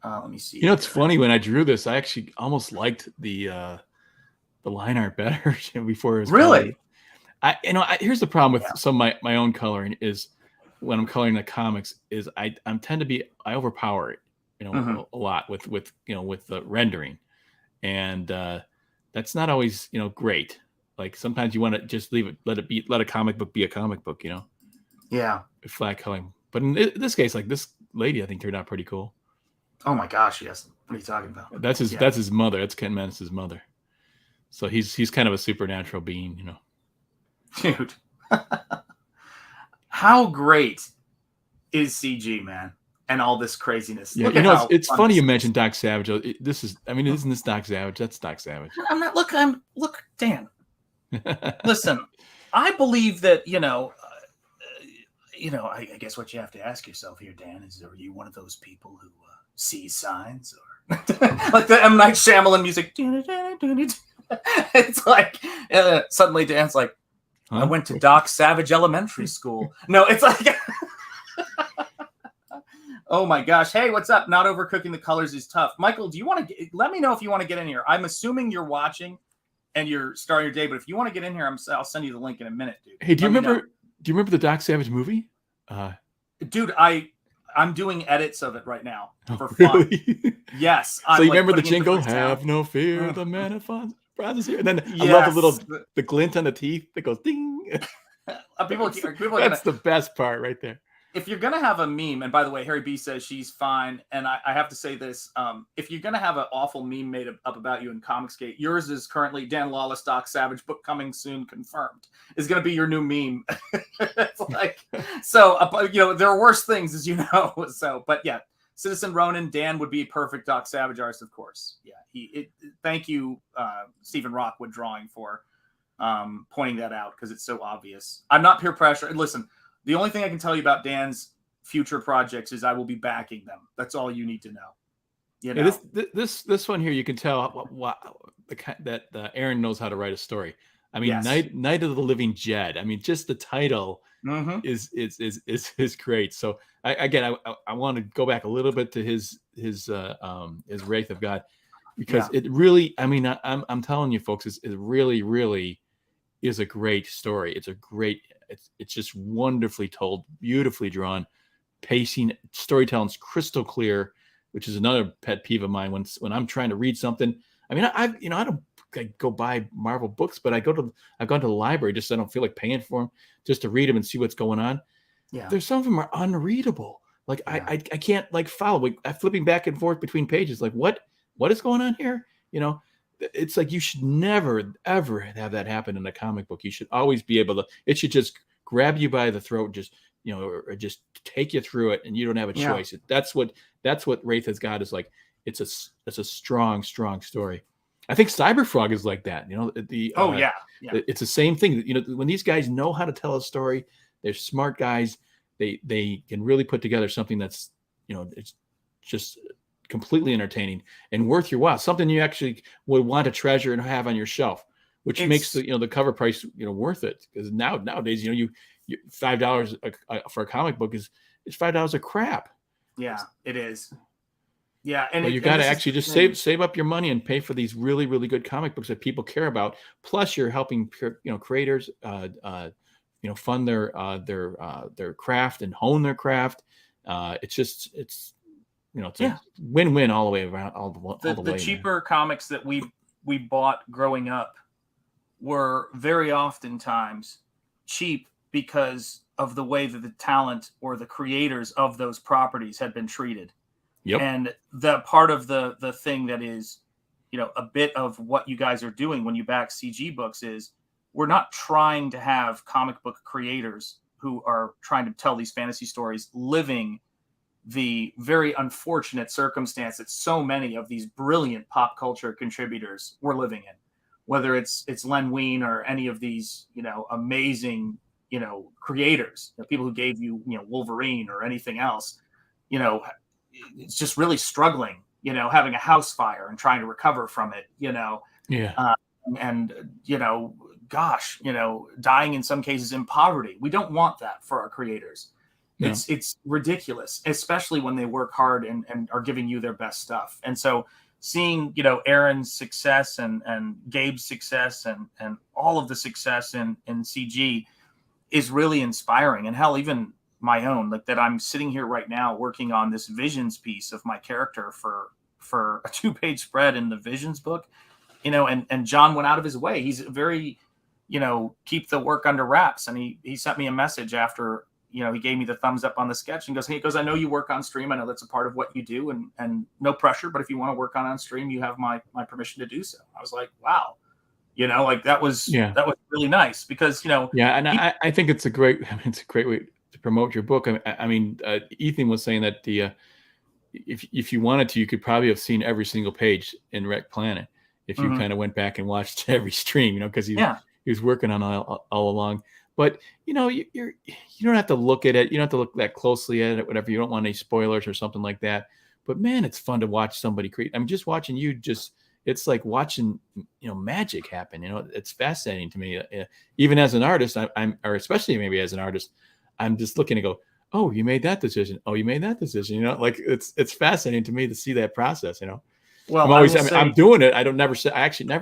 Let me see. It's funny, when I drew this, I actually almost liked the line art better before it was really. Colored. Here's the problem with some of my own coloring is when I'm coloring the comics is I overpower it, a lot with the rendering, and that's not always great. Like sometimes you want to just leave it, let a comic book be a comic book, Yeah. Flat coloring. But in this case, like this lady, I think turned out pretty cool. Oh my gosh, yes. What are you talking about? That's his mother. That's Ken Menace's mother. So he's kind of a supernatural being, Dude. How great is CG, man? And all this craziness. Yeah, it's funny you mentioned Doc Savage. Isn't this Doc Savage? That's Doc Savage. I'm not. Look, Dan. Listen, I believe that I guess what you have to ask yourself here, Dan, is: are you one of those people who sees signs, or like the M. Night Shyamalan music? It's like suddenly Dan's like, I went to Doc Savage Elementary School. No, it's like. Oh my gosh. Hey, what's up? Not overcooking the colors is tough. Michael, do you want to let me know if you want to get in here? I'm assuming you're watching and you're starting your day, but if you want to get in here, I'll send you the link in a minute, dude. Hey, do you remember the Doc Savage movie? Dude, I'm doing edits of it right now for fun. Really? Yes. So you remember the jingle? Have no fear, the man of fun is here. And then I love the glint on the teeth that goes ding. People that's the best part right there. If you're going to have a meme, and by the way, Harry B says she's fine, and I have to say this, if you're going to have an awful meme made up about you in Comicsgate, yours is currently Dan Lawless, Doc Savage, book coming soon, confirmed, is going to be your new meme. It's like, so, there are worse things, as you know. So, but yeah, Citizen Ronin, Dan would be a perfect Doc Savage artist, of course. Yeah, thank you, Stephen Rockwood Drawing, for pointing that out, because it's so obvious. I'm not peer pressure. Listen, the only thing I can tell you about Dan's future projects is I will be backing them. That's all you need to know. Yeah, this one here, you can tell that Aaron knows how to write a story. I mean, yes. Night of the Living Jed. I mean, just the title is great. So I want to go back a little bit to his Wraith of God, because it really, I mean, I'm telling you folks, it really, really is a great story. It's just wonderfly told, beautifully drawn, pacing, storytelling's crystal clear, which is another pet peeve of mine when I'm trying to read something. I mean, I don't go buy Marvel books, but I've gone to the library just so I don't feel like paying for them, just to read them and see what's going on. Yeah, there's some of them are unreadable. Like I can't follow. I'm flipping back and forth between pages. Like what is going on here? It's like you should never, ever have that happen in a comic book. You should always be able to, it should just grab you by the throat, just, or just take you through it, and you don't have a choice. That's what Wraith has got, is like, it's a strong, strong story. I think Cyberfrog is like that, it's the same thing. When these guys know how to tell a story, they're smart guys. They can really put together something that's, it's just completely entertaining and worth your while, something you actually would want to treasure and have on your shelf, which makes the cover price worth it. Because nowadays you $5 for a comic book is $5 of crap. Yeah, it is. Yeah, and you got to actually just save up your money and pay for these really, really good comic books that people care about. Plus, you're helping creators fund their craft and hone their craft. It's it's a win-win all the way around, all the way. The cheaper comics that we bought growing up were very oftentimes cheap because of the way that the talent or the creators of those properties had been treated. Yep. And the part of the thing that is, a bit of what you guys are doing when you back CG books is we're not trying to have comic book creators who are trying to tell these fantasy stories living the very unfortunate circumstance that so many of these brilliant pop culture contributors were living in, whether it's Len Wein or any of these, amazing, creators, people who gave you, Wolverine or anything else, it's just really struggling, having a house fire and trying to recover from it, gosh, dying in some cases in poverty. We don't want that for our creators. No. It's ridiculous, especially when they work hard and are giving you their best stuff. And so seeing, Aaron's success and Gabe's success and all of the success in CG is really inspiring. And hell, even my own, like that I'm sitting here right now working on this Visions piece of my character for a 2-page spread in the Visions book, and John went out of his way. He's very, keep the work under wraps. And he sent me a message after, he gave me the thumbs up on the sketch and goes, I know you work on stream. I know that's a part of what you do and no pressure, but if you want to work on stream, you have my permission to do so. I was like, wow, that was really nice because, and I think it's a great way to promote your book. I mean, Ethan was saying that if you wanted to, you could probably have seen every single page in Rec Planet if you kind of went back and watched every stream, because he was working on all along. But you don't have to look at it. You don't have to look that closely at it. Whatever. You don't want any spoilers or something like that. But man, it's fun to watch somebody create. I'm just watching you. It's like watching magic happen. It's fascinating to me. Even as an artist, or especially maybe as an artist, I'm just looking to go, oh, you made that decision. Oh, you made that decision. Like it's fascinating to me to see that process. Well, I'm doing it. I never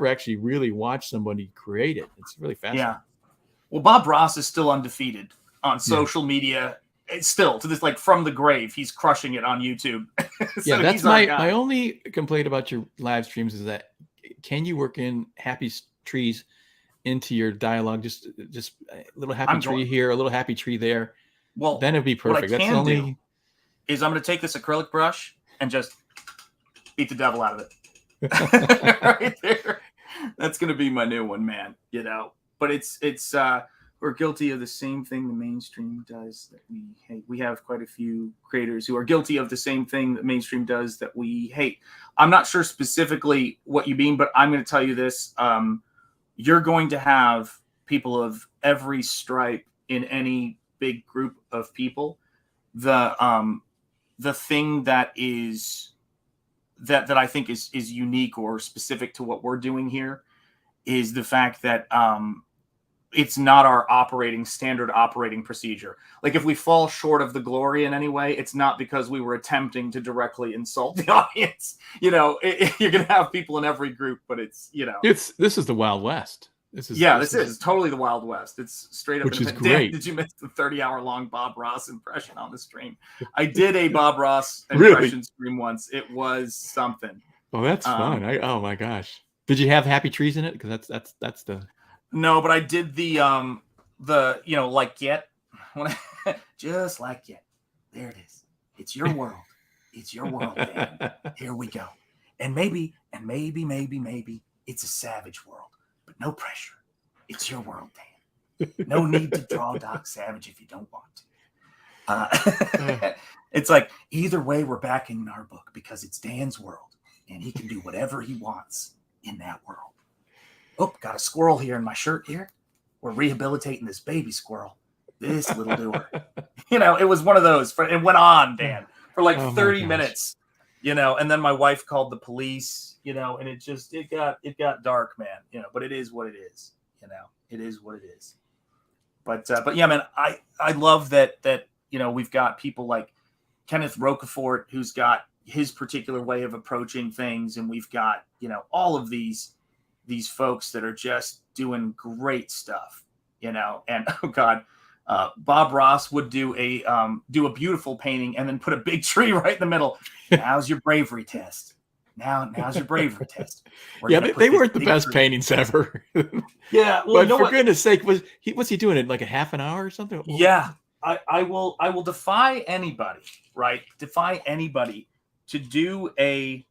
actually really watch somebody create it. It's really fascinating. Yeah. Well, Bob Ross is still undefeated on social media. It's still to this, like from the grave, he's crushing it on YouTube. So that's my only complaint about your live streams is that can you work in happy trees into your dialogue? Just a little happy tree here, a little happy tree there. Well, then it'd be perfect. What I can do is I'm going to take this acrylic brush and just beat the devil out of it. Right there. That's going to be my new one, man. But it's we're guilty of the same thing the mainstream does that we hate. We have quite a few creators who are guilty of the same thing that mainstream does that we hate. I'm not sure specifically what you mean, but I'm going to tell you this. You're going to have people of every stripe in any big group of people. The thing that is that I think is unique or specific to what we're doing here is the fact that it's not our standard operating procedure. Like if we fall short of the glory in any way, it's not because we were attempting to directly insult the audience. You're going to have people in every group, but this is the Wild West. This is totally the Wild West. It's straight up. Which is great. Did you miss the 30-hour-long Bob Ross impression on the stream? I did a Bob Ross impression stream once. It was something. Oh, that's fun. Oh my gosh. Did you have happy trees in it? Because that's the. No, but I did the like yet. Just like yet. There it is. It's your world. It's your world, Dan. Here we go. And maybe it's a savage world. But no pressure. It's your world, Dan. No need to draw Doc Savage if you don't want to. It's like, either way, we're backing our book because it's Dan's world. And he can do whatever he wants in that world. Oh, got a squirrel here in my shirt here. We're rehabilitating this baby squirrel. This little doer. It was one of those. It went on, Dan, for like 30 minutes. And then my wife called the police, and it got dark, man, but it is what it is, it is what it is. But yeah, man, I love that, we've got people like Kenneth Rocafort, who's got his particular way of approaching things. And we've got, all of these folks that are just doing great stuff, and oh God, Bob Ross would do a beautiful painting and then put a big tree right in the middle. Now's your bravery test. Now's your bravery test. Yeah, they weren't the best paintings ever. Yeah, well, but for goodness sake, was he doing it like a half an hour or something? Yeah, I will defy anybody, right? Defy anybody to do a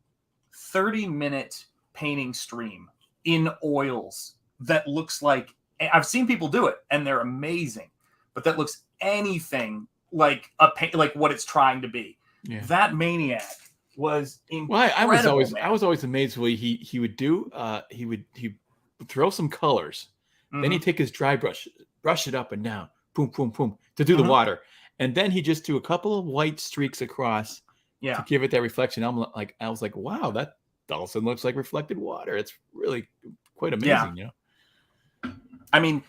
30-minute painting stream in oils that looks like, I've seen people do it and they're amazing, but that looks anything like like what it's trying to be. Yeah. That maniac was incredible. Well, I was always amazed the way he would do. He would throw some colors, then he'd take his dry brush it up and down, boom, boom, boom, to do the water, and then he just do a couple of white streaks across, to give it that reflection. I was like, wow, that also looks like reflected water. It's really quite amazing, you know. I mean,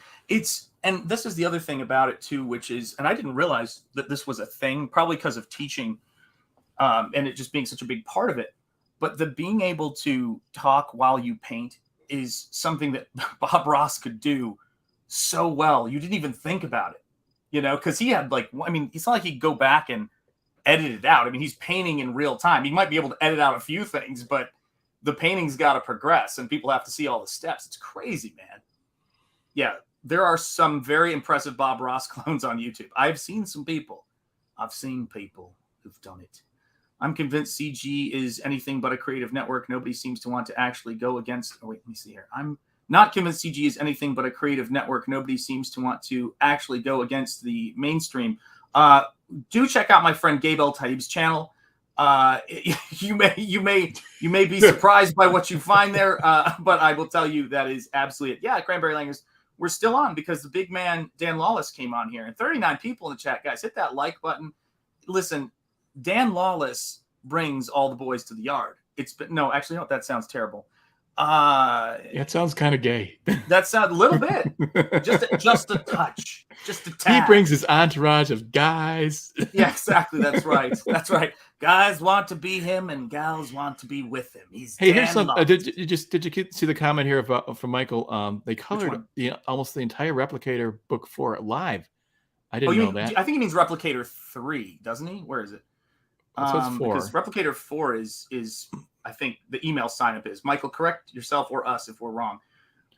and this is the other thing about it too, which is, and I didn't realize that this was a thing, probably because of teaching, and it just being such a big part of it. But the being able to talk while you paint is something that Bob Ross could do so well. You didn't even think about it, you know, because he had it's not like he'd go back and edit it out. I mean, he's painting in real time. He might be able to edit out a few things, but the painting's got to progress and people have to see all the steps. It's crazy, man. Yeah, there are some very impressive Bob Ross clones on YouTube. I've seen people who've done it. I'm convinced CG is anything but a creative network. Nobody seems to want to actually go against. Oh, wait, let me see here. I'm not convinced CG is anything but a creative network. Nobody seems to want to actually go against the mainstream. Do check out my friend Gabe El Taib's channel. You may be surprised by what you find there, but I will tell you that is absolutely it. Yeah, Cranberry Langers, we're still on because the big man Dan Lawless came on here, and 39 people in the chat. Guys, hit that like button. Listen, Dan Lawless brings all the boys to the yard. That sounds terrible. It sounds kind of gay. That sounds a little bit, just a touch, just a tad. He brings his entourage of guys. Yeah, exactly. That's right. That's right. Guys want to be him, and gals want to be with him. Here's some. Did you see the comment here from Michael? They colored almost the entire Replicator book 4 live. I didn't know that. I think he means Replicator 3, doesn't he? Where is it? So it's 4. Because Replicator 4 is I think the email sign up is. Michael, correct yourself or us if we're wrong.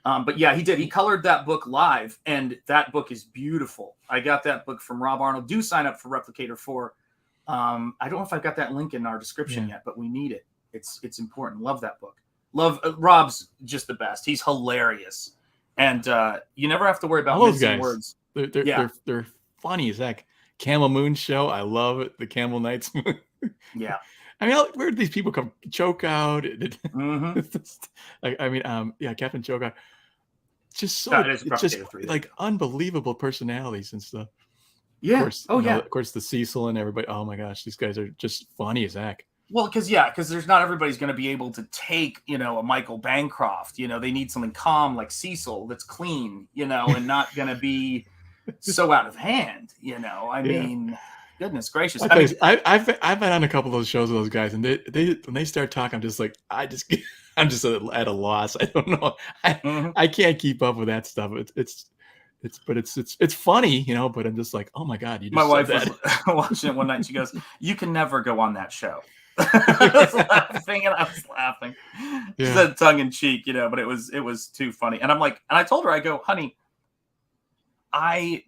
But yeah, he did. He colored that book live, and that book is beautiful. I got that book from Rob Arnold. Do sign up for Replicator 4. I don't know if I've got that link in our description yet, but we need it. It's important. Love that book. Rob's just the best. He's hilarious, and you never have to worry about missing words. They're funny as heck. Camel Moon show, I love it. The Camel Knights. Yeah. I mean, where did these people come? Choke out. Captain Choke out. Just like unbelievable personalities and stuff. Yeah. Of course, of course, the Cecil and everybody. Oh my gosh, these guys are just funny as heck. Well, because there's not everybody's going to be able to take, a Michael Bancroft. They need something calm like Cecil that's clean, and not going to be so out of hand. I mean, goodness gracious. I've been on a couple of those shows with those guys, and they when they start talking, I'm just like, I'm just at a loss. I don't know. I can't keep up with that stuff. It's funny, but I'm just like, oh my god, you just my wife said was watching it one night. And she goes, "You can never go on that show." I was laughing. She said tongue in cheek, but it was too funny. And I'm like, and I told her, I go, honey, I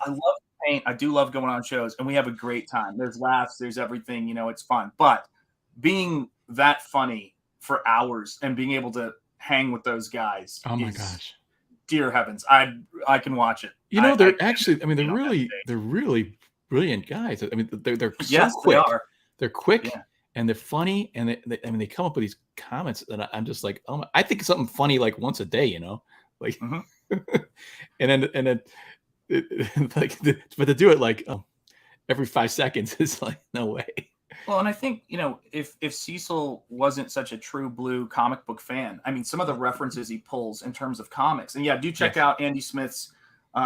love paint. I do love going on shows, and we have a great time. There's laughs, there's everything, it's fun. But being that funny for hours and being able to hang with those guys, oh my gosh, dear heavens, I can watch it. They're really brilliant guys. I mean, they're so quick. They're quick. Yeah. And they're funny, and they come up with these comments that I'm just like, oh my, I think something funny like once a day, like, and then but to do it like every 5 seconds is like, no way. Well, and I think if Cecil wasn't such a true blue comic book fan, I mean, some of the references he pulls in terms of comics, and do check out Andy Smith's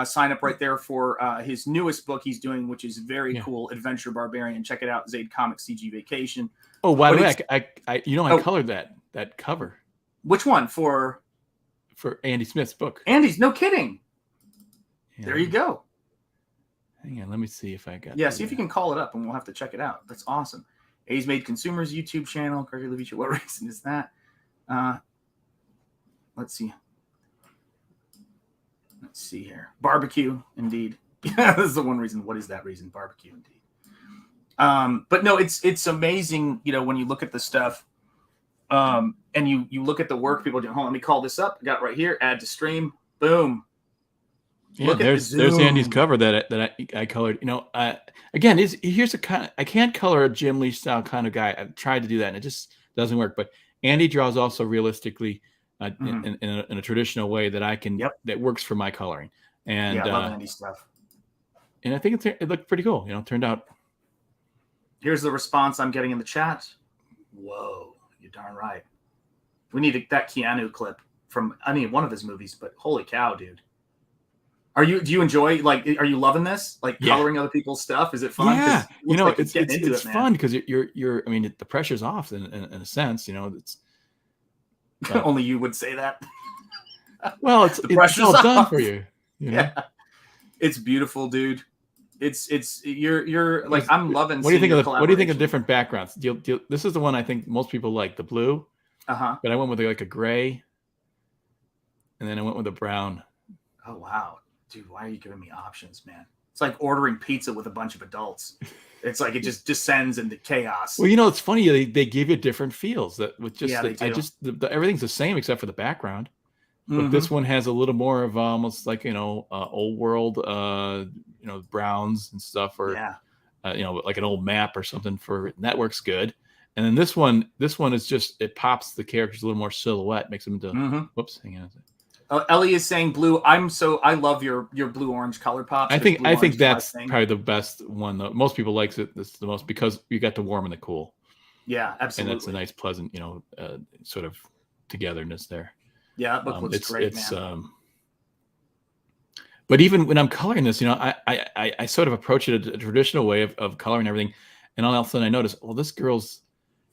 sign up right there for his newest book he's doing, which is very cool, Adventure Barbarian. Check it out, Zaid Comics CG Vacation. Oh, by the way, I colored that cover. Which one? For Andy Smith's book. Andy's, no kidding. Yeah. There you go. Hang on, let me see if I got. Yeah, see if you can call it up, and we'll have to check it out. That's awesome. A's Made Consumers YouTube channel. Gregory Levy. What reason is that? Let's see. Let's see here. Barbecue, indeed. This is the one reason. What is that reason? Barbecue, indeed. But no, it's amazing. You know, when you look at the stuff, and you look at the work people are doing. Hold on, let me call this up. I got it right here. Add to stream. Boom. Yeah, there's Andy's cover that I colored. You know, again, here's a kind of, I can't color a Jim Lee style kind of guy. I've tried to do that, and it just doesn't work. But Andy draws also realistically in a traditional way that I can that works for my coloring. And yeah, I love Andy's stuff. And I think it looked pretty cool. You know, it turned out. Here's the response I'm getting in the chat. Whoa, you're darn right. We need that Keanu clip from one of his movies. But holy cow, dude. Do you enjoy, like, are you loving this? Like coloring other people's stuff? Is it fun? Yeah, you know, like it's fun because you're, I mean, the pressure's off in a sense, you know, it's only you would say that. Well, it's all done for you. You know? Yeah. It's beautiful, dude. You're like, I'm loving. What do you think of the different backgrounds? This is the one I think most people like, the blue. But I went with like a gray. And then I went with a brown. Oh, wow. Dude, why are you giving me options, man? It's like ordering pizza with a bunch of adults. It's like it just descends into chaos. Well, you know, it's funny. They give you different feels. That with just everything's the same except for the background. But this one has a little more of almost like, you know, old world, you know, browns and stuff, or you know, like an old map or something. That works good. And then this one is just, it pops the characters a little more silhouette, makes them into. Whoops, hang on a second. Ellie is saying blue. I love your blue orange color pops. I think that's probably the best one though. Most people likes it. It's the most because you got the warm and the cool. Yeah, absolutely. And that's a nice, pleasant, you know, sort of togetherness there. Yeah, that book looks great, man. But even when I'm coloring this, you know, I sort of approach it a traditional way of coloring everything, and all of a sudden I notice, well, this girl's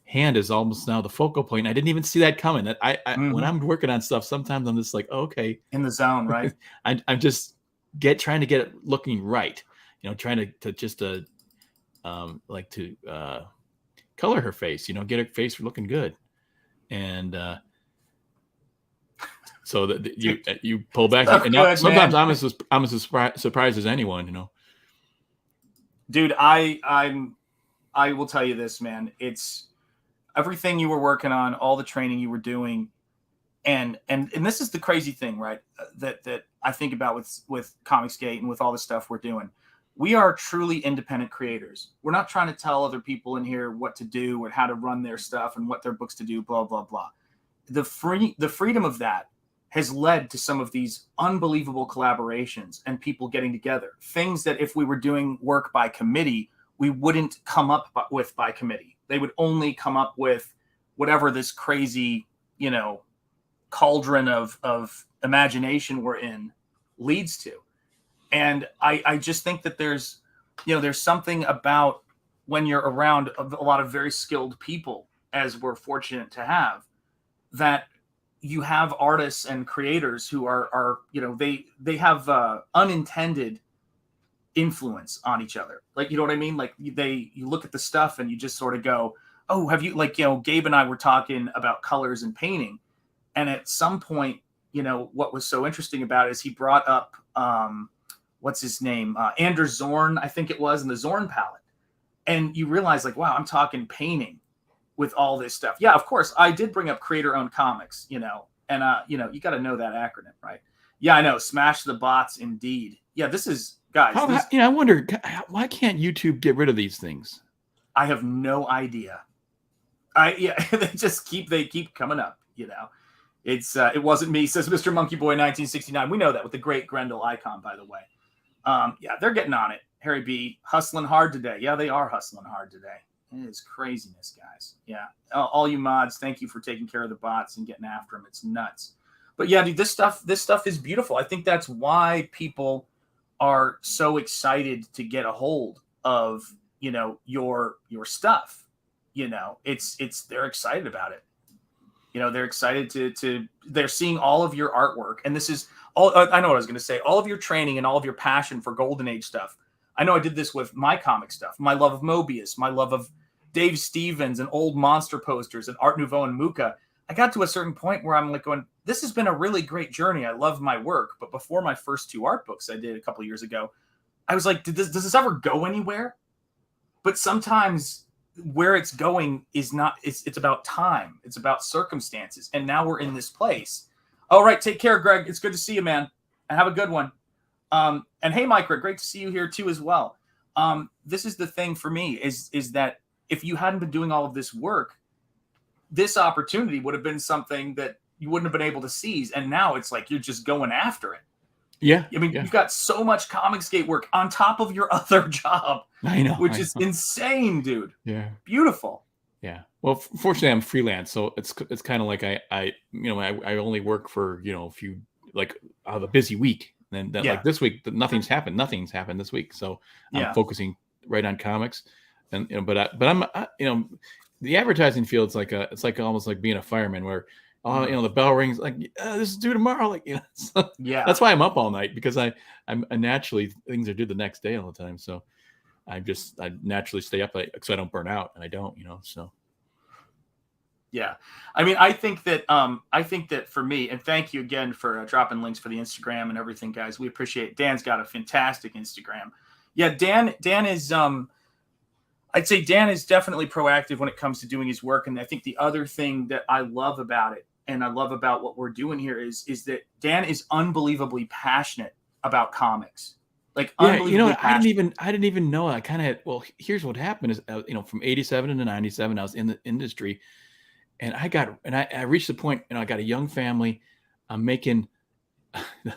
hand is almost now the focal point. I didn't even see that coming. When I'm working on stuff, sometimes I'm just like, oh, okay, in the zone, right? I'm just trying to get it looking right. You know, trying to just color her face. You know, get her face looking good, and so that you pull back. And now, sometimes I'm as surprised as anyone. You know, dude, I will tell you this, man. It's everything you were working on, all the training you were doing, and this is the crazy thing, right? That I think about with Comicsgate and with all the stuff we're doing. We are truly independent creators. We're not trying to tell other people in here what to do or how to run their stuff and what their books to do, blah, blah, blah. The freedom of that has led to some of these unbelievable collaborations and people getting together. Things that if we were doing work by committee, we wouldn't come up with by committee. They would only come up with whatever this crazy, you know, cauldron of imagination we're in leads to. And I just think that there's something about when you're around a lot of very skilled people, as we're fortunate to have, that you have artists and creators who are you know, they have unintended influence on each other. Like, you know what I mean? Like you look at the stuff and you just sort of go, oh, have you, like, you know, Gabe and I were talking about colors and painting. And at some point, you know, what was so interesting about it is he brought up, what's his name? Anders Zorn, I think it was, in the Zorn palette. And you realize, like, wow, I'm talking painting with all this stuff. Yeah, of course, I did bring up creator-owned comics, you know, and, you know, you got to know that acronym, right? Yeah, I know. Smash the bots, indeed. Yeah, this is, guys. You know, I wonder, why can't YouTube get rid of these things? I have no idea. They keep coming up, you know. It wasn't me, says Mr. Monkey Boy 1969. We know that with the great Grendel icon, by the way. Yeah, they're getting on it. Harry B, hustling hard today. Yeah, they are hustling hard today. It is craziness, guys. Yeah. All you mods, thank you for taking care of the bots and getting after them. It's nuts. But yeah, dude, this stuff is beautiful. I think that's why people are so excited to get a hold of, you know, your stuff. You know, they're excited about it. You know, they're excited they're seeing all of your artwork. And this is all, I know what I was going to say, all of your training and all of your passion for Golden Age stuff. I know I did this with my comic stuff, my love of Mobius, my love of Dave Stevens and old monster posters and Art Nouveau and Muka. I got to a certain point where I'm like going, this has been a really great journey. I love my work. But before my first 2 art books I did a couple years ago, I was like, does this ever go anywhere? But sometimes where it's going is not, it's about time. It's about circumstances. And now we're in this place. All right. Take care, Greg. It's good to see you, man. And have a good one. And hey, Micra, great to see you here too as well. This is the thing for me is that if you hadn't been doing all of this work, this opportunity would have been something that you wouldn't have been able to seize. And now it's like you're just going after it. Yeah. I mean, you've got so much Comicsgate work on top of your other job. I know. Which is insane, dude. Yeah. Beautiful. Yeah. Well, fortunately, I'm freelance, so it's kind of like I only work for a few, like I have a busy week, and then like this week nothing's happened. Nothing's happened this week, so I'm focusing right on comics, and but I'm the advertising field's like it's like almost like being a fireman where the bell rings like this is due tomorrow, like so that's why I'm up all night, because I'm naturally things are due the next day all the time, so I naturally stay up because I don't burn out, and I don't, so. Yeah. I mean, I think that for me, and thank you again for dropping links for the Instagram and everything, guys. We appreciate it. Dan's got a fantastic Instagram. Yeah. Dan is, I'd say Dan is definitely proactive when it comes to doing his work. And I think the other thing that I love about it, and I love about what we're doing here is that Dan is unbelievably passionate about comics. Like, unbelievably passionate. I didn't even know. I kind of here's what happened is, from 87 to 97, I was in the industry. And I reached the point, I got a young family. I'm making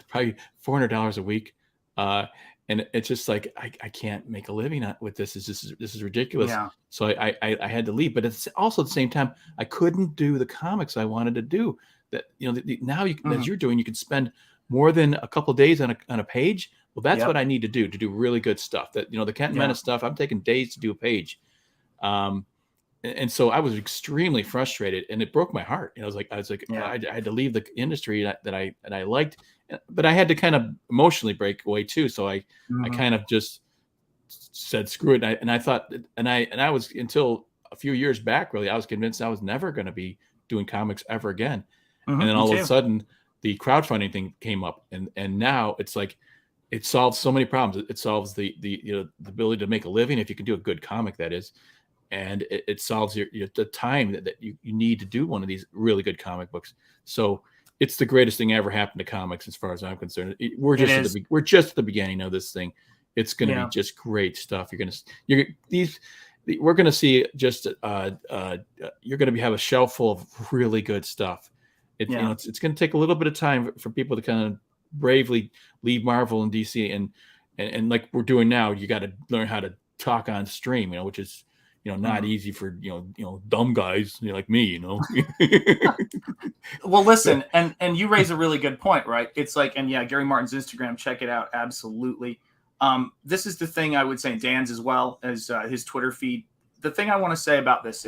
probably $400 a week. And it's just like, I can't make a living with this. This is ridiculous. Yeah. So I had to leave, but it's also at the same time, I couldn't do the comics I wanted to do that. Now as you're doing, you can spend more than a couple of days on a page. Well, that's what I need to do really good stuff that, the Kent Menace stuff, I'm taking days to do a page. And so I was extremely frustrated, and it broke my heart. I was like, I had to leave the industry that I liked, but I had to kind of emotionally break away too. So I kind of just said, screw it. And I thought, and I was, until a few years back, really, I was convinced I was never going to be doing comics ever again. And then all of a sudden the crowdfunding thing came up, and now it's like, it solves so many problems. It solves the ability to make a living if you can do a good comic, that is. And it solves the time that you need to do one of these really good comic books. So it's the greatest thing ever happened to comics, as far as I'm concerned. We're just at the beginning of this thing. It's going to be just great stuff. We're going to see just you're going to have a shelf full of really good stuff. It's going to take a little bit of time for people to kind of bravely leave Marvel and DC, and like we're doing now, you got to learn how to talk on stream, which is not easy for dumb guys like me. Well, listen, and you raise a really good point, right? It's like, and Gary Martin's Instagram, check it out, absolutely. This is the thing I would say, Dan's as well as his Twitter feed. The thing I want to say about this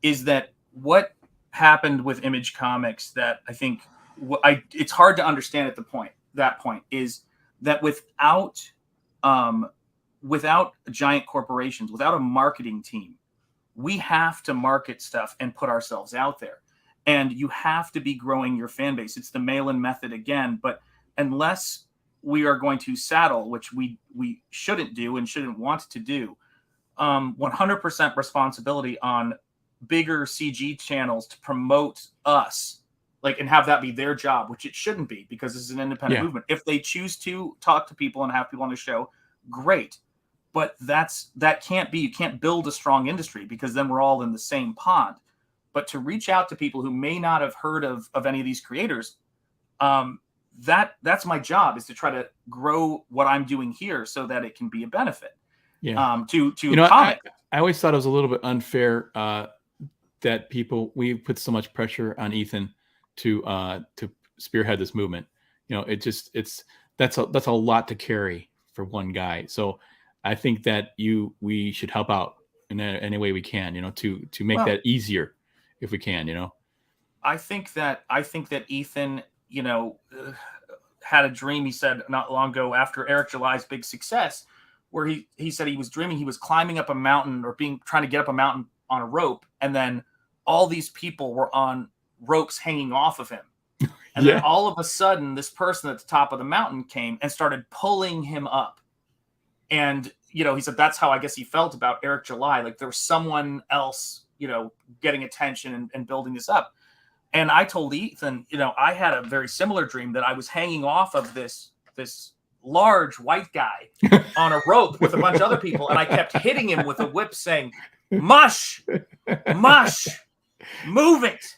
is that what happened with Image Comics that I think it's hard to understand at that point is that without giant corporations, without a marketing team, we have to market stuff and put ourselves out there. And you have to be growing your fan base. It's the mail-in method again. But unless we are going to saddle, which we shouldn't do and shouldn't want to do, 100% responsibility on bigger CG channels to promote us, and have that be their job, which it shouldn't be, because this is an independent movement. If they choose to talk to people and have people on the show, great. But that can't be. You can't build a strong industry, because then we're all in the same pond. But to reach out to people who may not have heard of any of these creators, that's my job, is to try to grow what I'm doing here so that it can be a benefit. Yeah. To comic. I always thought it was a little bit unfair that we put so much pressure on Ethan to spearhead this movement. That's a lot to carry for one guy. So I think that we should help out in any way we can, to make that easier if we can, I think that Ethan, had a dream, he said not long ago, after Eric July's big success, where he said he was dreaming he was climbing up a mountain or trying to get up a mountain on a rope, and then all these people were on ropes hanging off of him. And then all of a sudden, this person at the top of the mountain came and started pulling him up. And, you know, he said that's how I guess he felt about Eric July. Like there was someone else, you know, getting attention and building this up. And I told Ethan, you know, I had a very similar dream that I was hanging off of this large white guy on a rope with a bunch of other people. And I kept hitting him with a whip saying, mush, move it.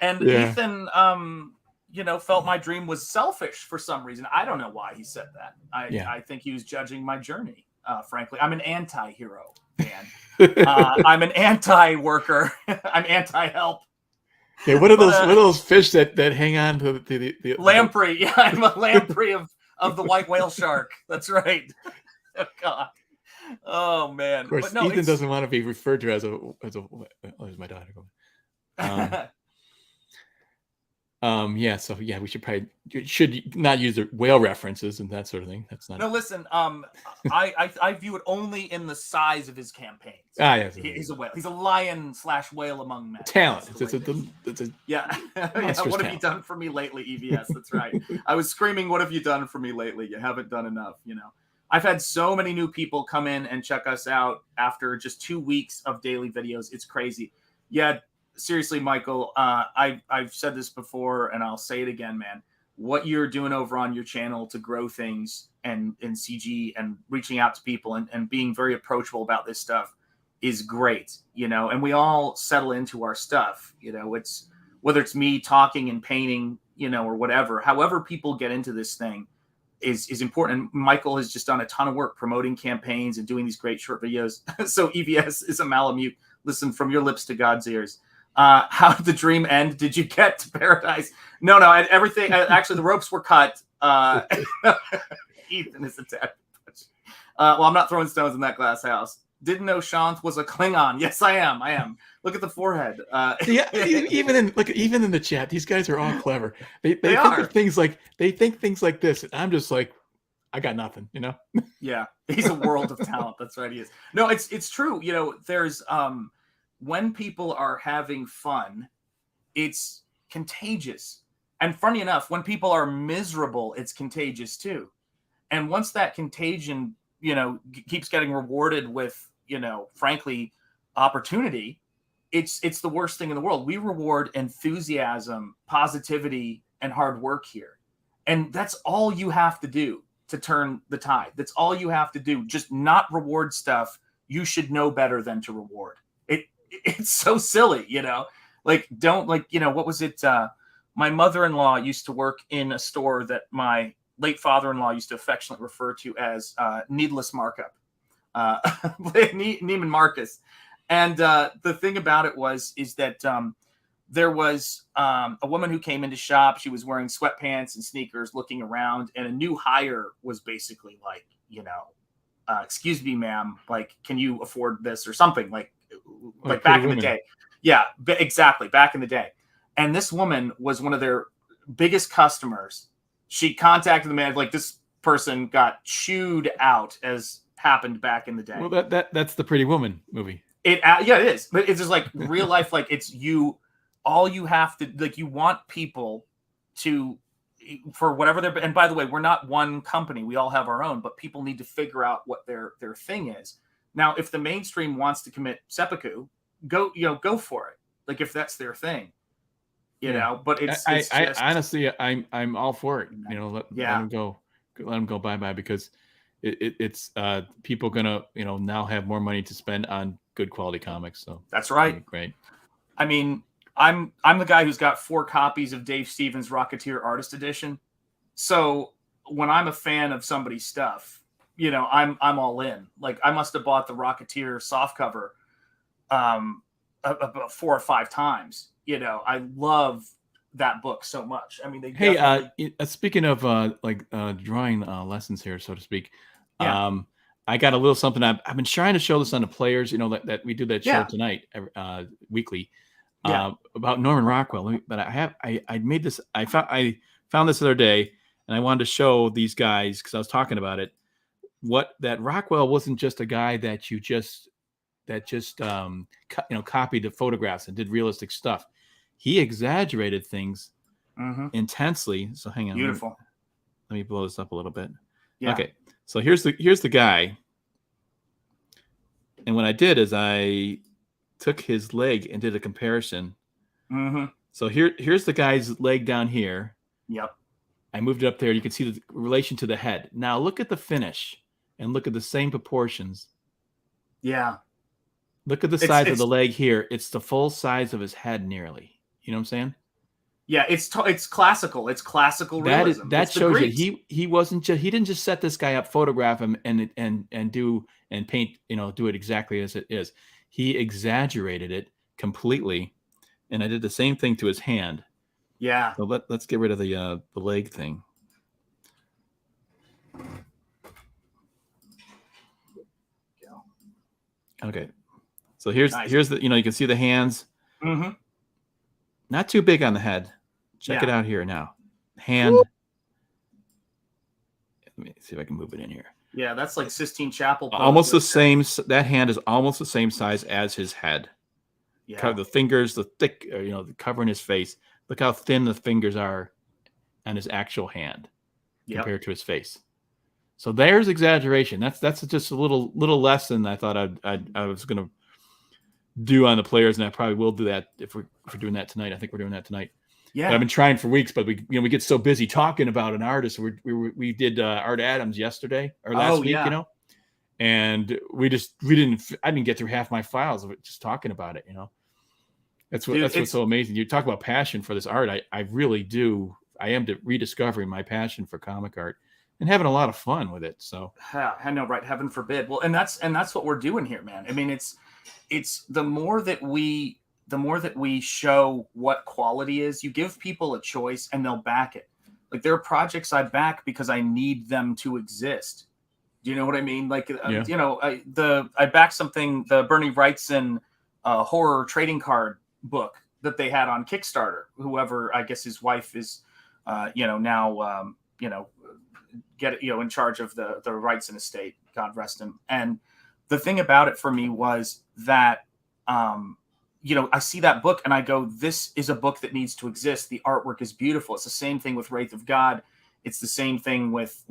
And Ethan, you know, felt my dream was selfish for some reason. I don't know why he said that. I think he was judging my journey. Frankly, I'm an anti-hero, man. I'm an anti-worker. I'm anti-help. Okay, what are those fish that hang on to the lamprey? Yeah, I'm a lamprey of the white whale shark. That's right. Oh God. Oh man. Of course, but no, Ethan doesn't want to be referred to as a. Oh, there's my daughter going. Yeah, so yeah, we should not use the whale references and that sort of thing. That's not. No, listen. I view it only in the size of his campaigns. Yes, he's a whale. He's a lion/whale among men. Talent. Yeah. What have you done for me lately, EVS? That's right. I was screaming, "What have you done for me lately? You haven't done enough." You know, I've had so many new people come in and check us out after just 2 weeks of daily videos. It's crazy. Yeah. Seriously, Michael, I've said this before and I'll say it again, man. What you're doing over on your channel to grow things and in CG and reaching out to people and being very approachable about this stuff is great, you know, and we all settle into our stuff, you know, it's whether it's me talking and painting, you know, or whatever, however people get into this thing is important. And Michael has just done a ton of work promoting campaigns and doing these great short videos. So EVS is a Malamute. Listen, from your lips to God's ears. How did the dream end? Did you get to paradise? No, everything. Actually, the ropes were cut. Ethan is a tad. Well, I'm not throwing stones in that glass house. Didn't know Shanth was a Klingon. Yes, I am. Look at the forehead. Even in the chat, these guys are all clever. They think of things like this. And I'm just like, I got nothing, you know? Yeah, he's a world of talent. That's right, he is. No, it's true. You know, there's when people are having fun, it's contagious. And funny enough, when people are miserable, it's contagious too. And once that contagion, you know, keeps getting rewarded with, you know, frankly, opportunity, it's the worst thing in the world. We reward enthusiasm, positivity, and hard work here. And that's all you have to do to turn the tide. That's all you have to do. Just not reward stuff you should know better than to reward. It's so silly, you know, like don't like, you know, what was it? My mother-in-law used to work in a store that my late father-in-law used to affectionately refer to as needless markup, Neiman Marcus. And the thing about it is that there was a woman who came into shop. She was wearing sweatpants and sneakers looking around, and a new hire was basically like, you know, excuse me, ma'am, like, can you afford this or something like back in the day. Yeah, exactly. Back in the day. And this woman was one of their biggest customers. She contacted the man, like this person got chewed out as happened back in the day. Well, that's the Pretty Woman movie. It is. But it's just like real life. Like it's you, all you have to, like, you want people to, for whatever they're, and by the way, we're not one company. We all have our own, but people need to figure out what their thing is. Now, if the mainstream wants to commit seppuku, go for it. Like if that's their thing, you know. But I honestly, I'm all for it. You know, let them go bye because it's people gonna, you know, now have more money to spend on good quality comics. So that's right. Great. I mean, I'm the guy who's got 4 copies of Dave Stevens' Rocketeer Artist Edition. So when I'm a fan of somebody's stuff, you know, I'm all in. Like I must have bought the Rocketeer softcover about 4 or 5 times. You know, I love that book so much. I mean, they definitely... speaking of drawing lessons here, so to speak, I got a little something. I've been trying to show this on the players. You know that we do that show tonight, weekly, about Norman Rockwell. But I made this. I found this the other day, and I wanted to show these guys because I was talking about it. that Rockwell wasn't just a guy that copied the photographs and did realistic stuff. He exaggerated things intensely. So hang on. Beautiful. Let me blow this up a little bit. Yeah. Okay. So here's the guy. And what I did is I took his leg and did a comparison. So here's the guy's leg down here. Yep. I moved it up there. You can see the relation to the head. Now look at the finish and look at the same proportions. Yeah. Look at the size of the leg here. It's the full size of his head nearly. You know what I'm saying? Yeah, it's classical. It's classical realism. That shows that he wasn't just, he didn't just set this guy up, photograph him, and paint, do it exactly as it is. He exaggerated it completely, and I did the same thing to his hand. Yeah. So let's get rid of the leg thing. Okay. So here's the, you can see the hands. Not too big on the head. Check it out here now. Hand. Woo! Let me see if I can move it in here. Yeah, that's like Sistine Chapel. Almost the same. That hand is almost the same size as his head. Yeah. The fingers, the thick, covering his face. Look how thin the fingers are on his actual hand compared to his face. So there's exaggeration. That's just a little lesson I thought I was going to do on the players, and I probably will do that if we're doing that tonight. I think we're doing that tonight. Yeah, but I've been trying for weeks, but we get so busy talking about an artist. We did Art Adams yesterday or last week, and I didn't get through half my files of it just talking about it. That's what's so amazing. You talk about passion for this art. I really do. I am rediscovering my passion for comic art and having a lot of fun with it. So I know, right? Heaven forbid. Well, and that's what we're doing here, man. I mean, it's the more that we show what quality is, you give people a choice and they'll back it. Like there are projects I back because I need them to exist. Do you know what I mean? Like, I backed something, the Bernie Wrightson horror trading card book that they had on Kickstarter. Whoever, I guess his wife is, now, in charge of the Wrightson estate, God rest him. And the thing about it for me was that, I see that book and I go, this is a book that needs to exist. The artwork is beautiful. It's the same thing with Wraith of God. It's the same thing with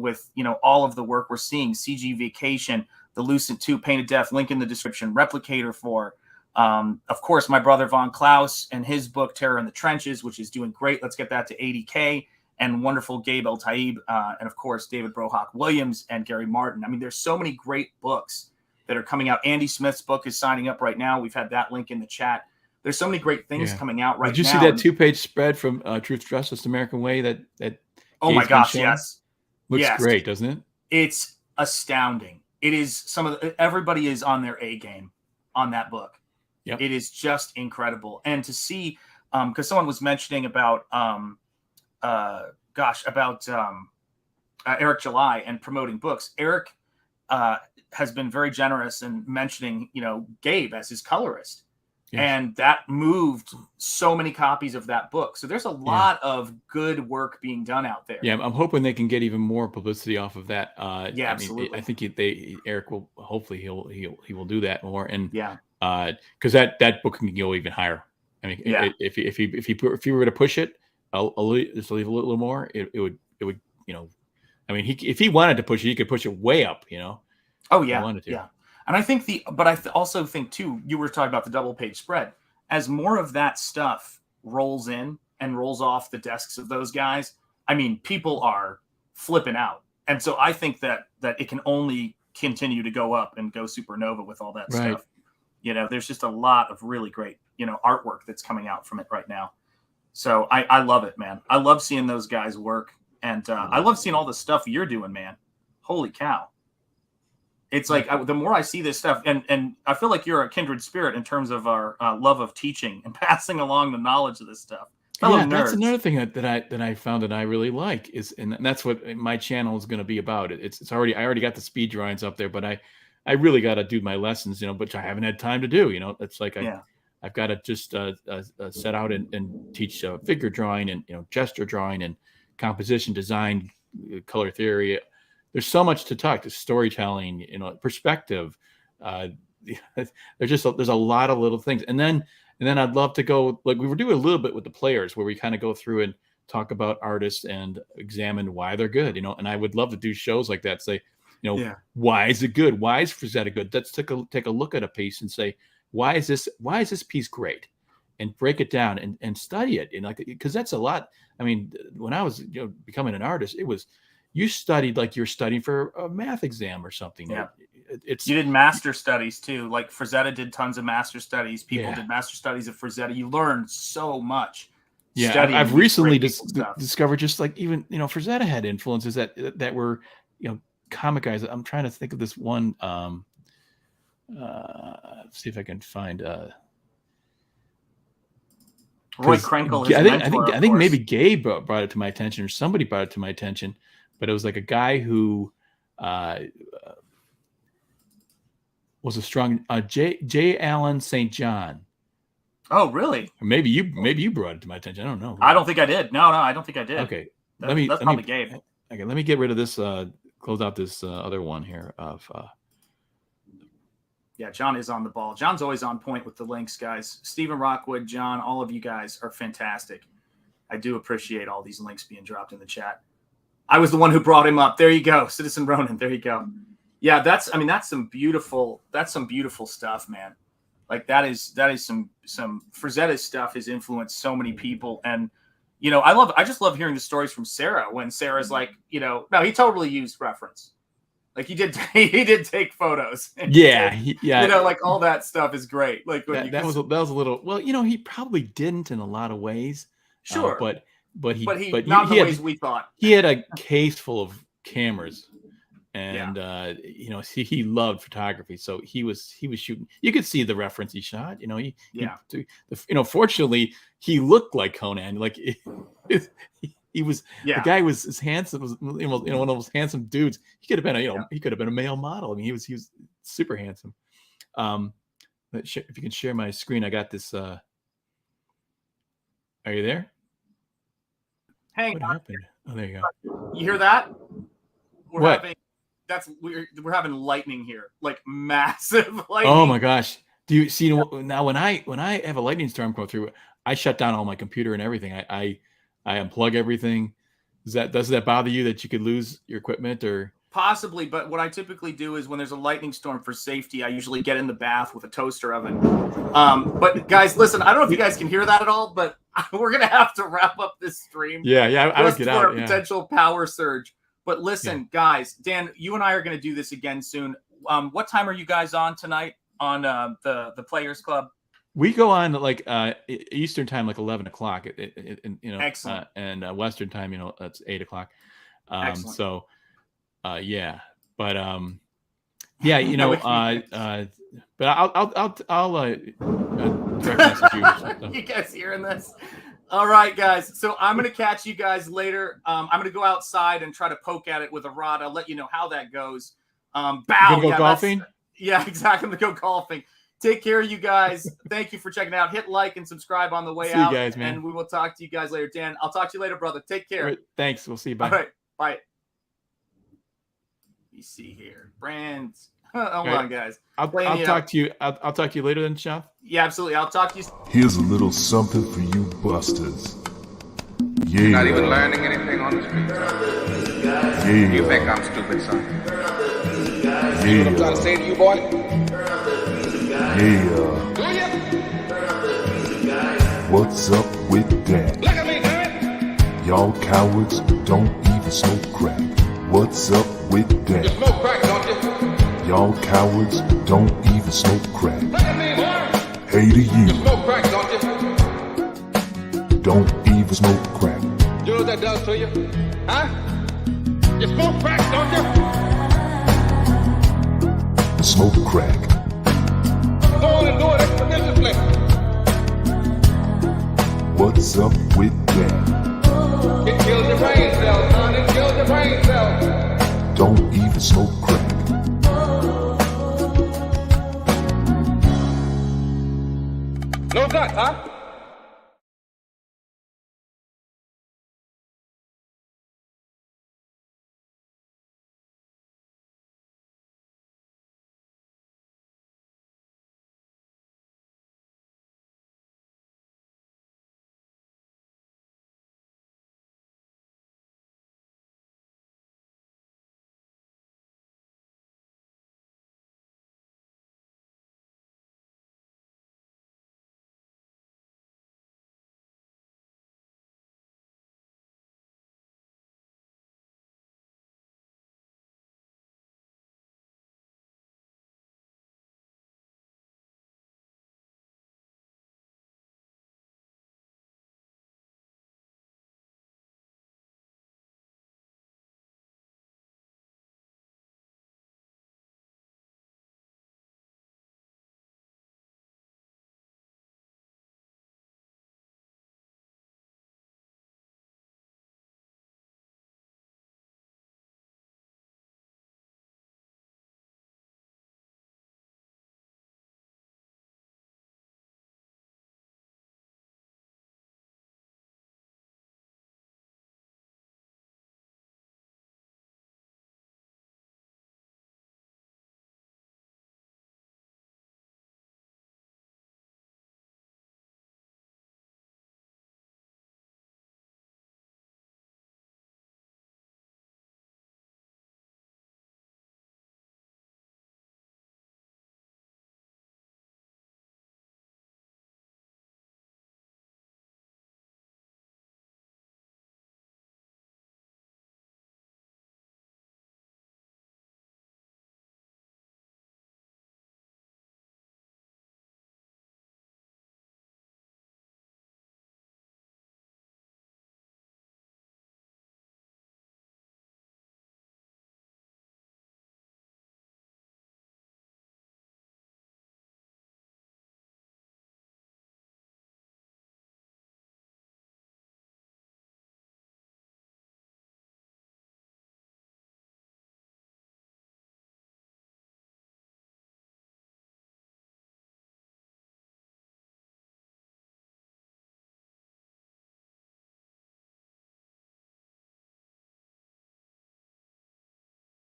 all of the work we're seeing. CG Vacation, the Lucent 2, Painted Death, link in the description, Replicator 4. Of course, my brother Von Klaus and his book, Terror in the Trenches, which is doing great. Let's get that to 80K. And wonderful Gabe El Taib. And of course, David Brohawk Williams and Gary Martin. I mean, there's so many great books that are coming out. Andy Smith's book is signing up right now. We've had that link in the chat. There's so many great things coming out right now. Did you see that 2-page spread from Truth, Justice, American Way? That oh my gosh, yes. Looks great, doesn't it? It's astounding. It is everybody is on their A game on that book. Yep. It is just incredible. And to see, because someone was mentioning about, Eric July and promoting books. Eric has been very generous in mentioning, Gabe as his colorist. Yes. And that moved so many copies of that book. So there's a lot of good work being done out there. Yeah, I'm hoping they can get even more publicity off of that. Absolutely. I think Eric will hopefully he will do that more. And because that book can go even higher. I mean, if you were to push it, just leave a little more. It would I mean, if he wanted to push it, he could push it way up. Oh yeah, yeah. And I think also think too, you were talking about the double page spread. As more of that stuff rolls in and rolls off the desks of those guys, I mean, people are flipping out. And so I think that it can only continue to go up and go supernova with all that stuff. There's just a lot of really great, artwork that's coming out from it right now. So I love it, man. I love seeing those guys work. And I love seeing all the stuff you're doing, man. Holy cow. It's like the more I see this stuff, and I feel like you're a kindred spirit in terms of our love of teaching and passing along the knowledge of this stuff. That's another thing that I found that I really like and that's what my channel is going to be about. I already got the speed drawings up there, but I really got to do my lessons, which I haven't had time to do. It's like I've got to just set out and teach figure drawing and gesture drawing and composition design, color theory, there's so much to talk to storytelling, perspective. There's a lot of little things. And then I'd love to go, like we were doing a little bit with the players where we kind of go through and talk about artists and examine why they're good, and I would love to do shows like that. Say, why is it good? Why is Frazetta good? Let's take a look at a piece and say, why is this piece great? And break it down and study it. Because that's a lot. I mean, when I was becoming an artist, it was, you studied like you're studying for a math exam or something. Yeah. You did master studies too. Like Frazetta did tons of master studies. People did master studies of Frazetta. You learned so much. Yeah, I've recently discovered just like even Frazetta had influences that were comic guys. I'm trying to think of this one. See if I can find. Roy Krenkel. I think maybe Gabe brought it to my attention, or somebody brought it to my attention. But it was like a guy who was a strong J. Allen St. John. Oh, really? Or maybe you brought it to my attention. I don't know. I don't think I did. No, I don't think I did. Okay, that's probably Gabe. Okay, let me get rid of this. Close out this other one here of. Yeah, John is on the ball. John's always on point with the links, guys. Stephen Rockwood, John, all of you guys are fantastic. I do appreciate all these links being dropped in the chat. I was the one who brought him up. There you go, Citizen Ronan. There you go. Yeah, that's some beautiful stuff, man. Like that is some Frazetta's stuff has influenced so many people, and I just love hearing the stories from Sarah when Sarah's like, no, he totally used reference. Like he did take photos. Yeah. Like all that stuff is great. Like that was a little. Well, he probably didn't in a lot of ways. Sure, but he not the ways we thought. He had a case full of cameras, and he loved photography, so he was shooting. You could see the reference he shot. Fortunately, he looked like Conan. Like he was the guy was as handsome as one of those handsome dudes. He could have been he could have been a male model. I mean, he was super handsome. If you can share my screen, I got this. Are you there? Hey, what happened? Oh, there you go. You hear that? We're having lightning here, like massive lightning. Oh my gosh! Do you see now when I have a lightning storm go through, I shut down all my computer and everything. I unplug everything. Does that bother you that you could lose your equipment or? Possibly, but what I typically do is when there's a lightning storm for safety, I usually get in the bath with a toaster oven. But guys, listen, I don't know if you guys can hear that at all, but we're gonna have to wrap up this stream. Yeah, I would get out. Potential power surge. But listen, guys, Dan, you and I are gonna do this again soon. What time are you guys on tonight on the Players Club? We go on like Eastern time, like 11 o'clock. Excellent. And Western time, it's 8 o'clock. Excellent. So. But yeah, but I'll direct message you. You guys hearing this? All right, guys. So I'm gonna catch you guys later. I'm gonna go outside and try to poke at it with a rod. I'll let you know how that goes. Bow. You gonna go golfing? Yeah, exactly. I'm gonna go golfing. Take care, you guys. Thank you for checking out. Hit like and subscribe on the way out. See you guys, man. And we will talk to you guys later. Dan, I'll talk to you later, brother. Take care. Right, thanks. We'll see you. Bye. All right. Bye. You see here, brands. Hold on, guys. I'll talk to you. I'll talk to you later then, Sean. Yeah, absolutely. I'll talk to you. Here's a little something for you busters. Yeah. You're not even learning anything on the street. Yeah. You think I'm stupid, son? Yeah. You know what I'm trying to say to you, boy? Yeah. Do you? What's up with that? Look at me, damn it! Y'all cowards don't even smoke crack. What's up with that? You smoke crack, don't you? Y'all cowards don't even smoke crack. Look at me, boy! Hey to You you, smoke crack, don't you? don't even smoke crack. You know what that does to you? Huh? You smoke crack, don't you? Smoke crack. Go on and do it expeditiously. What's up with that? It kills your brain cells, son. It kills your brain cells. Don't even smoke crack. No gut, huh?